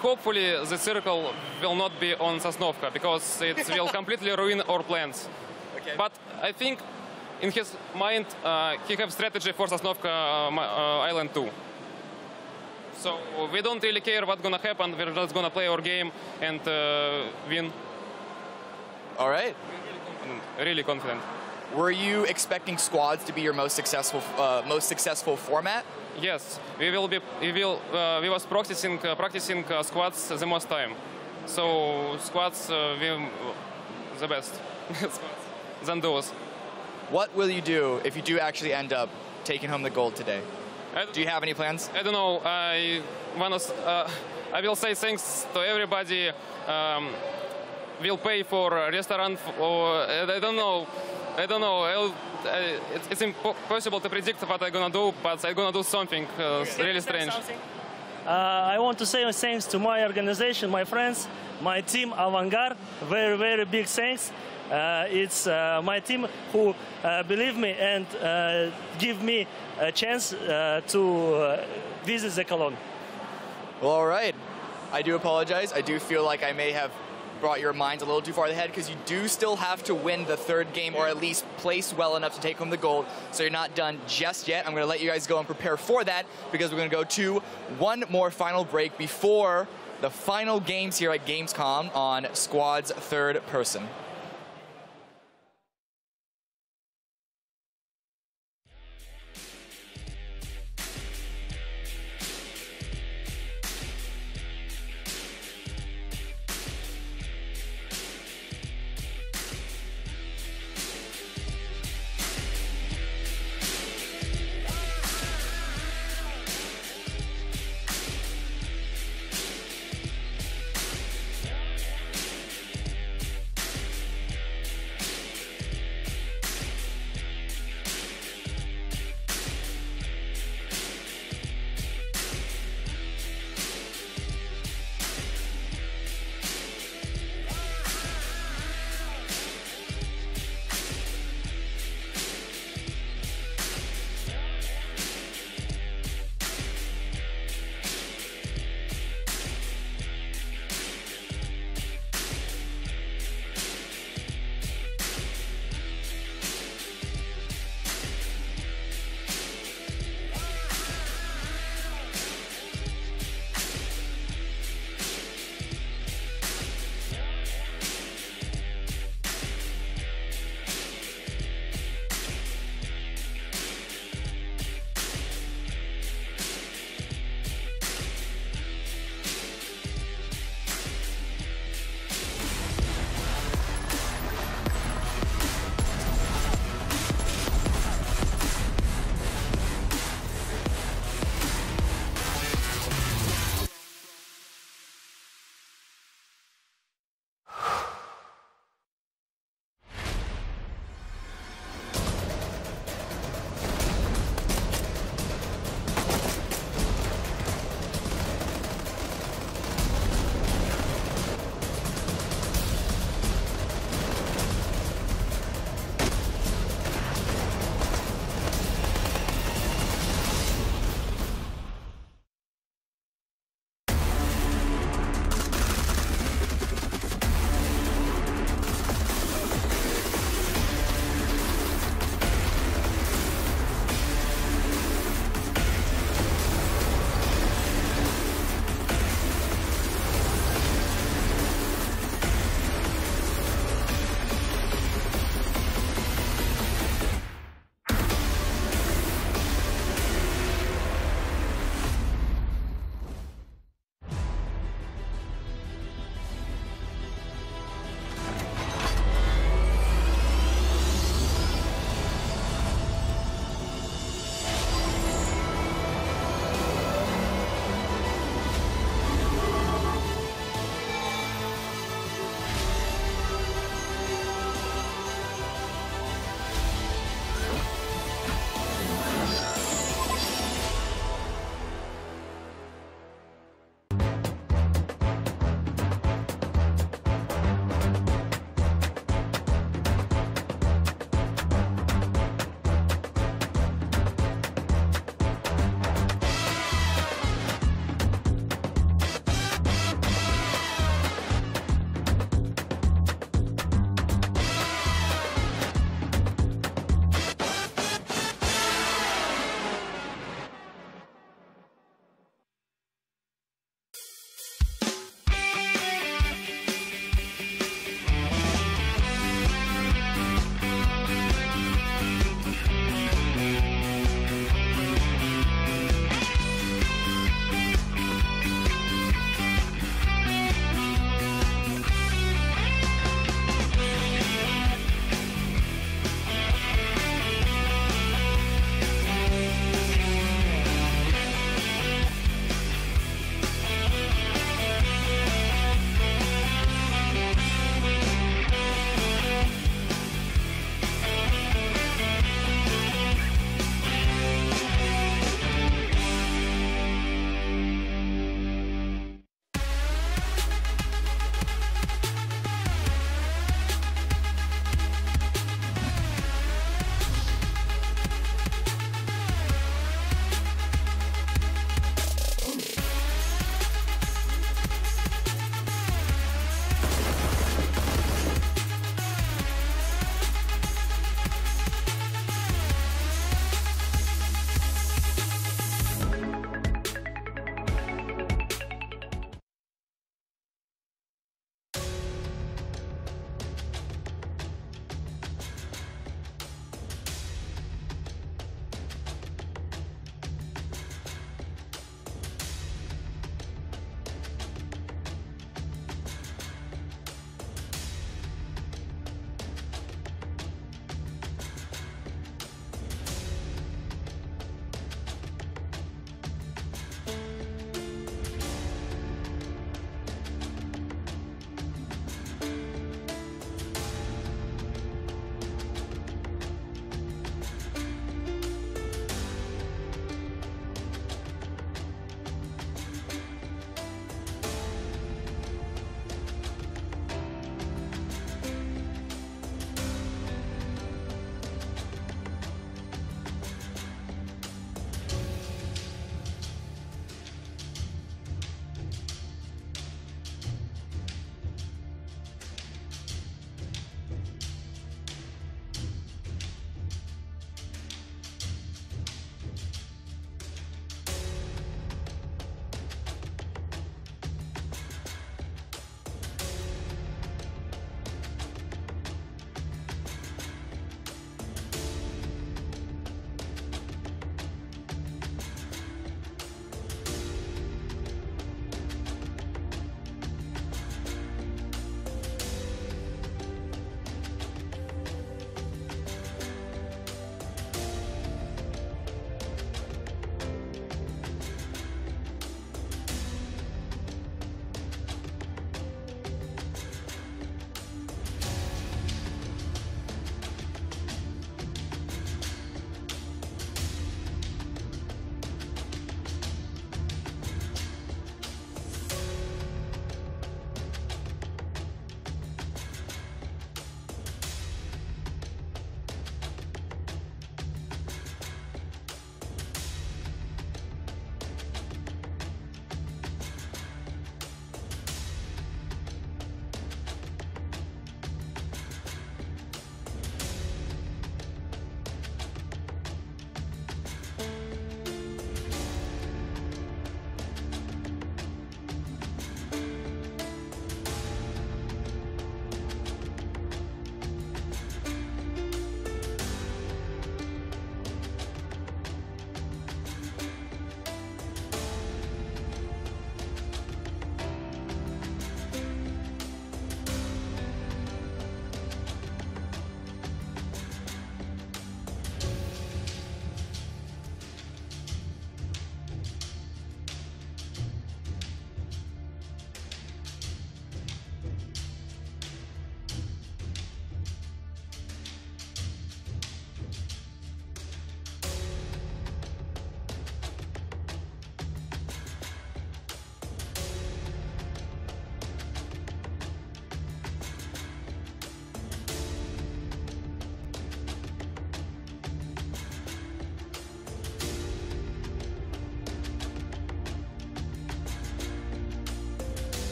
hopefully the circle will not be on Sosnovka, because it will completely ruin our plans. Okay. But I think in his mind, he has strategy for Sosnovka Island 2. So we don't really care what's going to happen. We're just going to play our game and win. All right. Really confident. Were you expecting squads to be your most successful format? Yes, we was practicing squads the most time. So squads we the best than those. What will you do if you do actually end up taking home the gold today? Do you have any plans? I don't know. I will say thanks to everybody. We'll pay for a restaurant. I don't know. It's impossible to predict what I'm gonna do, but I'm gonna do something really strange. I want to say thanks to my organization, my friends, my team Avantgarde. Very, very big thanks. It's my team who believe me and give me a chance to visit the Cologne. Well, all right. I do apologize. I do feel like I may have brought your minds a little too far ahead, because you do still have to win the third game, or at least place well enough to take home the gold. So you're not done just yet. I'm going to let you guys go and prepare for that, because we're going to go to one more final break before the final games here at Gamescom on Squad's third person.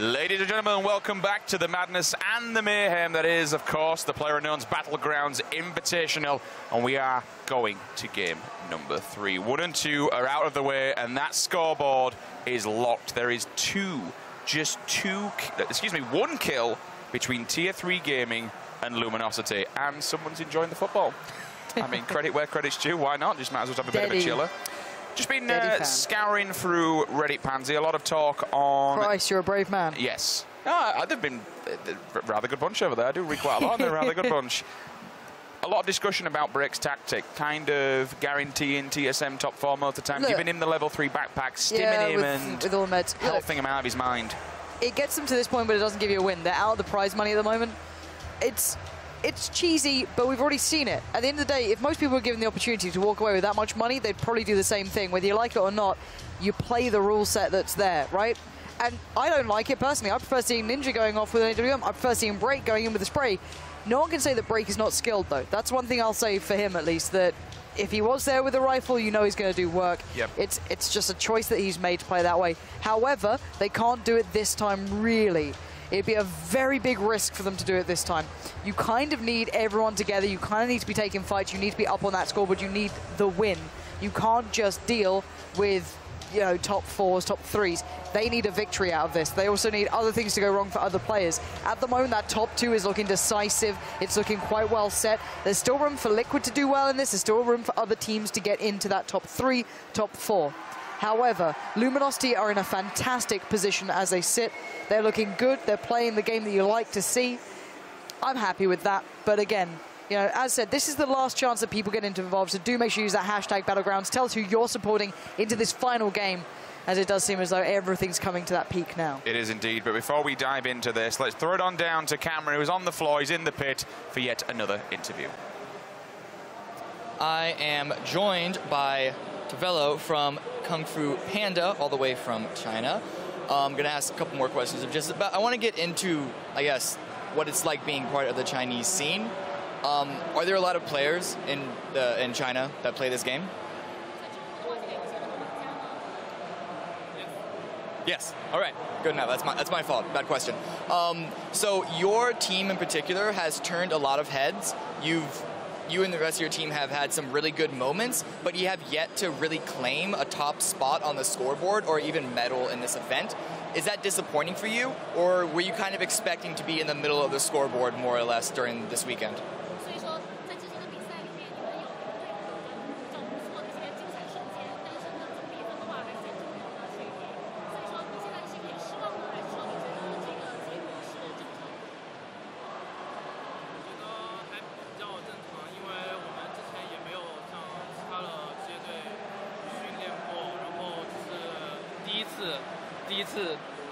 Ladies and gentlemen, welcome back to the madness and the mayhem that is, of course, the PlayerUnknown's Battlegrounds Invitational. And we are going to game number 3. 1 and 2 are out of the way, and that scoreboard is locked. There is one kill between Tier 3 Gaming and Luminosity. And someone's enjoying the football. I mean, credit where credit's due. Why not? Just might as well have a bit of a chiller. Just been scouring through Reddit, Pansy. A lot of talk on... Christ, you're a brave man. Yes. They've been a rather good bunch over there. I do read quite a lot, and they're a rather good bunch. A lot of discussion about Break's tactic, kind of guaranteeing TSM top 4 most of the time, giving him the level 3 backpack, stimming him and with all meds. healthing him out of his mind. It gets them to this point, but it doesn't give you a win. They're out of the prize money at the moment. It's cheesy, but we've already seen it. At the end of the day, if most people were given the opportunity to walk away with that much money, they'd probably do the same thing. Whether you like it or not, you play the rule set that's there, right? And I don't like it personally. I prefer seeing Ninja going off with an AWM. I prefer seeing Break going in with a spray. No one can say that Break is not skilled, though. That's one thing I'll say for him, at least, that if he was there with a rifle, you know he's going to do work. Yep. It's just a choice that he's made to play that way. However, they can't do it this time, really. It'd be a very big risk for them to do it this time. You kind of need everyone together. You kind of need to be taking fights. You need to be up on that scoreboard. You need the win. You can't just deal with, you know, top 4s, top 3s. They need a victory out of this. They also need other things to go wrong for other players. At the moment, that top 2 is looking decisive. It's looking quite well set. There's still room for Liquid to do well in this. There's still room for other teams to get into that top 3, top 4. However, Luminosity are in a fantastic position as they sit. They're looking good. They're playing the game that you like to see. I'm happy with that. But again, you know, as said, this is the last chance that people get involved. So do make sure you use that hashtag Battlegrounds. Tell us who you're supporting into this final game, as it does seem as though everything's coming to that peak now. It is indeed. But before we dive into this, let's throw it on down to Cameron, who's on the floor. He's in the pit for yet another interview. I am joined by Tavello from Kung Fu Panda, all the way from China. I'm going to ask a couple more questions. I want to get into, I guess, what it's like being part of the Chinese scene. Are there a lot of players in China that play this game? Yes. All right. Good enough. That's my fault. Bad question. So your team in particular has turned a lot of heads. You and the rest of your team have had some really good moments, but you have yet to really claim a top spot on the scoreboard or even medal in this event. Is that disappointing for you, or were you kind of expecting to be in the middle of the scoreboard more or less during this weekend?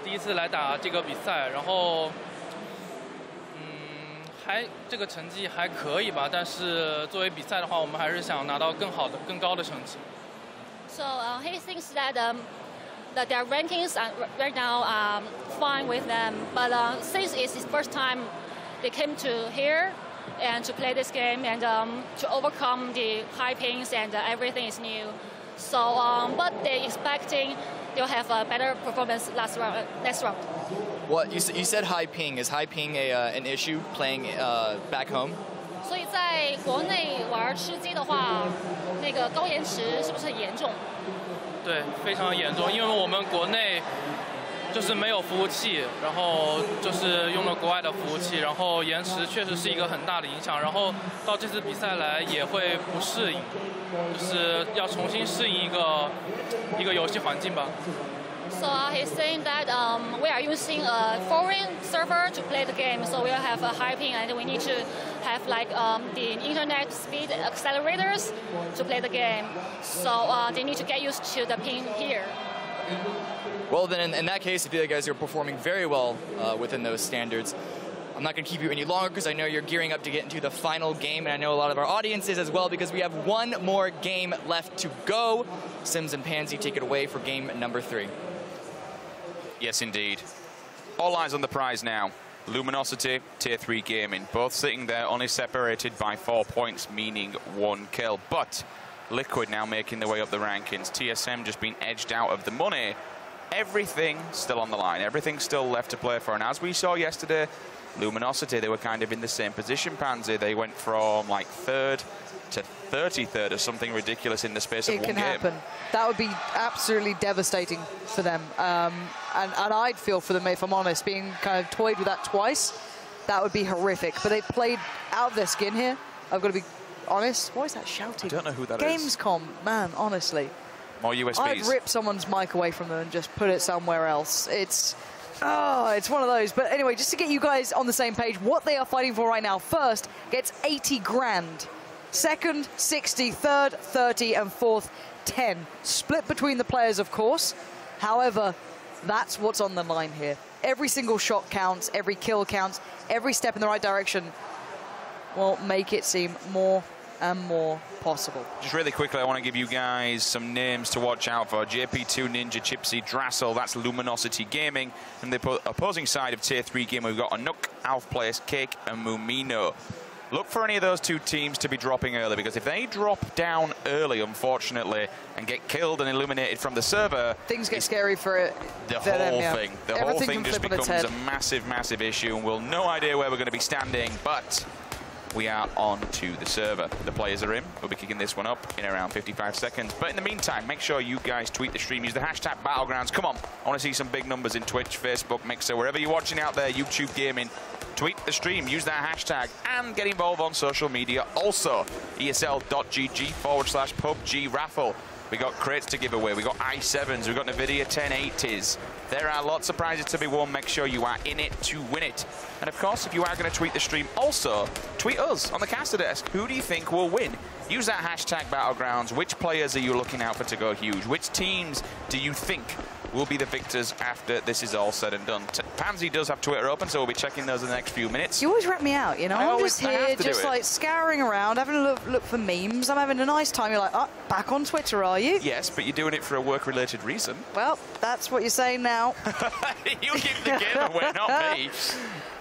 第一次来打这个比赛，然后这个成绩还可以吧，但是作为比赛的话，我们还是想拿到更好的、更高的成绩。So he thinks that their rankings are right now fine with them, but since it's his first time they came to here and to play this game and to overcome the high pings and everything is new. So, but they're expecting they'll have a better performance next round. What you said high ping. Is high ping an issue playing back home? 所以在国内玩吃鸡的话，那个高延迟是不是很严重？对，非常严重，因为我们国内就是没有服务器，然后就是用了国外的服务器，然后延迟确实是一个很大的影响，然后到这次比赛来也会不适应，就是要重新适应一个游戏环境吧。So he's saying that we are using a foreign server to play the game, so we'll have a high ping, and we need to have like the internet speed accelerators to play the game. So they need to get used to the ping here. Well, then in that case, I feel like you guys are performing very well within those standards. I'm not going to keep you any longer because I know you're gearing up to get into the final game, and I know a lot of our audience is as well because we have one more game left to go. Sims and Pansy take it away for game number 3. Yes, indeed. All eyes on the prize now. Luminosity, Tier 3 Gaming, both sitting there only separated by 4 points, meaning 1 kill. But Liquid now making their way up the rankings. TSM just being edged out of the money everything still on the line. Everything's still left to play for. And as we saw yesterday, Luminosity, they were kind of in the same position, Pansy. They went from like 3rd to 33rd or something ridiculous in the space of one game. It can happen. That would be absolutely devastating for them. And I'd feel for them, if I'm honest, being kind of toyed with that twice. That would be horrific. But they played out of their skin here. I've got to be honest. Why is that shouting? I don't know who that is. Gamescom, man, honestly. More USBs. I'd rip someone's mic away from them and just put it somewhere else. It's one of those. But anyway, just to get you guys on the same page, what they are fighting for right now, first gets 80 grand. Second, 60, third, 30, and fourth, 10. Split between the players, of course. However, that's what's on the line here. Every single shot counts, every kill counts, every step in the right direction will make it seem more and more possible. Just really quickly, I want to give you guys some names to watch out for. JP2, Ninja, Chipsy, Drassel, that's Luminosity Gaming. And the opposing side of Tier 3 game, we've got Anuk, Alfplace, Cake, and Mumino. Look for any of those two teams to be dropping early, because if they drop down early, unfortunately, and get killed and eliminated from the server, things get scary for it. The whole thing. The whole thing just becomes a massive, massive issue, and we'll no idea where we're going to be standing, but we are on to the server. The players are in. We'll be kicking this one up in around 55 seconds. But in the meantime, make sure you guys tweet the stream. Use the hashtag Battlegrounds. Come on. I want to see some big numbers in Twitch, Facebook, Mixer, wherever you're watching out there, YouTube Gaming. Tweet the stream, use that hashtag, and get involved on social media. Also, ESL.gg/PUBG raffle. We got crates to give away. We got i7s. We got NVIDIA 1080s. There are lots of prizes to be won. Make sure you are in it to win it. And of course, if you are going to tweet the stream, also tweet us on the caster desk. Who do you think will win? Use that hashtag Battlegrounds. Which players are you looking out for to go huge? Which teams do you think will be the victors after this is all said and done? Pansy does have Twitter open, so we'll be checking those in the next few minutes. You always wrap me out, you know? I'm just here, just like scouring around, having a look for memes. I'm having a nice time. You're like, oh, back on Twitter, are you? Yes, but you're doing it for a work-related reason. Well, that's what you're saying now. You give the game away, not me.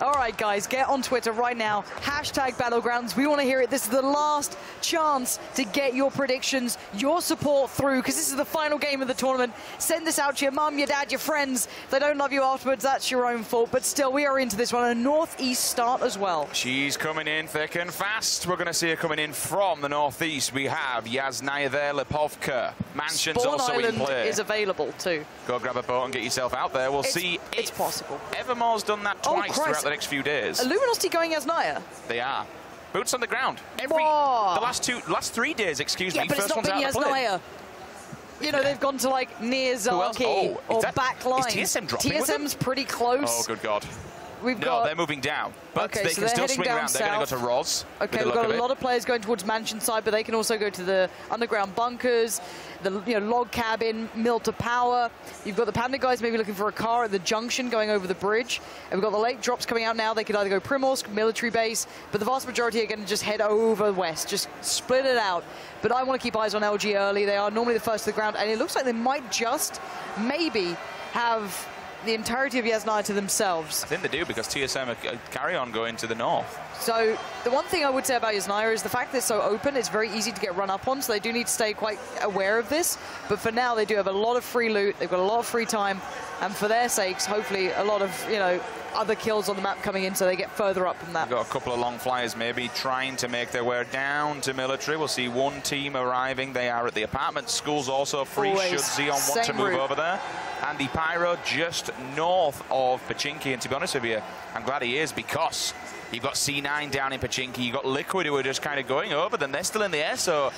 All right, guys, get on Twitter right now. Hashtag Battlegrounds. We want to hear it. This is the last chance to get your predictions, your support through, because this is the final game of the tournament. Send this out to your mum, your dad, your friends. If they don't love you afterwards, that's your own fault. But still, we are into this one. A northeast start as well. She's coming in thick and fast. We're going to see her coming in from the northeast. We have Yasnaya there, Lipovka. Mansion's Spawn also Island in play. Is available too. Go grab a boat and get yourself out there. We'll see it's possible. Evermore's done that twice throughout the next few days. Luminosity going Yasnaya? They are. Boots on the ground. The last 3 days, excuse me. But First it's not been Yasnaya. You know, they've gone to like near Zaki or back line. Is TSM dropping TSM's pretty close. Oh, good God. No, they're moving down. But okay, they so can still swing down around. south. They're going to go to Roz. Okay, we've got a lot of players going towards Mansion side, but they can also go to the underground bunkers, the log cabin, mill to power. You've got the Panda guys maybe looking for a car at the junction going over the bridge. And we've got the lake drops coming out now. They could either go Primorsk, military base, but the vast majority are going to just head over west, just split it out. But I want to keep eyes on LG early. They are normally the first to the ground, and it looks like they might just maybe have the entirety of Yasnaya to themselves. I think they do, because TSM carry on going to the north. So the one thing I would say about Yasnaya is the fact that it's so open, it's very easy to get run up on, so they do need to stay quite aware of this. But for now, they do have a lot of free loot, they've got a lot of free time, and for their sakes, hopefully a lot of, other kills on the map coming in so they get further up from that. We've got a couple of long flyers maybe trying to make their way down to military. We'll see one team arriving. They are at the apartment. School's also free. Always. Should Xeon want to move over there. And the Pyro just north of Pachinki. And to be honest with you, I'm glad he is, because you've got C9 down in Pachinki. You've got Liquid who are just kind of going over them. They're still in the air, so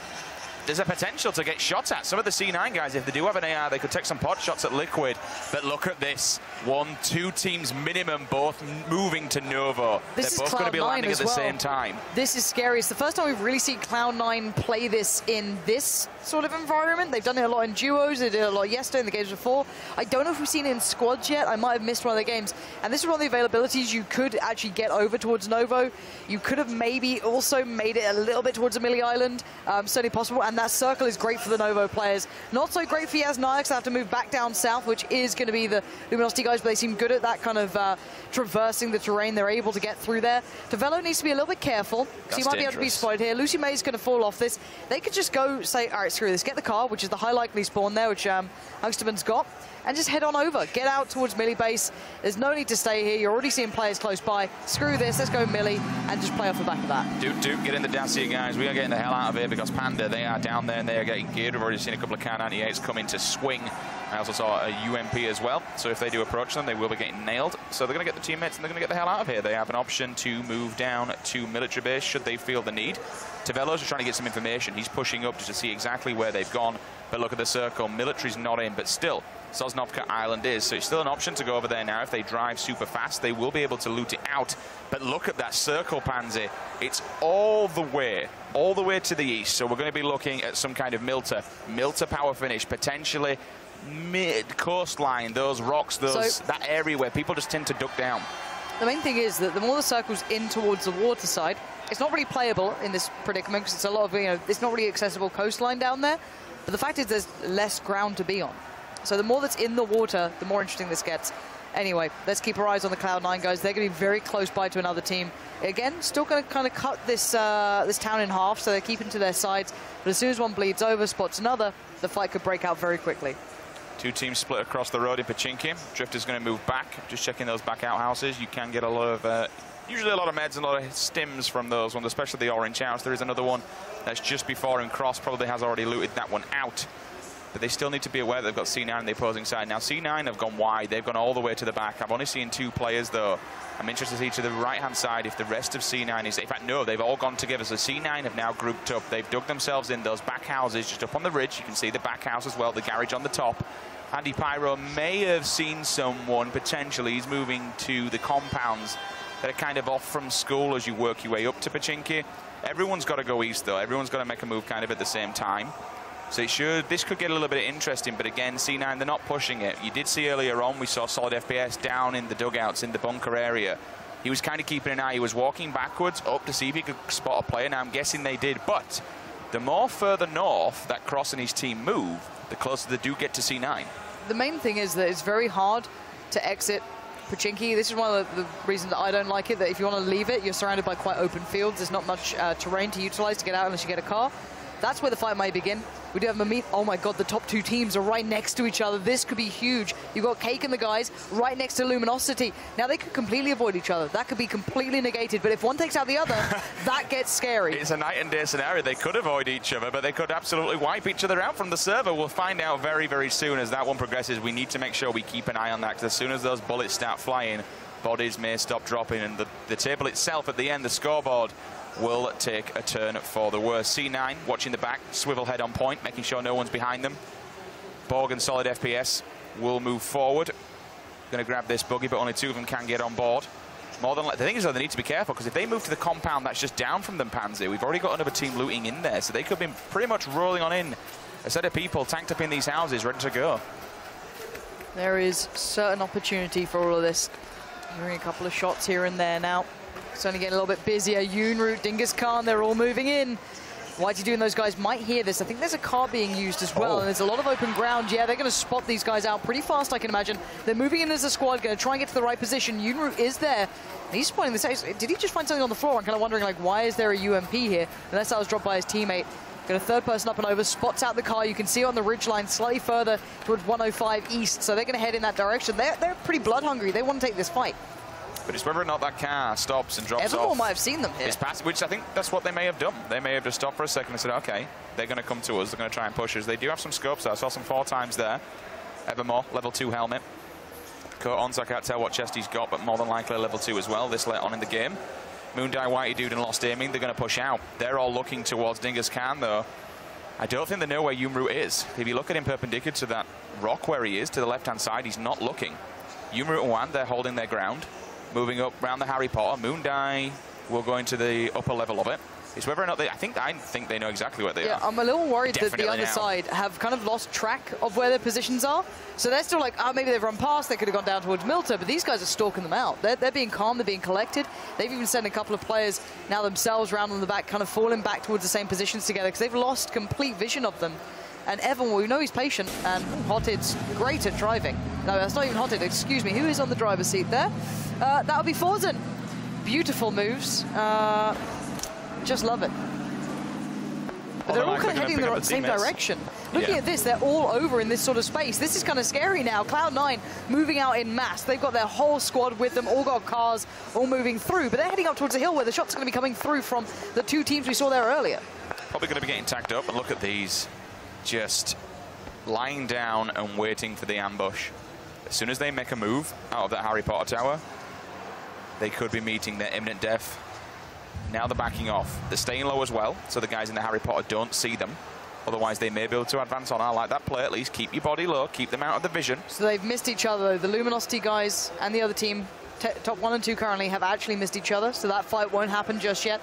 there's a potential to get shot at. Some of the C9 guys, if they do have an AR, they could take some pot shots at Liquid. But look at this. 1-2 teams minimum, both moving to Novo. They're both going to be landing at the same time. This is scary. It's the first time we've really seen Cloud9 play this in this sort of environment. They've done it a lot in duos. They did it a lot yesterday in the games before. I don't know if we've seen it in squads yet. I might have missed one of the games. And this is one of the availabilities you could actually get over towards Novo. You could have maybe also made it a little bit towards Amelia Island. Certainly possible. And that circle is great for the Novo players. Not so great for Yasnaya, because they have to move back down south, which is going to be the Luminosity guys, but they seem good at that kind of traversing the terrain. They're able to get through there. Devello needs to be a little bit careful, because he might be able to be spotted here. Lucy May's going to fall off this. They could just go say, all right, screw this, get the car, which is the high likely spawn there, which Hungsterman's got. and just head on over. Get out towards Millie base. There's no need to stay here. You're already seeing players close by. Screw this, let's go Millie, and just play off the back of that. Duke, get in the Dacia, guys. We are getting the hell out of here because Panda, they are down there and they are getting geared. We've already seen a couple of Kar-98s come in to swing. I also saw a UMP as well, so if they do approach them, they will be getting nailed. So they're going to get the teammates and they're going to get the hell out of here. They have an option to move down to military base should they feel the need. Tavelo's just trying to get some information. He's pushing up just to see exactly where they've gone. But look at the circle. Military's not in, but still, Sosnovka Island is. So it's still an option to go over there now. If they drive super fast, they will be able to loot it out. But look at that circle, Pansy. It's all the way to the east. So we're going to be looking at some kind of Milter power finish, potentially mid-coastline, those rocks, that area where people just tend to duck down. The main thing is that the more the circle's in towards the water side, it's not really playable in this predicament because it's a lot of, it's not really accessible coastline down there. But the fact is there's less ground to be on. So the more that's in the water, the more interesting this gets. Anyway, let's keep our eyes on the Cloud9 guys. They're going to be very close by to another team. Again, still going to kind of cut this this town in half, so they're keeping to their sides. But as soon as one bleeds over, spots another, the fight could break out very quickly. Two teams split across the road in Pachinki. Drifter's going to move back. Just checking those back out houses. You can get a lot of, usually a lot of meds and a lot of stims from those ones, especially the orange house. There is another one that's just before him. Cross probably has already looted that one out. But they still need to be aware that they've got C9 on the opposing side. Now, C9 have gone wide. They've gone all the way to the back. I've only seen 2 players, though. I'm interested to see to the right-hand side if the rest of C9 is... In fact, no, they've all gone together. So C9 have now grouped up. They've dug themselves in those back houses just up on the ridge. You can see the back house as well, the garage on the top. Andy Pyro may have seen someone, potentially. He's moving to the compounds that are kind of off from school as you work your way up to Pachinki. Everyone's got to go east, though. Everyone's got to make a move kind of at the same time. So this could get a little bit interesting, but again, C9, they're not pushing it. You did see earlier on, we saw Solid FPS down in the dugouts in the bunker area. He was kind of keeping an eye. He was walking backwards up to see if he could spot a player. Now, I'm guessing they did, but the more further north that Cross and his team move, the closer they do get to C9. The main thing is that it's very hard to exit Pachinki. This is one of the reasons that I don't like it, that if you want to leave it, you're surrounded by quite open fields. There's not much terrain to utilize to get out unless you get a car. That's where the fight may begin. We do have a meet. Oh my god, the top 2 teams are right next to each other. This could be huge. You've got Cake and the guys right next to Luminosity. Now, they could completely avoid each other. That could be completely negated. But if one takes out the other, that gets scary. It's a night and day scenario. They could avoid each other, but they could absolutely wipe each other out from the server. We'll find out very, very soon as that one progresses. We need to make sure we keep an eye on that, because as soon as those bullets start flying, bodies may stop dropping. And the table itself at the end, the scoreboard, will take a turn for the worse. C9 watching the back, swivel head on point, making sure no one's behind them. Borg and Solid FPS will move forward. Going to grab this buggy, but only 2 of them can get on board. More than the thing is, though, they need to be careful, because if they move to the compound that's just down from them, Pansy, we've already got another team looting in there, so they could be pretty much rolling on in. A set of people tanked up in these houses, ready to go. There is certain opportunity for all of this. Hearing a couple of shots here and there now. It's only getting a little bit busier. Yoonroot, Dingus Khan, they're all moving in. Whitey Doo and those guys might hear this. I think there's a car being used as well, and there's a lot of open ground. Yeah, they're going to spot these guys out pretty fast, I can imagine. They're moving in as a squad, going to try and get to the right position. Yoonroot is there, and he's spotting this. Did he just find something on the floor? I'm kind of wondering, like, why is there a UMP here? Unless that was dropped by his teammate. Got a third person up and over, spots out the car. You can see on the ridgeline slightly further towards 105 east, so they're going to head in that direction. They're pretty blood hungry. They want to take this fight. But it's whether or not that car stops and drops Evermore off. might have seen them here. It's past, which I think that's what they may have done. They may have just stopped for a second and said, okay, they're going to come to us. They're going to try and push us. They do have some scopes there. I saw some 4 times there. Evermore, level 2 helmet. Coat on, so I can't tell what chest he's got, but more than likely level 2 as well this late on in the game. Moondie, Whitey Dude, and Lost Aiming, they're going to push out. They're all looking towards Dingus Khan, though. I don't think they know where Yoonroot is. If you look at him perpendicular to that rock where he is, to the left-hand side, he's not looking. Yoonroot and Wan, they're holding their ground. Moving up around the Harry Potter. Moondie will go into the upper level of it. It's whether or not they... I think they know exactly where they are. I'm a little worried that the other side have kind of lost track of where their positions are. So they're still like, oh, maybe they've run past. They could have gone down towards Milter. But these guys are stalking them out. They're being calm. They're being collected. They've even sent a couple of players now themselves round on the back, kind of falling back towards the same positions together, because they've lost complete vision of them. And Evan, well, we know he's patient, and Hotted's great at driving. No, that's not even Hotted, excuse me. Who is on the driver's seat there? That would be Forzen. Beautiful moves. Just love it. But they're all kind of heading in the same direction. Looking at this, they're all over in this sort of space. This is kind of scary now. Cloud9 moving out in mass. They've got their whole squad with them, all got cars, all moving through. But they're heading up towards the hill where the shots are going to be coming through from the two teams we saw there earlier. Probably going to be getting tagged up, and look at these. Just lying down and waiting for the ambush. As soon as they make a move out of that Harry Potter tower, they could be meeting their imminent death. Now they're backing off. They're staying low as well, so the guys in the Harry Potter don't see them. Otherwise, they may be able to advance on. I like that play, at least. Keep your body low, keep them out of the vision. So they've missed each other, though. The Luminosity guys and the other team, top 1 and 2 currently, have actually missed each other, so that fight won't happen just yet.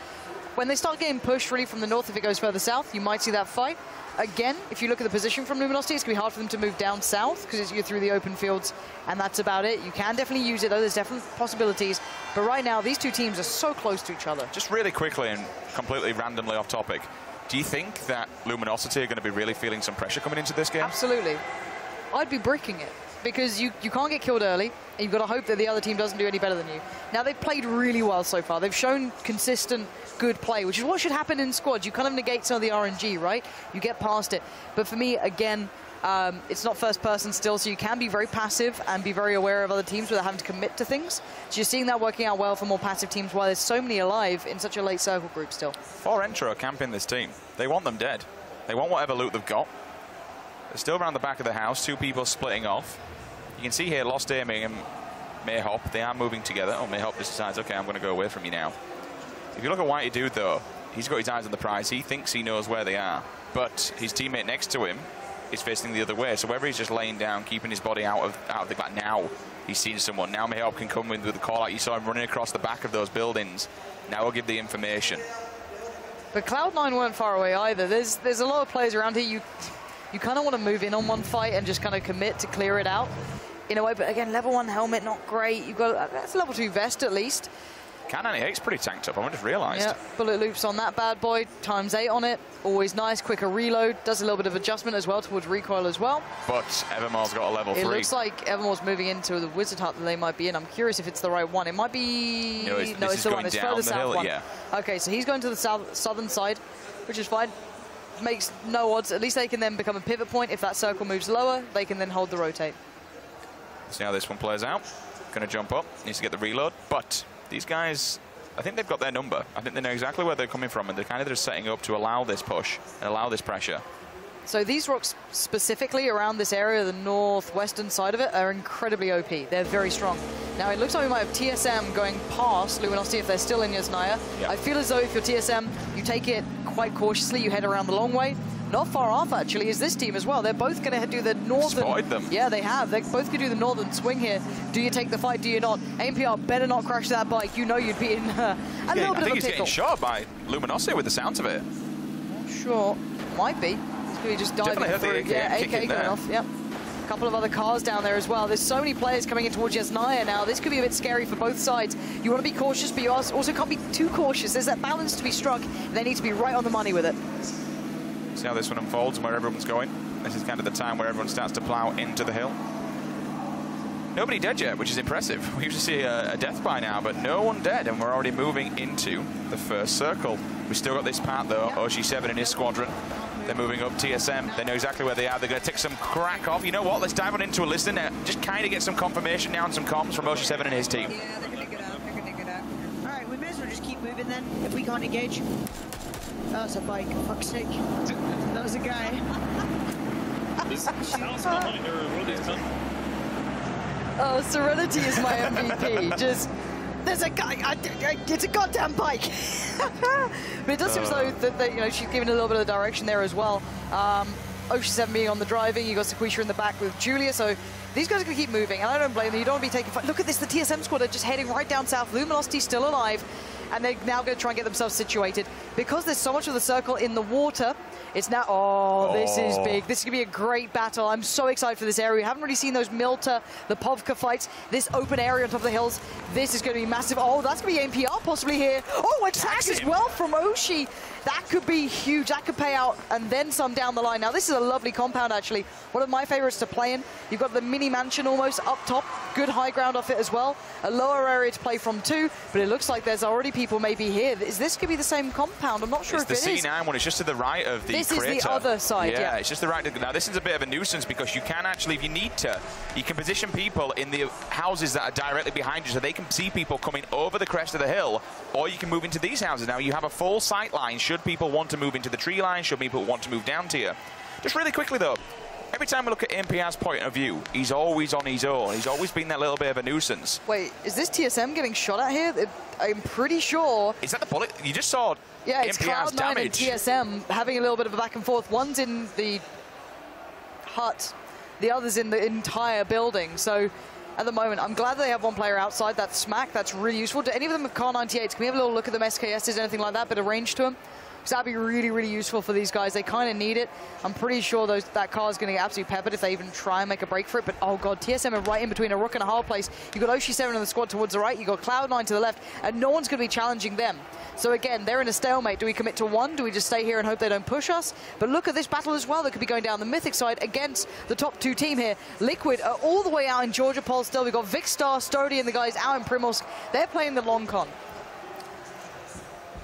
When they start getting pushed really from the north, if it goes further south, you might see that fight. Again, if you look at the position from Luminosity, it's going to be hard for them to move down south because you're through the open fields, and that's about it. You can definitely use it, though. There's definitely possibilities. But right now, these two teams are so close to each other. Just really quickly and completely randomly off topic, do you think that Luminosity are going to be really feeling some pressure coming into this game? Absolutely. I'd be bricking it because you can't get killed early, and you've got to hope that the other team doesn't do any better than you. Now, they've played really well so far. They've shown consistent good play, which is what should happen in squads. You kind of negate some of the RNG, right? You get past it. But for me, again, it's not first person still, so you can be very passive and be very aware of other teams without having to commit to things. So you're seeing that working out well for more passive teams while there's so many alive in such a late circle group still. 4 Entra are camping this team. They want them dead. They want whatever loot they've got. They're still around the back of the house, 2 people splitting off. You can see here, Lost Aiming and Mayhop, they are moving together. Oh, Mayhop just decides, okay, I'm going to go away from you now. If you look at Whitey Dude, though, he's got his eyes on the prize. He thinks he knows where they are. But his teammate next to him is facing the other way. So whether he's just laying down, keeping his body out of the glass, now he's seen someone. Now Mayhop can come in with the call out. You saw him running across the back of those buildings. Now we'll give the information. But Cloud9 weren't far away either. There's a lot of players around here. You kind of want to move in on one fight and just kind of commit to clear it out in a way. But again, level 1 helmet, not great. You've got that's a level 2 vest at least. Cat 98's pretty tanked up, I just realised. Yeah, bullet loops on that bad boy, ×8 on it. Always nice, quicker reload. Does a little bit of adjustment as well towards recoil as well. But Evermore's got a level 3. It looks like Evermore's moving into the Wizard Hut that they might be in. I'm curious if it's the right one. It might be... No, it's the one. It's further south one. Yeah. Okay, so he's going to the southern side, which is fine. Makes no odds. At least they can then become a pivot point. If that circle moves lower, they can then hold the rotate. See how this one plays out. Going to jump up. Needs to get the reload. But these guys... I think they've got their number. I think they know exactly where they're coming from, and they're kind of just setting up to allow this push and allow this pressure. So these rocks specifically around this area, the northwestern side of it, are incredibly OP. They're very strong. Now, it looks like we might have TSM going past Luminosity if they're still in Yasnaya. Yeah. I feel as though if you're TSM, you take it quite cautiously. You head around the long way. Not far off, actually, is this team as well. They're both going to do the northern... Spotted them. Yeah, they have. They both could do the northern swing here. Do you take the fight? Do you not? AMPR better not crash that bike. You know you'd be in a little bit of a pickle. I think he's getting shot by Luminosity with the sounds of it. Sure. Might be. He's going to be just diving through. Yeah, AK going off. Yep. A couple of other cars down there as well. There's so many players coming in towards Yasnaya now. This could be a bit scary for both sides. You want to be cautious, but you also can't be too cautious. There's that balance to be struck. They need to be right on the money with it. See how this one unfolds and where everyone's going. This is kind of the time where everyone starts to plow into the hill. Nobody dead yet, which is impressive. We usually see a death by now, but no one dead, and we're already moving into the first circle. We've still got this part, though. OG7 and his squadron. They're moving up. TSM, they know exactly where they are. They're going to take some crack off. You know what? Let's dive on into a listen now. Just kind of get some confirmation now and some comms from OG7 and his team. Yeah, they're going to get out. They're going to get out. All right, we may as well just keep moving then, if we can't engage. That was a bike, for fuck's sake. That was a guy. Oh, Serenity is my MVP. Just, there's a guy, it's a goddamn bike. But it does seem as though that, you know, she's giving a little bit of direction there as well. OG7 being on the driving, you got Sequisha in the back with Julia, so these guys are going to keep moving, and I don't blame them. You don't want to be taking fight. Look at this, the TSM squad are just heading right down south. Luminosity still alive, and they're now going to try and get themselves situated. Because there's so much of the circle in the water, it's now, this is big. This is going to be a great battle. I'm so excited for this area. We haven't really seen those Milta, the Povka fights. This open area on top of the hills, this is going to be massive. Oh, that's going to be AMPR possibly here. Oh, attack as well from Oshi. That could be huge. That could pay out and then some down the line. Now, this is a lovely compound, actually. One of my favorites to play in. You've got the mini mansion almost up top. Good high ground off it as well. A lower area to play from too, but it looks like there's already people maybe here. Is this could be the same compound? I'm not sure if it is. It's the C9 one. It's just to the right of the crater. This is the other side, yeah. It's just the right. Now, this is a bit of a nuisance because you can actually, if you need to, you can position people in the houses that are directly behind you so they can see people coming over the crest of the hill, or you can move into these houses. Now, you have a full sight line should people want to move into the tree line, should people want to move down to you. Just really quickly, though, every time we look at MPR's point of view, he's always on his own. He's always been that little bit of a nuisance. Wait, is this TSM getting shot at here? I'm pretty sure. Is that the bullet? You just saw yeah, it's MPR's Cloud9 damage. and TSM having a little bit of a back and forth. One's in the hut, the other's in the entire building. So at the moment, I'm glad they have one player outside. That's Smack. That's really useful. Do any of them have Car 98s? Can we have a little look at them SKSs, anything like that, bit of range to them? Because that'd be really, really useful for these guys. They kind of need it. I'm pretty sure that car is going to get absolutely peppered if they even try and make a break for it. But, oh, God, TSM are right in between a rook and a hard place. You've got Oshi7 in the squad towards the right. You've got Cloud9 to the left. And no one's going to be challenging them. So, again, they're in a stalemate. Do we commit to one? Do we just stay here and hope they don't push us? But look at this battle as well that could be going down the Mythic side against the top two team here. Liquid are all the way out in Georgia Pol still. We've got Vicstar, Stody, and the guys out in Primorsk. They're playing the long con.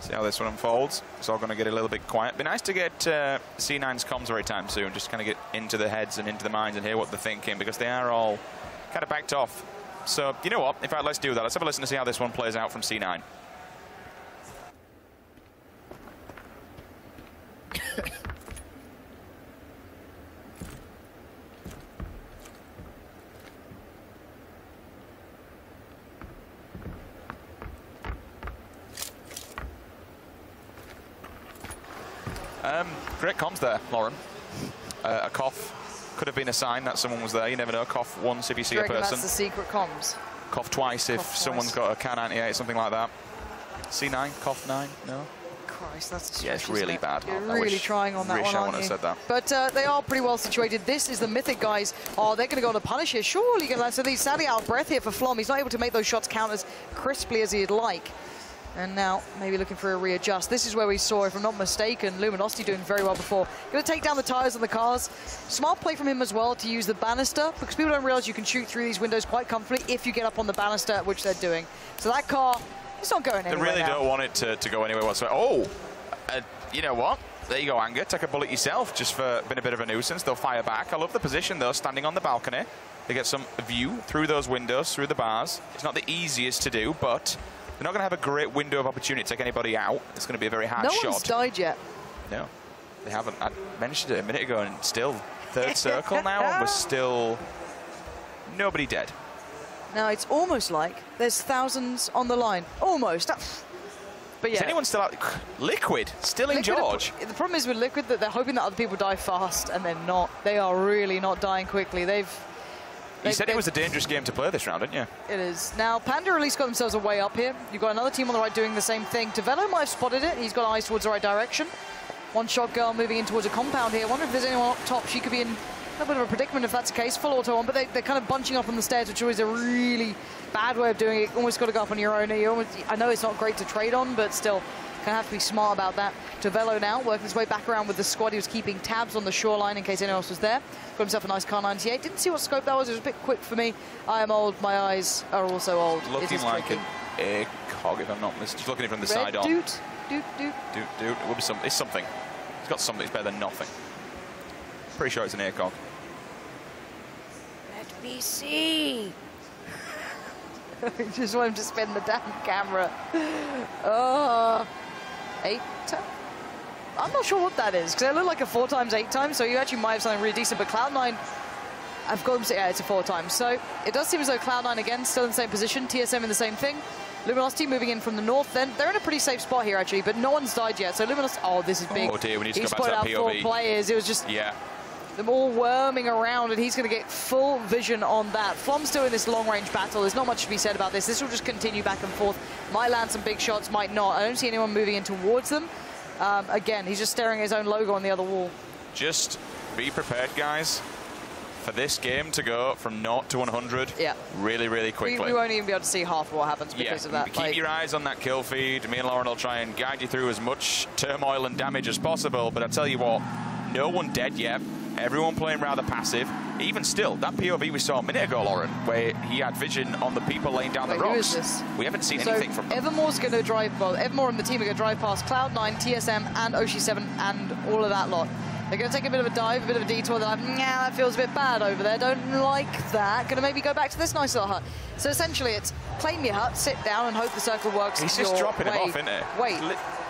See how this one unfolds. It's all going to get a little bit quiet. Be nice to get C9's comms every time soon, just kind of get into the heads and into the minds and hear what they're thinking, because they are all kind of backed off. So, you know what? In fact, let's do that. Let's have a listen to see how this one plays out from C9. Great comms there, Lauren. A cough could have been a sign that someone was there. You never know. Cough once if you see a person. That's the secret comms. Cough twice if someone's got a Car 98, something like that. C9, cough 9, no? Christ, that's a stretch, yeah, it's really bad. You're really trying on that one, aren't you? Wish I wouldn't have said But that. they are pretty well situated. This is the Mythic guys. Oh, they're going to go on a punish here. Surely going to. So he's sadly out of breath here for Flom. He's not able to make those shots count as crisply as he'd like. And now maybe looking for a readjust. This is where we saw, if I'm not mistaken, Luminosity doing very well before. Going to take down the tires on the cars. Smart play from him as well to use the banister, because people don't realize you can shoot through these windows quite comfortably if you get up on the banister, which they're doing. So that car, it's not going anywhere. They really now. don't want it to go anywhere whatsoever. Oh, you know what? There you go, Anger. Take a bullet yourself just for being a bit of a nuisance. They'll fire back. I love the position, though, standing on the balcony. They get some view through those windows, through the bars. It's not the easiest to do, but they're not going to have a great window of opportunity to take anybody out. It's going to be a very hard shot. No one's died yet. No, they haven't. I mentioned it a minute ago, and still third circle now, and we're still nobody dead. Now, it's almost like there's thousands on the line. Almost. But yeah. Is anyone still out? Liquid, still in George. The problem is with Liquid that they're hoping that other people die fast, and they're not. They are really not dying quickly. You said it was a dangerous game to play this round, didn't you? It is. Now, Panda at least got themselves a way up here. You've got another team on the right doing the same thing. Tavelo might have spotted it. He's got eyes towards the right direction. One shot girl moving in towards a compound here. I wonder if there's anyone up top. She could be in a bit of a predicament if that's the case. Full auto on, but they're kind of bunching up on the stairs, which is a really bad way of doing it. Almost got to go up on your own. I know it's not great to trade on, but still, kind of have to be smart about that. Tavelo now working his way back around with the squad. He was keeping tabs on the shoreline in case anyone else was there. Got himself a nice Car 98. Didn't see what scope that was. It was a bit quick for me. I am old. My eyes are also old. Looking like a cog, if I'm not mistaken. Just looking from the side on. Doot. It will be something. It's something. It's got something. It's better than nothing. Pretty sure it's an ACOG. Let me see. Just want him to spin the damn camera. Oh, 8 times. I'm not sure what that is, because it looked like a 4 times 8 times, so you actually might have something really decent, but Cloud9, I've got them to say, yeah, it's a 4 times. So it does seem as though Cloud9, again, still in the same position, TSM in the same thing. Luminosity moving in from the north, then they're in a pretty safe spot here, actually, but no one's died yet, so Luminosity, oh, this is big. Oh dear, we need to He's go back to that put out POV. 4 players, it was just... Yeah. Them all worming around, and he's going to get full vision on that. Flom's doing this long-range battle. There's not much to be said about this. This will just continue back and forth. Might land some big shots, might not. I don't see anyone moving in towards them. Again, he's just staring at his own logo on the other wall. Just be prepared, guys, for this game to go from 0 to 100 really, really quickly. We won't even be able to see half of what happens because of that. Keep your eyes on that kill feed. Me and Lauren will try and guide you through as much turmoil and damage as possible. But I tell you what, no one dead yet. Everyone playing rather passive. Even still, that POV we saw a minute ago, Lauren, where he had vision on the people laying down the rocks. Who is this? We haven't seen anything from them. Evermore's going to drive, well, Evermore and the team are going to drive past Cloud9, TSM, and Oshi7, and all of that lot. They're going to take a bit of a dive, a bit of a detour. They're like, nah, that feels a bit bad over there. Don't like that. Going to maybe go back to this nice little hut. So essentially, it's claim your hut, sit down, and hope the circle works. He's just dropping him off, isn't it?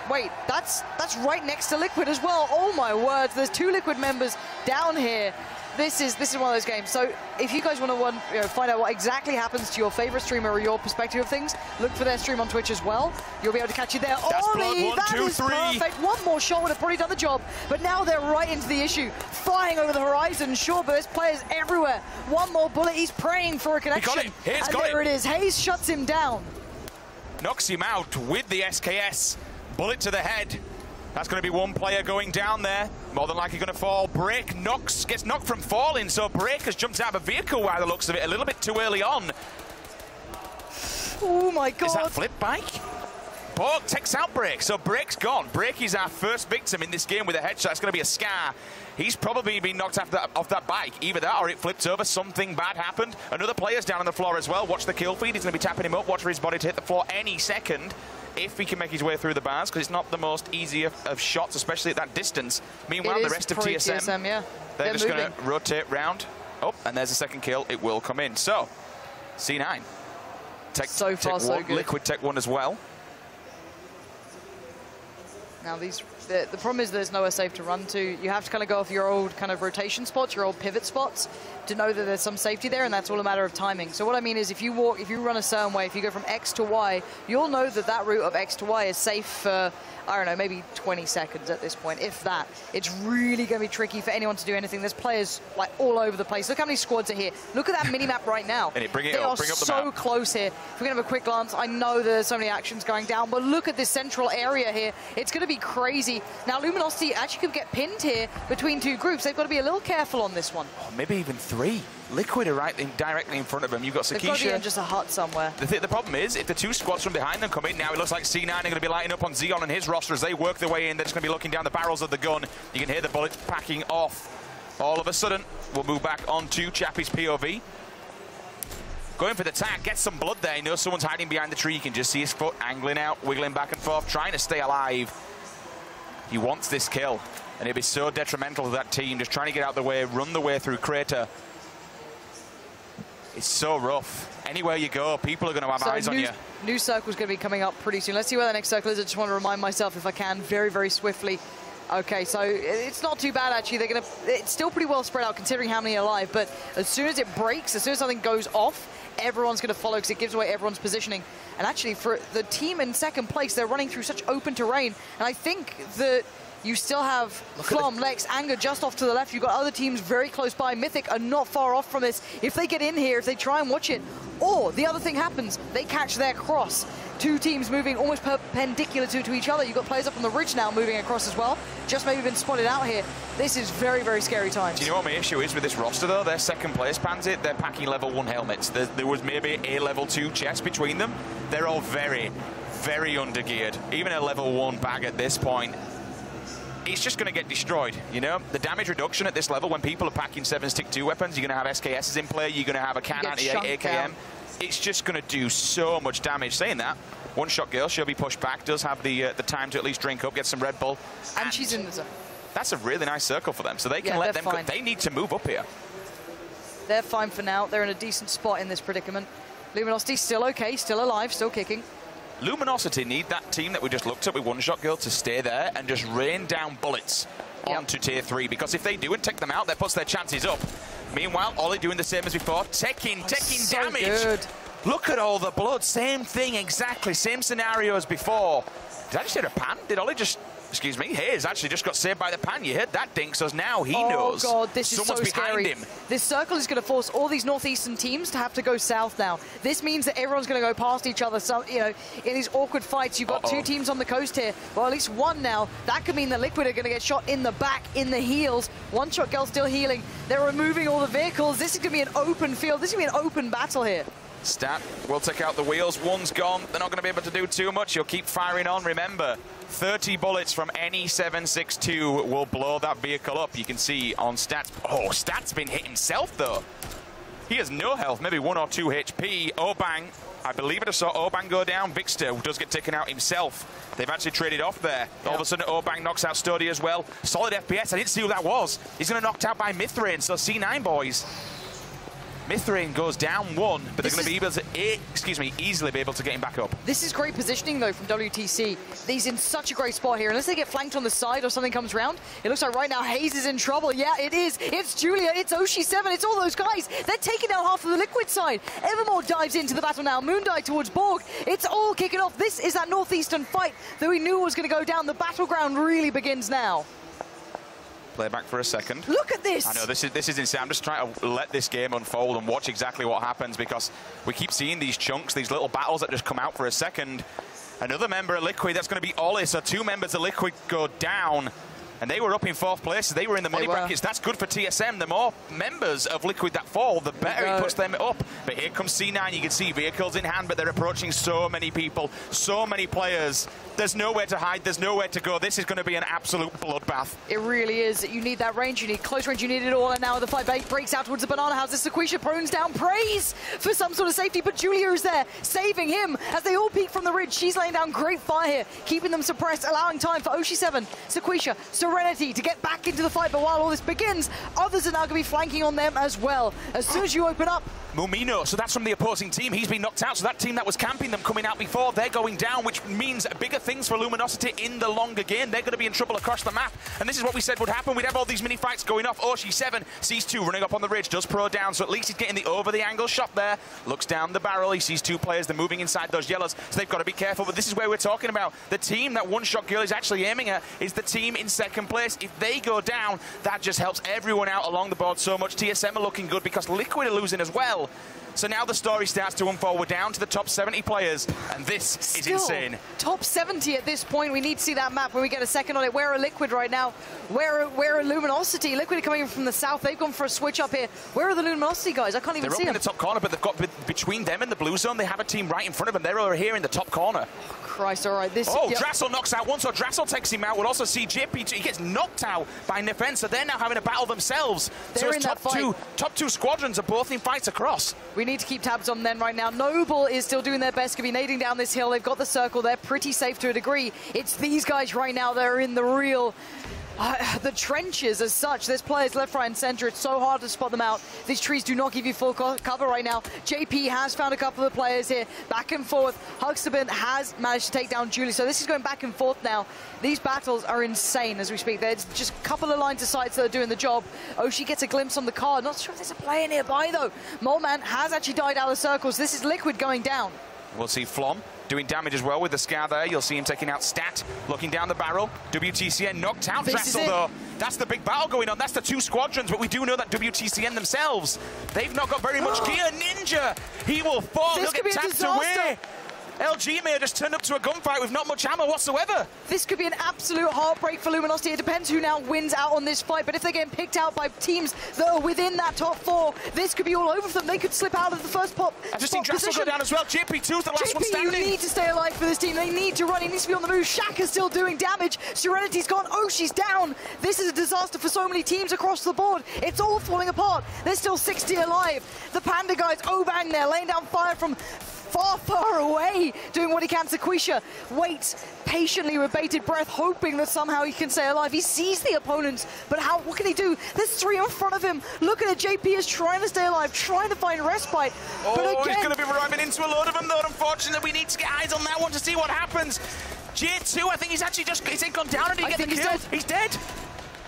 Wait, that's right next to Liquid as well. Oh my word, there's 2 Liquid members down here. This is one of those games. So if you guys want to find out what exactly happens to your favorite streamer or your perspective of things, look for their stream on Twitch as well. You'll be able to catch it there. That's blood, 1, 2, 3. Perfect. One more shot would have probably done the job, but now they're right into the issue. Flying over the horizon, sure, but there's players everywhere. One more bullet, he's praying for a connection. And there it is. Hayes shuts him down. Knocks him out with the SKS. Bullet to the head. That's going to be one player going down there. More than likely going to fall. Break gets knocked from falling, so Break has jumped out of a vehicle by the looks of it a little bit too early on. Oh my God. Is that flip bike? Borg takes out Break, so Break's gone. Break is our first victim in this game with a headshot. It's going to be a Scar. He's probably been knocked off that bike. Either that or it flipped over. Something bad happened. Another player's down on the floor as well. Watch the kill feed. He's going to be tapping him up. Watch for his body to hit the floor any second. If he can make his way through the bars, because it's not the most easy of shots, especially at that distance. Meanwhile, the rest of TSM, they're just going to rotate round. Oh, and there's a second kill. It will come in. So, C9. So far, so good. Liquid Tech 1 as well. Now, the problem is there's nowhere safe to run to. You have to kind of go off your old kind of rotation spots, your old pivot spots, to know that there's some safety there, and that's all a matter of timing. So what I mean is if you run a certain way, if you go from X to Y, you'll know that that route of X to Y is safe for, I don't know, maybe 20 seconds at this point, if that. It's really going to be tricky for anyone to do anything. There's players like all over the place. Look how many squads are here. Look at that mini-map right now. They are so close here. If we're going to have a quick glance, I know there's so many actions going down, but look at this central area here. It's going to be crazy. Now, Luminosity actually could get pinned here between 2 groups. They've got to be a little careful on this one. Oh, maybe even 3. Liquid are directly in front of them. You've got Sakisha. They've got to be in just a hut somewhere. The problem is, if the 2 squads from behind them come in now, it looks like C9 are going to be lighting up on Xeon and his roster as they work their way in. They're just going to be looking down the barrels of the gun. You can hear the bullets packing off. All of a sudden, we'll move back onto Chappie's POV. Going for the tag, gets some blood there. He knows someone's hiding behind the tree. You can just see his foot angling out, wiggling back and forth, trying to stay alive. He wants this kill, and it'd be so detrimental to that team, just trying to get out of the way, run the way through Crater. It's so rough. Anywhere you go, people are going to have eyes on you. New circle's going to be coming up pretty soon. Let's see where the next circle is. I just want to remind myself, if I can, very, very swiftly. Okay, so it's not too bad, actually. It's still pretty well spread out, considering how many are alive. But as soon as it breaks, as soon as something goes off, everyone's going to follow, because it gives away everyone's positioning. And actually, for the team in second place, they're running through such open terrain. And I think that you still have Flom, Lex, Anger just off to the left. You've got other teams very close by. Mythic are not far off from this. If they get in here, if they try and watch it, or the other thing happens, they catch their cross. 2 teams moving almost perpendicular to each other. You've got players up on the ridge now moving across as well. Just maybe been spotted out here. This is very, very scary times. Do you know what my issue is with this roster, though? They're second place Panzit. They're packing level 1 helmets. There was maybe a level 2 chest between them. They're all very, very undergeared. Even a level 1 bag at this point, it's just going to get destroyed, you know? The damage reduction at this level, when people are packing 7-stick 2 weapons, you're going to have SKSs in play, you're going to have a Can anti-8 AKM. It's just going to do so much damage. Saying that, One Shot Girl, she'll be pushed back, does have the time to at least drink up, get some Red Bull. And she's in the zone. That's a really nice circle for them, so they can let them go. They need to move up here. They're fine for now. They're in a decent spot in this predicament. Luminosity still okay, still alive, still kicking. Luminosity need that team that we just looked at with One Shot Girl to stay there and just rain down bullets onto tier 3, because if they do and take them out, that puts their chances up. Meanwhile, Ollie doing the same as before, taking damage. Good. Look at all the blood, same thing exactly, same scenario as before. Did I just hit a pan? Did Ollie just excuse me, Hayes actually just got saved by the pan. You heard that dink, so now he knows. Oh god, this is someone's so behind scary. him. This circle is going to force all these northeastern teams to have to go south now. This means that everyone's going to go past each other. So, you know, in these awkward fights, you've got two teams on the coast here. Well, at least one now. That could mean that Liquid are going to get shot in the back, in the heels. One shot girl still healing. They're removing all the vehicles. This is going to be an open field. This is going to be an open battle here. Stat will take out the wheels. One's gone. They're not going to be able to do too much. You'll keep firing on. Remember, 30 bullets from any 7.62 will blow that vehicle up. You can see on Stats. Oh, Stat's been hit himself, though. He has no health, maybe 1 or 2 HP. Obang, I believe I saw Obang go down. Vikster does get taken out himself. They've actually traded off there. All of a sudden, Obang knocks out Stody as well. Solid FPS. I didn't see who that was. He's going to knocked out by Mithrain. So C9 boys. Mithrain goes down 1, but they're going to be able to, easily be able to get him back up. This is great positioning, though, from WTC. He's in such a great spot here. Unless they get flanked on the side or something comes around, it looks like right now Hayes is in trouble. Yeah, it is. It's Julia. It's Oshi7. It's all those guys. They're taking down half of the Liquid side. Evermore dives into the battle now. Moondie towards Borg. It's all kicking off. This is that northeastern fight that we knew was going to go down. The battleground really begins now. Play back for a second. Look at this. I know, this is insane. I'm just trying to let this game unfold and watch exactly what happens, because we keep seeing these chunks, these little battles that just come out for a second. Another member of Liquid, that's going to be Ollie. So 2 members of Liquid go down. And they were up in 4th place. They were in the money brackets. That's good for TSM. The more members of Liquid that fall, the better it puts them up. But here comes C9. You can see vehicles in hand, but they're approaching so many people, so many players. There's nowhere to hide. There's nowhere to go. This is going to be an absolute bloodbath. It really is. You need that range. You need close range. You need it all. And now the fight breaks out towards the banana house. As Sequisha prones down, prays for some sort of safety. But Julia is there, saving him as they all peek from the ridge. She's laying down great fire here, keeping them suppressed, allowing time for Oshi7, Sequisha, Serenity to get back into the fight. But while all this begins, others are now going to be flanking on them as well. As soon as you open up, Mumino, so that's from the opposing team. He's been knocked out. So that team that was camping them coming out before, they're going down, which means bigger things for Luminosity in the longer game. They're going to be in trouble across the map. And this is what we said would happen. We'd have all these mini fights going off. Oshi7 sees 2 running up on the ridge, does pro down. So at least he's getting the over the angle shot there. Looks down the barrel. He sees 2 players. They're moving inside those yellows. So they've got to be careful. But this is where we're talking about. The team that one-shot girl is actually aiming at is the team in 2nd place. If they go down, that just helps everyone out along the board so much. TSM are looking good because Liquid are losing as well. So now the story starts to unfold. We're down to the top 70 players, and this is insane. Top 70 at this point. We need to see that map when we get a second on it. Where are Liquid right now? Where are Luminosity? Liquid are coming in from the south. They've gone for a switch up here. Where are the Luminosity guys? I can't even see them. They're up in the top corner, but they've got between them and the blue zone, they have a team right in front of them. They're over here in the top corner. Christ, all right. Drassel knocks out one, so Drassel takes him out. We'll also see JP, he gets knocked out by Nefen, so they're now having a battle themselves. They're in that fight. Top two squadrons are both in fights across. We need to keep tabs on them right now. Noble is still doing their best, going to be nading down this hill. They've got the circle. They're pretty safe to a degree. It's these guys right now that are in the real... the trenches as such. There's players left, right, and center. It's so hard to spot them out. These trees do not give you full cover right now. JP has found a couple of players here. Back and forth. Hugstabin has managed to take down Julie. So this is going back and forth now. These battles are insane as we speak. There's just a couple of lines of sights that are doing the job. Oshi gets a glimpse on the car. Not sure if there's a player nearby, though. Moleman has actually died out of circles. This is Liquid going down. We'll see Flom doing damage as well with the scar there. You'll see him taking out Stat, looking down the barrel. WTCN knocked out Drassel, though. That's the big battle going on. That's the 2 squadrons, but we do know that WTCN themselves, they've not got very much gear. Ninja, he will fall. He'll get tapped away. LG may have just turned up to a gunfight with not much ammo whatsoever. This could be an absolute heartbreak for Luminosity. It depends who now wins out on this fight, but if they're getting picked out by teams that are within that top 4, this could be all over for them. They could slip out of the first pop. I've just seen Drassel go down as well. JP2's the last one standing. You need to stay alive for this team. They need to run. He needs to be on the move. Shaka's still doing damage. Serenity's gone. Oshi's down. This is a disaster for so many teams across the board. It's all falling apart. There's still 60 alive. The Panda guys, Obang there, laying down fire from far away, doing what he can. Sequisha waits patiently with bated breath, hoping that somehow he can stay alive. He sees the opponents, but what can he do? There's 3 in front of him. Look at it, JP is trying to stay alive, trying to find respite. Oh, but again, he's going to be ramming into a load of them, though. Unfortunately, we need to get eyes on that one to see what happens. J2, I think he's actually he's gone down and he get the kill. He's dead.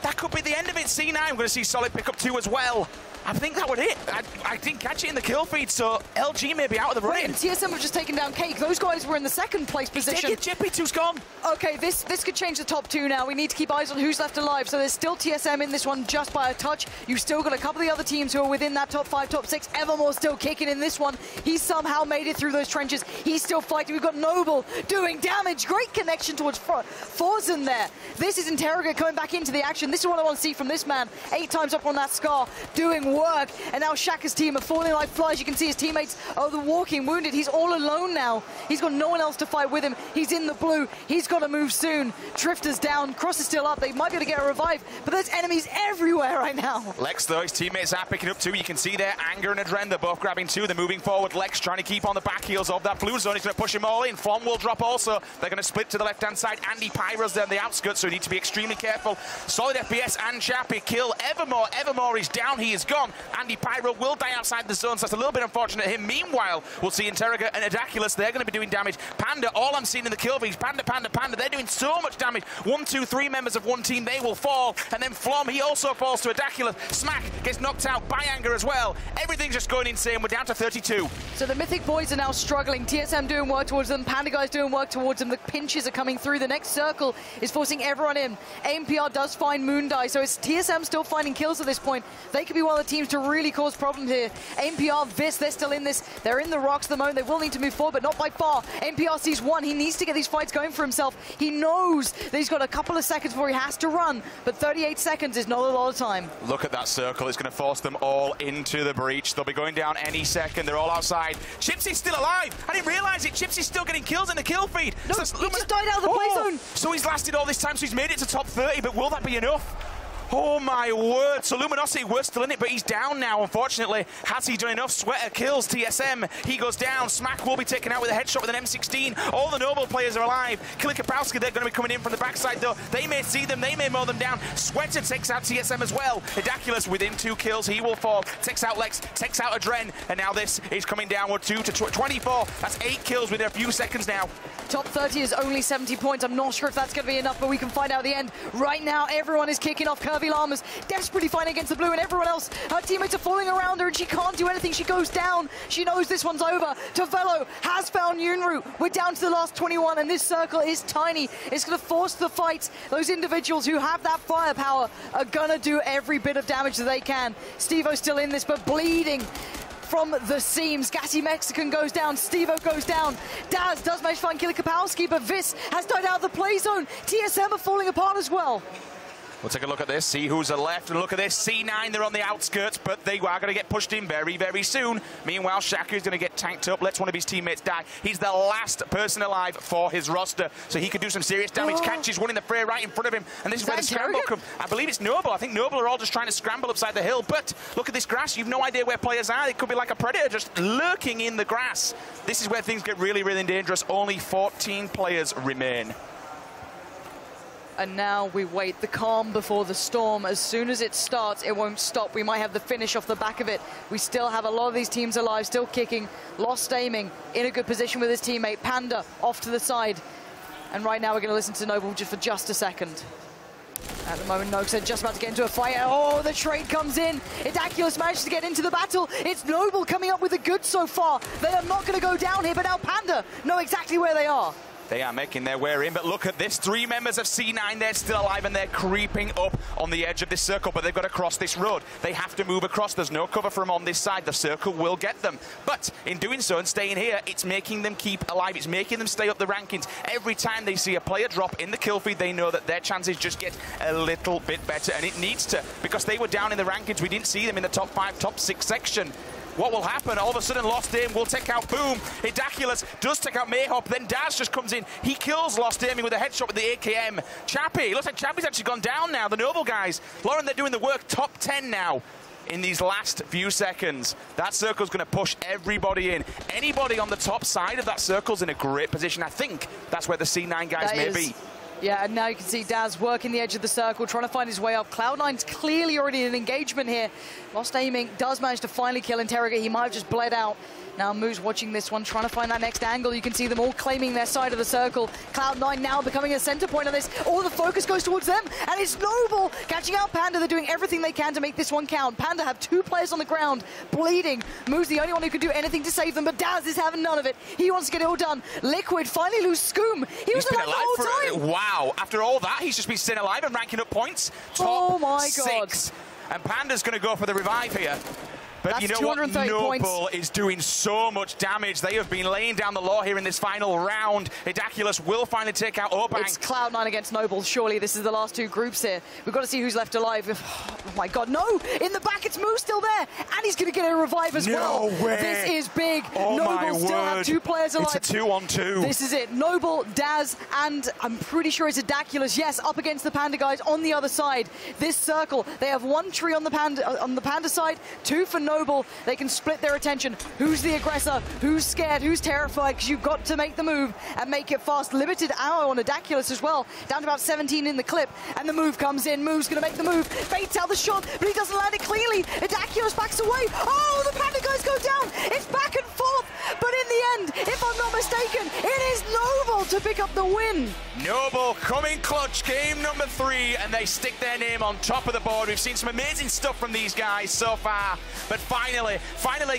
That could be the end of it. C9, we're going to see Solid pick up 2 as well. I think that would it. I didn't catch it in the kill feed, so LG may be out of the running. And TSM have just taken down Cake. Those guys were in the second place position. Jippy2's gone. Okay, this could change the top two now. We need to keep eyes on who's left alive. So there's still TSM in this one just by a touch. You've still got a couple of the other teams who are within that top 5, top 6. Evermore still kicking in this one. He's somehow made it through those trenches. He's still fighting. We've got Noble doing damage. Great connection towards Forzen there. This is Interroga coming back into the action. This is what I want to see from this man. 8 times up on that Scar, doing work. And now Shaka's team are falling like flies. You can see his teammates are the walking wounded. He's all alone now. He's got no one else to fight with him. He's in the blue. He's got to move soon. Drifter's down. Cross is still up. They might be able to get a revive, but there's enemies everywhere right now. Lex, though, his teammates are picking up 2. You can see there, Anger and Adren, they're both grabbing 2. They're moving forward. Lex trying to keep on the back heels of that blue zone. He's going to push them all in. Flom will drop also. They're going to split to the left-hand side. Andy Pyro's there on the outskirts, so you need to be extremely careful. Solid FPS and Chappie kill Evermore. Evermore is down. He is gone. Andy Pyro will die outside the zone, so that's a little bit unfortunate for him. Meanwhile, we'll see Interroga and Adaculus. They're going to be doing damage. Panda, all I'm seeing in the kill feeds, Panda. They're doing so much damage. 1, 2, 3 members of one team, they will fall. And then Flom, he also falls to Adaculus. Smack gets knocked out by Anger as well. Everything's just going insane. We're down to 32. So the Mythic boys are now struggling. TSM doing work towards them. Panda guys doing work towards them. The pinches are coming through. The next circle is forcing everyone in. AMPR does find Moondie, so it's TSM still finding kills at this point. They could be one of the teams to really cause problems here. AMPR, Vis, they're still in this. They're in the rocks at the moment. They will need to move forward, but not by far. AMPR sees 1. He needs to get these fights going for himself. He knows that he's got a couple of seconds before he has to run, but 38 seconds is not a lot of time. Look at that circle. It's going to force them all into the breach. They'll be going down any second. They're all outside. Chipsy's still alive. I didn't realize it. Chipsy's still getting kills in the kill feed. No, he just died out of the play zone. So he's lasted all this time, so he's made it to top 30, but will that be enough? Oh my word, so Luminosity, we're still in it, but he's down now, unfortunately. Has he done enough? Sweater kills TSM. He goes down. Smack will be taken out with a headshot with an M16. All the Noble players are alive. Killer Kapowski, they're going to be coming in from the backside, though. They may see them. They may mow them down. Sweater takes out TSM as well. Edaculus within 2 kills. He will fall. Takes out Lex. Takes out Adren. And now this is coming downward 2 to 24. That's 8 kills within a few seconds now. Top 30 is only 70 points. I'm not sure if that's going to be enough, but we can find out at the end. Right now, everyone is kicking off. Curvy Llamas desperately fighting against the blue, and everyone else, her teammates are falling around her, and she can't do anything. She goes down. She knows this one's over. Tavelo has found Yunru. We're down to the last 21, and this circle is tiny. It's going to force the fight. Those individuals who have that firepower are going to do every bit of damage that they can. Stevo's still in this, but bleeding from the seams. Gassy Mexican goes down. Stevo goes down. Daz does manage to find Killer Kapowski, but Vis has died out of the play zone. TSM are falling apart as well. We'll take a look at this, see who's left, and look at this. C9, they're on the outskirts, but they are going to get pushed in very, very soon. Meanwhile, Shaku's going to get tanked up, lets one of his teammates die. He's the last person alive for his roster, so he could do some serious damage. Catches one in the fray right in front of him, and this is where the scramble comes. I believe it's Noble. I think Noble are all just trying to scramble upside the hill, but look at this grass. You've no idea where players are. It could be like a predator just lurking in the grass. This is where things get really, really dangerous. Only 14 players remain. And now we wait, the calm before the storm. As soon as it starts, it won't stop. We might have the finish off the back of it. We still have a lot of these teams alive, still kicking. Lost aiming, in a good position with his teammate. Panda off to the side. And right now we're going to listen to Noble just for just a second. At the moment, Nox are just about to get into a fight. Oh, the trade comes in. Idaculus manages to get into the battle. It's Noble coming up with the goods so far. They are not going to go down here, but now Panda know exactly where they are. They are making their way in, but look at this. 3 members of C9, they're still alive, and they're creeping up on the edge of this circle, but they've got to cross this road. They have to move across. There's no cover for them on this side. The circle will get them. But in doing so and staying here, it's making them keep alive. It's making them stay up the rankings. Every time they see a player drop in the kill feed, they know that their chances just get a little bit better, and it needs to, because they were down in the rankings. We didn't see them in the top 5, top 6 section. What will happen? All of a sudden, Lost Aim will take out Boom. Idaculus does take out Mayhop. Then Daz just comes in. He kills Lost Aiming with a headshot with the AKM. Chappie, looks like Chappie's actually gone down now. The Noble guys. Lauren, they're doing the work. Top 10 now in these last few seconds. That circle's going to push everybody in. Anybody on the top side of that circle's in a great position. I think that's where the C9 guys may be. Yeah, and now you can see Daz working the edge of the circle, trying to find his way up. Cloud9's clearly already in engagement here. Lost aiming, does manage to finally kill Interrogate. He might have just bled out. Now Moo's watching this one, trying to find that next angle. You can see them all claiming their side of the circle. Cloud9 now becoming a center point of this. All the focus goes towards them, and it's Noble catching out Panda. They're doing everything they can to make this one count. Panda have 2 players on the ground, bleeding. Moo's the only one who could do anything to save them, but Daz is having none of it. He wants to get it all done. Liquid finally lose Scoom. He was alive the whole time. Wow, after all that, he's just been staying alive and ranking up points. Top 6. And Panda's going to go for the revive here. But you know what? Noble is doing so much damage. They have been laying down the law here in this final round. Idaculus will finally take out Obang. It's Cloud9 against Noble. Surely this is the last 2 groups here. We've got to see who's left alive. Oh my God, no! In the back, it's Moo still there. And he's going to get a revive as well. No way! This is big. Oh Noble still have 2 players alive. It's a 2-on-2. This is it. Noble, Daz, and I'm pretty sure it's Idaculus. Yes, up against the Panda guys on the other side. This circle, they have 1 tree on the Panda side, 2 for Noble. They can split their attention. Who's the aggressor? Who's scared? Who's terrified? Because you've got to make the move and make it fast. Limited ammo on Idaculus as well. Down to about 17 in the clip. And the move comes in. Moo's going to make the move. Baits out the shot, but he doesn't land it cleanly. Idaculus backs away. Oh, the Panda guys go down. It's back and forth. But in the end, if I'm not mistaken, it is Noble to pick up the win. Noble coming clutch, game number 3, and they stick their name on top of the board. We've seen some amazing stuff from these guys so far, but finally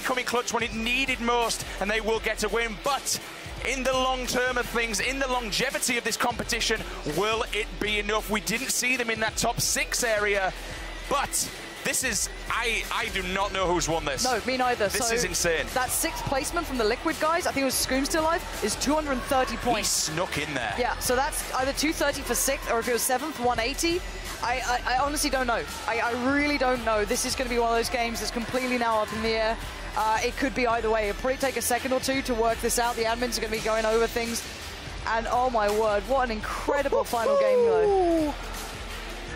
coming clutch when it needed most, and they will get a win. But in the long term of things, in the longevity of this competition, will it be enough? We didn't see them in that top 6 area, but this is, I do not know who's won this. No, me neither. This is insane. That 6th placement from the Liquid guys, I think it was Scoom still alive, is 230 points. He snuck in there. Yeah, so that's either 230 for 6th, or if it was 7th, 180. I honestly don't know. I really don't know. This is going to be one of those games that's completely now up in the air. It could be either way. It'll probably take a second or 2 to work this out. The admins are going to be going over things. And oh my word, what an incredible final game though.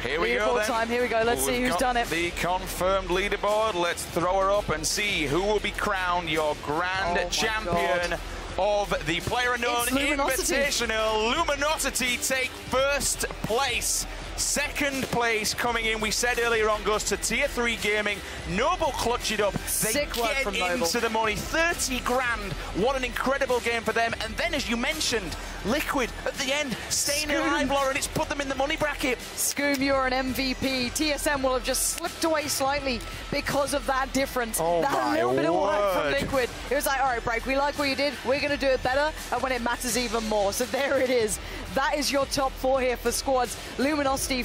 Here we go then. Time. Here we go. Let's see who's done it. The confirmed leaderboard. Let's throw her up and see who will be crowned your grand champion of the PlayerUnknown Invitational. Luminosity take 1st place. 2nd place coming in, we said earlier on, goes to Tier 3 Gaming. Noble clutch it up. They get into the money. 30 grand. What an incredible game for them. And then, as you mentioned, Liquid at the end, staying alive, Lauren. It's put them in the money bracket. Scoom, you're an MVP. TSM will have just slipped away slightly because of that difference. That little bit of work from Liquid. It was like, all right, Break, we like what you did. We're going to do it better and when it matters even more. So there it is. That is your top 4 here for squads. Luminosity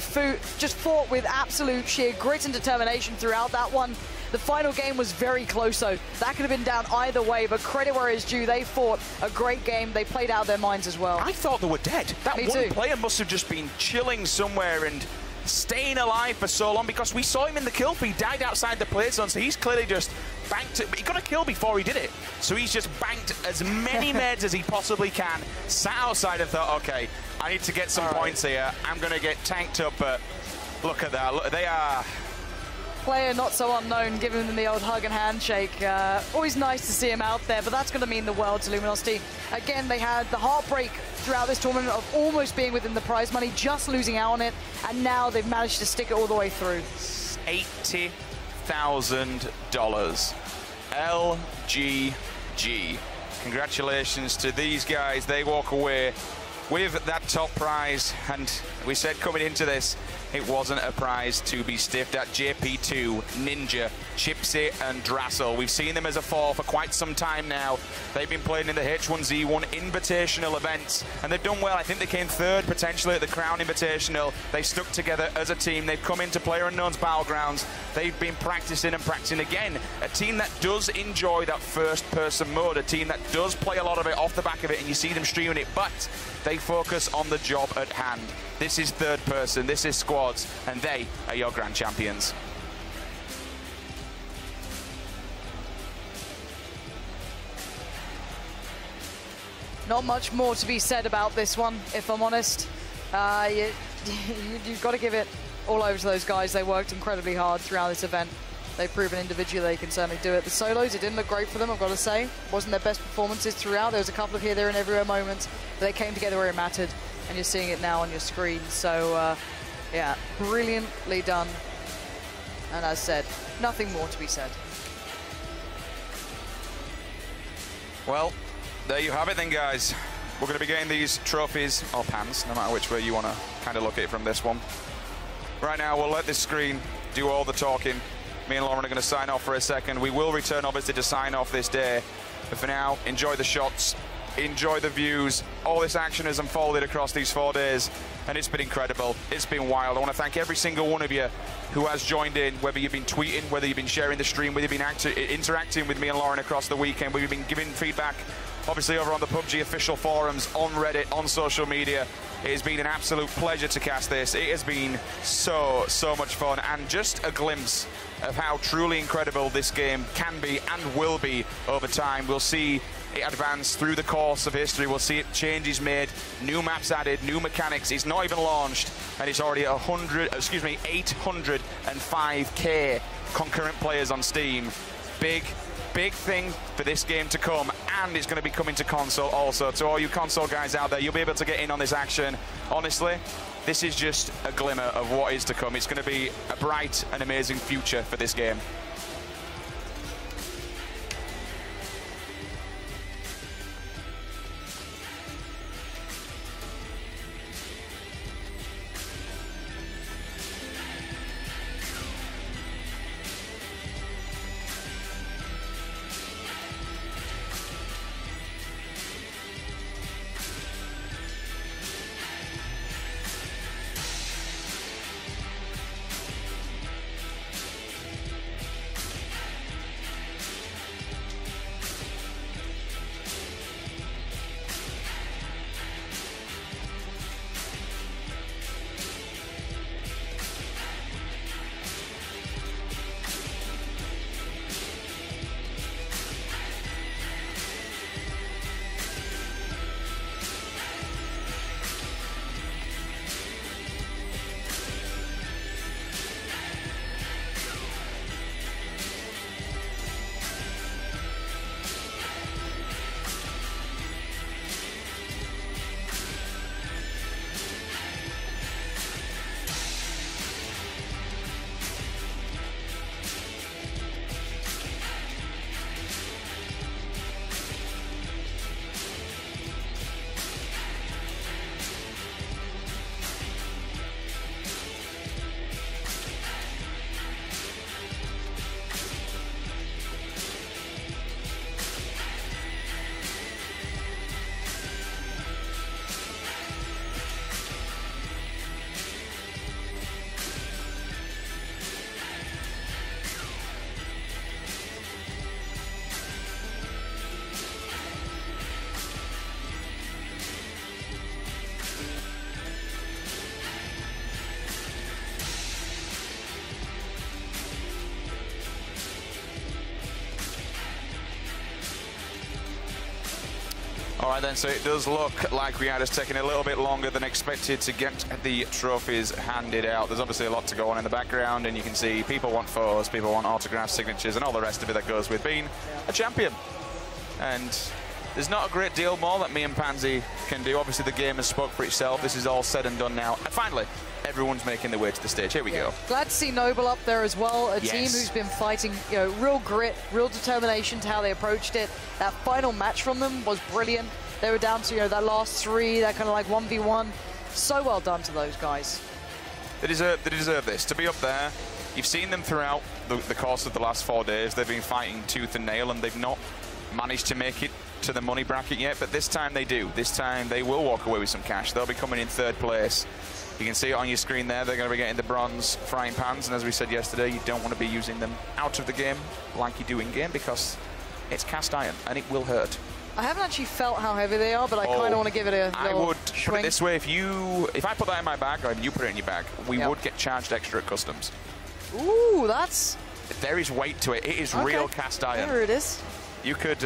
just fought with absolute sheer grit and determination throughout that one. The final game was very close, though. That could have been down either way, but credit where it's due. They fought a great game. They played out their minds as well. I thought they were dead. That one player must have just been chilling somewhere and staying alive for so long, because we saw him in the kill feed, died outside the play zone, so he's clearly just banked it. But he got a kill before he did it, so he's just banked as many meds as he possibly can, sat outside and thought, okay, I need to get some points here. I'm going to get tanked up, but look at that. Look, they are... Player not so unknown, giving them the old hug and handshake. Always nice to see him out there, but that's going to mean the world to Luminosity. Again, they had the heartbreak throughout this tournament of almost being within the prize money, just losing out on it, and now they've managed to stick it all the way through. $80,000. LGG. Congratulations to these guys. They walk away with that top prize, and we said coming into this, it wasn't a prize to be stiffed at. JP2, Ninja, Chipsy and Drassel. We've seen them as a 4 for quite some time now. They've been playing in the H1Z1 Invitational events, and they've done well. I think they came 3rd potentially at the Crown Invitational. They stuck together as a team. They've come into PlayerUnknown's Battlegrounds. They've been practicing and practicing again. A team that does enjoy that first-person mode, a team that does play a lot of it off the back of it, and you see them streaming it, but they focus on the job at hand. This is 3rd person, this is squads, and they are your grand champions. Not much more to be said about this one, if I'm honest. You've got to give it all over to those guys. They worked incredibly hard throughout this event. They've proven individually they can certainly do it. The solos, it didn't look great for them, I've got to say. Wasn't their best performances throughout. There was a couple of here, there, and everywhere moments, but they came together where it mattered. and you're seeing it now on your screen. So, yeah, brilliantly done. And as said, nothing more to be said. Well, there you have it then, guys. We're going to be getting these trophies, or pans, no matter which way you want to kind of look at it from this one. Right now, we'll let this screen do all the talking. Me and Lauren are going to sign off for a second. We will return, obviously, to sign off this day. But for now, enjoy the shots, enjoy the views. All this action has unfolded across these 4 days, and it's been incredible. It's been wild. I want to thank every single one of you who has joined in, whether you've been tweeting, whether you've been sharing the stream, whether you've been interacting with me and Lauren across the weekend, whether you've been giving feedback, obviously over on the PUBG official forums, on Reddit, on social media. It has been an absolute pleasure to cast this. It has been so much fun, and just a glimpse of how truly incredible this game can be and will be over time. We'll see it advance through the course of history. We'll see it changes made, new maps added, new mechanics. It's not even launched, and it's already 805k concurrent players on Steam. Big thing for this game to come, and it's going to be coming to console also. To all you console guys out there, you'll be able to get in on this action. Honestly, this is just a glimmer of what is to come. It's going to be a bright and amazing future for this game. All right then, so it does look like we are just taking a little bit longer than expected to get the trophies handed out. There's obviously a lot to go on in the background, and you can see people want photos, people want autographs, signatures, and all the rest of it that goes with being a champion. And there's not a great deal more that me and Pansy can do. Obviously, the game has spoke for itself. This is all said and done now. And finally, everyone's making their way to the stage. Here we go. Glad to see Noble up there as well, a team who's been fighting, real grit, real determination to how they approached it. That final match from them was brilliant. They were down to, that last 3, that kind of like 1v1. So well done to those guys. They deserve this. To be up there, you've seen them throughout the course of the last 4 days. They've been fighting tooth and nail, and they've not managed to make it to the money bracket yet, but this time they do. This time they will walk away with some cash. They'll be coming in 3rd place. You can see it on your screen there. They're going to be getting the bronze frying pans, and as we said yesterday, you don't want to be using them out of the game like you do in game, because it's cast iron and it will hurt. I haven't actually felt how heavy they are, but I kind of want to give it a little I would swing. put it this way: if I put that in my bag, or if you put it in your bag, we would get charged extra at customs. Ooh, that's... There is weight to it. It is real cast iron. There it is. You could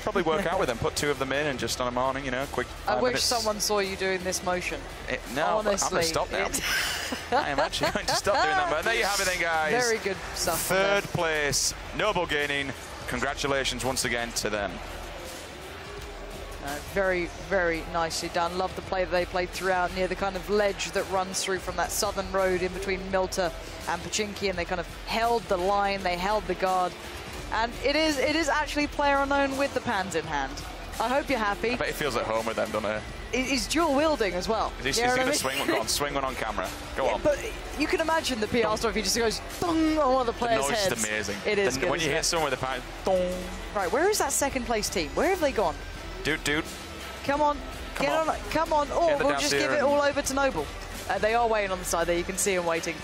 probably work out with them, put 2 of them in, and just on a morning, quick 5 I wish minutes. someone saw you doing this motion. No, honestly, I'm going to stop now. I am actually going to stop doing that. But there you have it then, guys. Very good stuff. 3rd place, Noble gaining. Congratulations once again to them. Very, very nicely done. Love the play that they played throughout near the kind of ledge that runs through from that southern road in between Milta and Pachinki, and they kind of held the line, they held the guard. And it is actually PlayerUnknown with the pans in hand. I hope you're happy. I bet he feels at home with them, doesn't he? He's dual wielding as well. He's going to swing one. Go on, swing one on camera. Go on. But you can imagine the PR stuff if he just goes dong on one of the players' heads. The noise is amazing. It is good. When you hit someone with a pan, dong. Right, where is that second place team? Where have they gone? Dude. Come on. Come on. Or we'll just give it all over to Noble. They are waiting on the side there. You can see them waiting.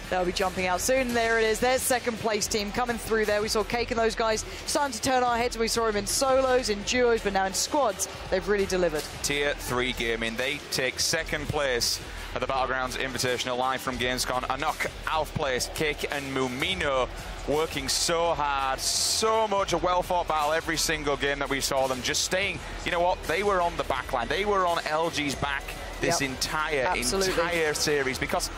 They'll be jumping out soon. There it is. There's second place team coming through there. We saw Cake and those guys starting to turn our heads. We saw them in solos, in duos, but now in squads. They've really delivered. Tier 3 Gaming. They take second place at the Battlegrounds Invitational live from Gamescom. Anok, Alf Place, Cake and Mumino working so hard, so much. A well-fought battle every single game that we saw them. Just staying, you know what? They were on the back line. They were on LG's back this entire series because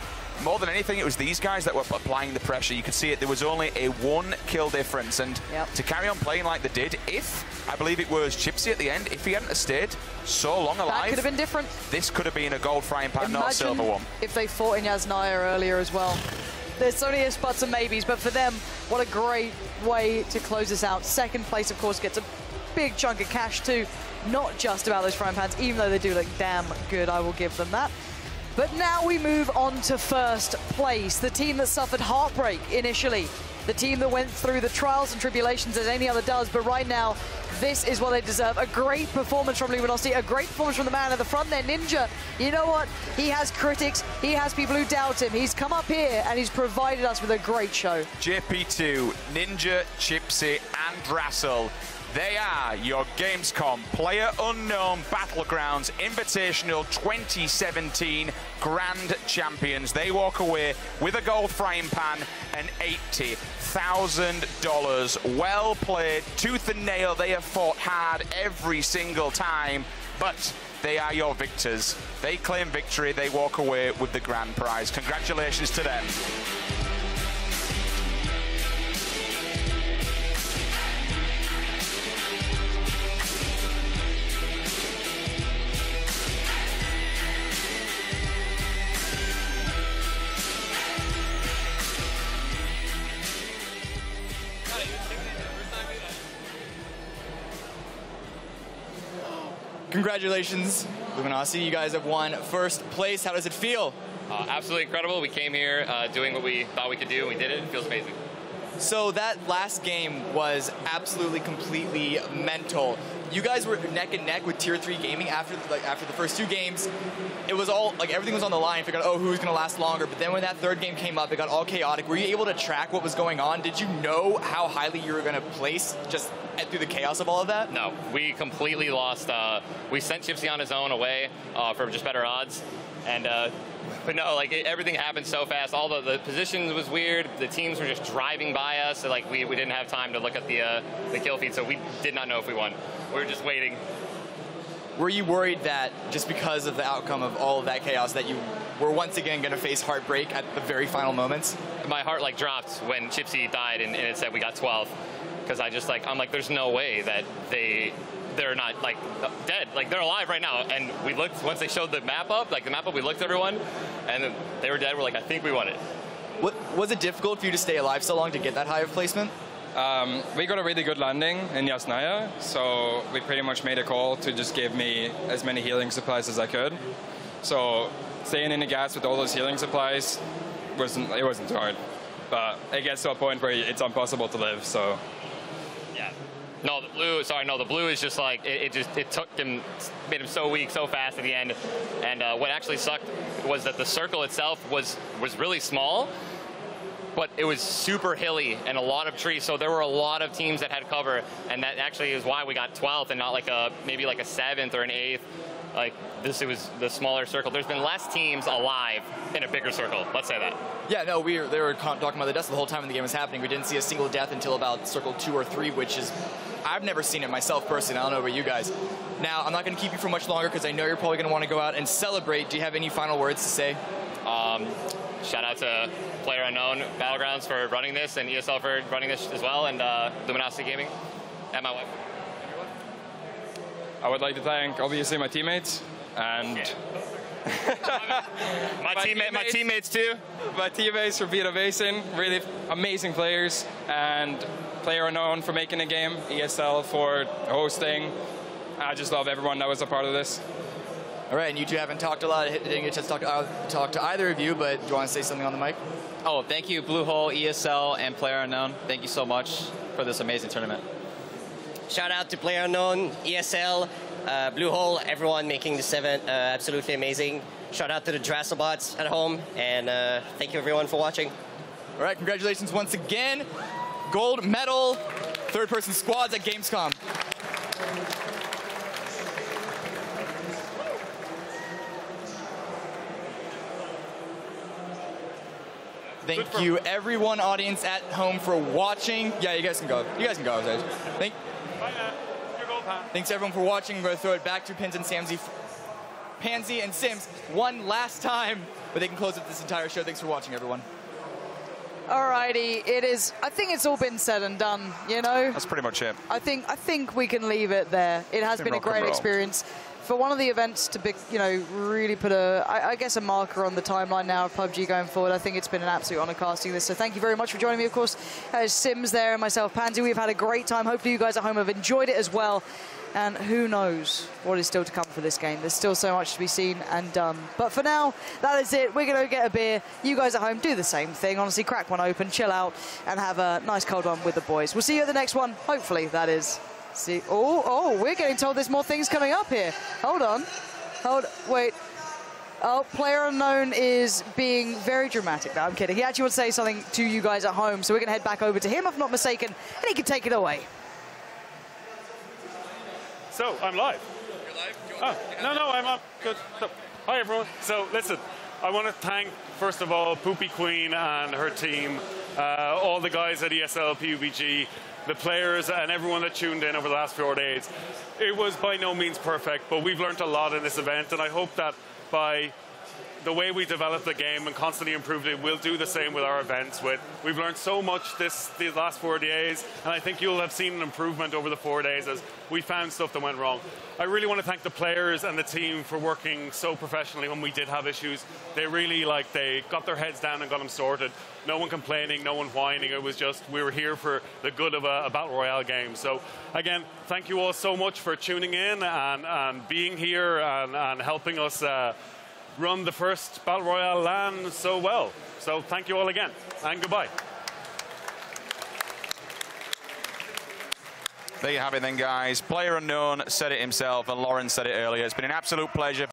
more than anything, it was these guys that were applying the pressure. You could see it. There was only a 1 kill difference. And to carry on playing like they did, I believe it was Chipsy at the end, if he hadn't stayed so long alive, that could have been different. This could have been a gold frying pan, not a silver one. If they fought in Yasnaya earlier as well. There's only ifs, buts, and maybes, but for them, what a great way to close this out. Second place, of course, gets a big chunk of cash too. Not just about those frying pans, even though they do look damn good, I will give them that. But now we move on to first place, the team that suffered heartbreak initially, the team that went through the trials and tribulations as any other does, but right now, this is what they deserve. A great performance from Luminosity, a great performance from the man at the front there, Ninja. You know what? He has critics, he has people who doubt him. He's come up here and he's provided us with a great show. JP2, Ninja, Chipsy, and Drassel. They are your Gamescom PlayerUnknown Battlegrounds Invitational 2017 Grand Champions. They walk away with a gold frying pan and $80,000. Well played, tooth and nail. They have fought hard every single time, but they are your victors. They claim victory. They walk away with the grand prize. Congratulations to them. Congratulations, Luminosity. You guys have won first place. How does it feel? Absolutely incredible. We came here doing what we thought we could do, and we did it. It feels amazing. So that last game was absolutely, completely mental. You guys were neck and neck with Tier 3 Gaming after the first 2 games. It was all, everything was on the line. Figured, oh, who's going to last longer? But then when that third game came up, it got all chaotic. Were you able to track what was going on? Did you know how highly you were going to place just through the chaos of all of that? No, we completely lost. We sent Chipsy on his own away for just better odds. And but no, everything happened so fast. All the positions was weird. The teams were just driving by us. So, we didn't have time to look at the kill feed, so we did not know if we won. We were just waiting. Were you worried that just because of the outcome of all of that chaos that you were once again going to face heartbreak at the very final moments? My heart dropped when Chipsy died and it said we got 12, because I'm like, there's no way that they're not dead. They're alive right now. And we looked, once they showed the map up, we looked at everyone, and they were dead. We're like, I think we won it. Was it difficult for you to stay alive so long to get that high of placement? We got a really good landing in Yasnaya, so we pretty much made a call to just give me as many healing supplies as I could. So staying in the gas with all those healing supplies wasn't too hard. But it gets to a point where it's impossible to live, so. Yeah. No, the blue is just it took him, made him so weak so fast at the end. And what actually sucked was that the circle itself was really small, but it was super hilly and a lot of trees, so there were a lot of teams that had cover, and that actually is why we got 12th and not maybe a 7th or an 8th. It was the smaller circle. There's been less teams alive in a bigger circle, let's say that. Yeah, no, they were talking about the deaths the whole time the game was happening. We didn't see a single death until about circle 2 or 3, which is, I've never seen it myself personally. I don't know about you guys. Now, I'm not going to keep you for much longer because I know you're probably going to want to go out and celebrate. Do you have any final words to say? Shout out to PlayerUnknown Battlegrounds for running this, and ESL for running this as well, and Luminosity Gaming, and my wife. I would like to thank, obviously, my teammates and my teammates too. My teammates for being amazing, really amazing players, and PlayerUnknown for making the game, ESL for hosting. I just love everyone that was a part of this. All right, and you two haven't talked a lot. Didn't get a chance to talk to either of you, but do you want to say something on the mic? Oh, thank you, Bluehole, ESL, and PlayerUnknown. Thank you so much for this amazing tournament. Shout out to PlayerUnknown, ESL, Bluehole, everyone making this event absolutely amazing. Shout out to the Drasobots at home, and thank you everyone for watching. All right, congratulations once again. Gold medal, third-person squads at Gamescom. Thank you, everyone, audience at home, for watching. Yeah, you guys can go. You guys can go. Thanks, everyone, for watching. I'm going to throw it back to Pansy and Sims one last time, but they can close up this entire show. Thanks for watching, everyone. Alrighty, it is. I think it's all been said and done. You know. That's pretty much it. I think we can leave it there. It has been a great experience. For one of the events to be, really put I guess a marker on the timeline now of PUBG going forward. I think it's been an absolute honor casting this. So thank you very much for joining me. Of course, Sims there and myself, Pansy. We've had a great time. Hopefully you guys at home have enjoyed it as well. And who knows what is still to come for this game. There's still so much to be seen and done. But for now, that is it. We're going to get a beer. You guys at home, do the same thing. Honestly, crack one open, chill out, and have a nice cold one with the boys. We'll see you at the next one. Hopefully, that is. See. Oh, we're getting told there's more things coming up here. Hold on. Wait. Oh, PlayerUnknown is being very dramatic. No, I'm kidding. He actually wants to say something to you guys at home, so we're going to head back over to him, if I'm not mistaken, and he can take it away. So, I'm live. You're live? No, I'm up. Good. So, hi, everyone. So, listen, I want to thank, first of all, Poopy Queen and her team, all the guys at ESL, PUBG, the players, and everyone that tuned in over the last 4 days. It was by no means perfect, but we've learned a lot in this event, and I hope that by the way we develop the game and constantly improved it, we'll do the same with our events. We've learned so much these last 4 days, and I think you'll have seen an improvement over the 4 days as we found stuff that went wrong. I really want to thank the players and the team for working so professionally when we did have issues. They really, they got their heads down and got them sorted. No one complaining, no one whining. It was just, we were here for the good of a Battle Royale game. So, again, thank you all so much for tuning in and being here and helping us run the first Battle Royale LAN so well. So thank you all again, and goodbye. There you have it then, guys. PlayerUnknown said it himself, and Lauren said it earlier. It's been an absolute pleasure.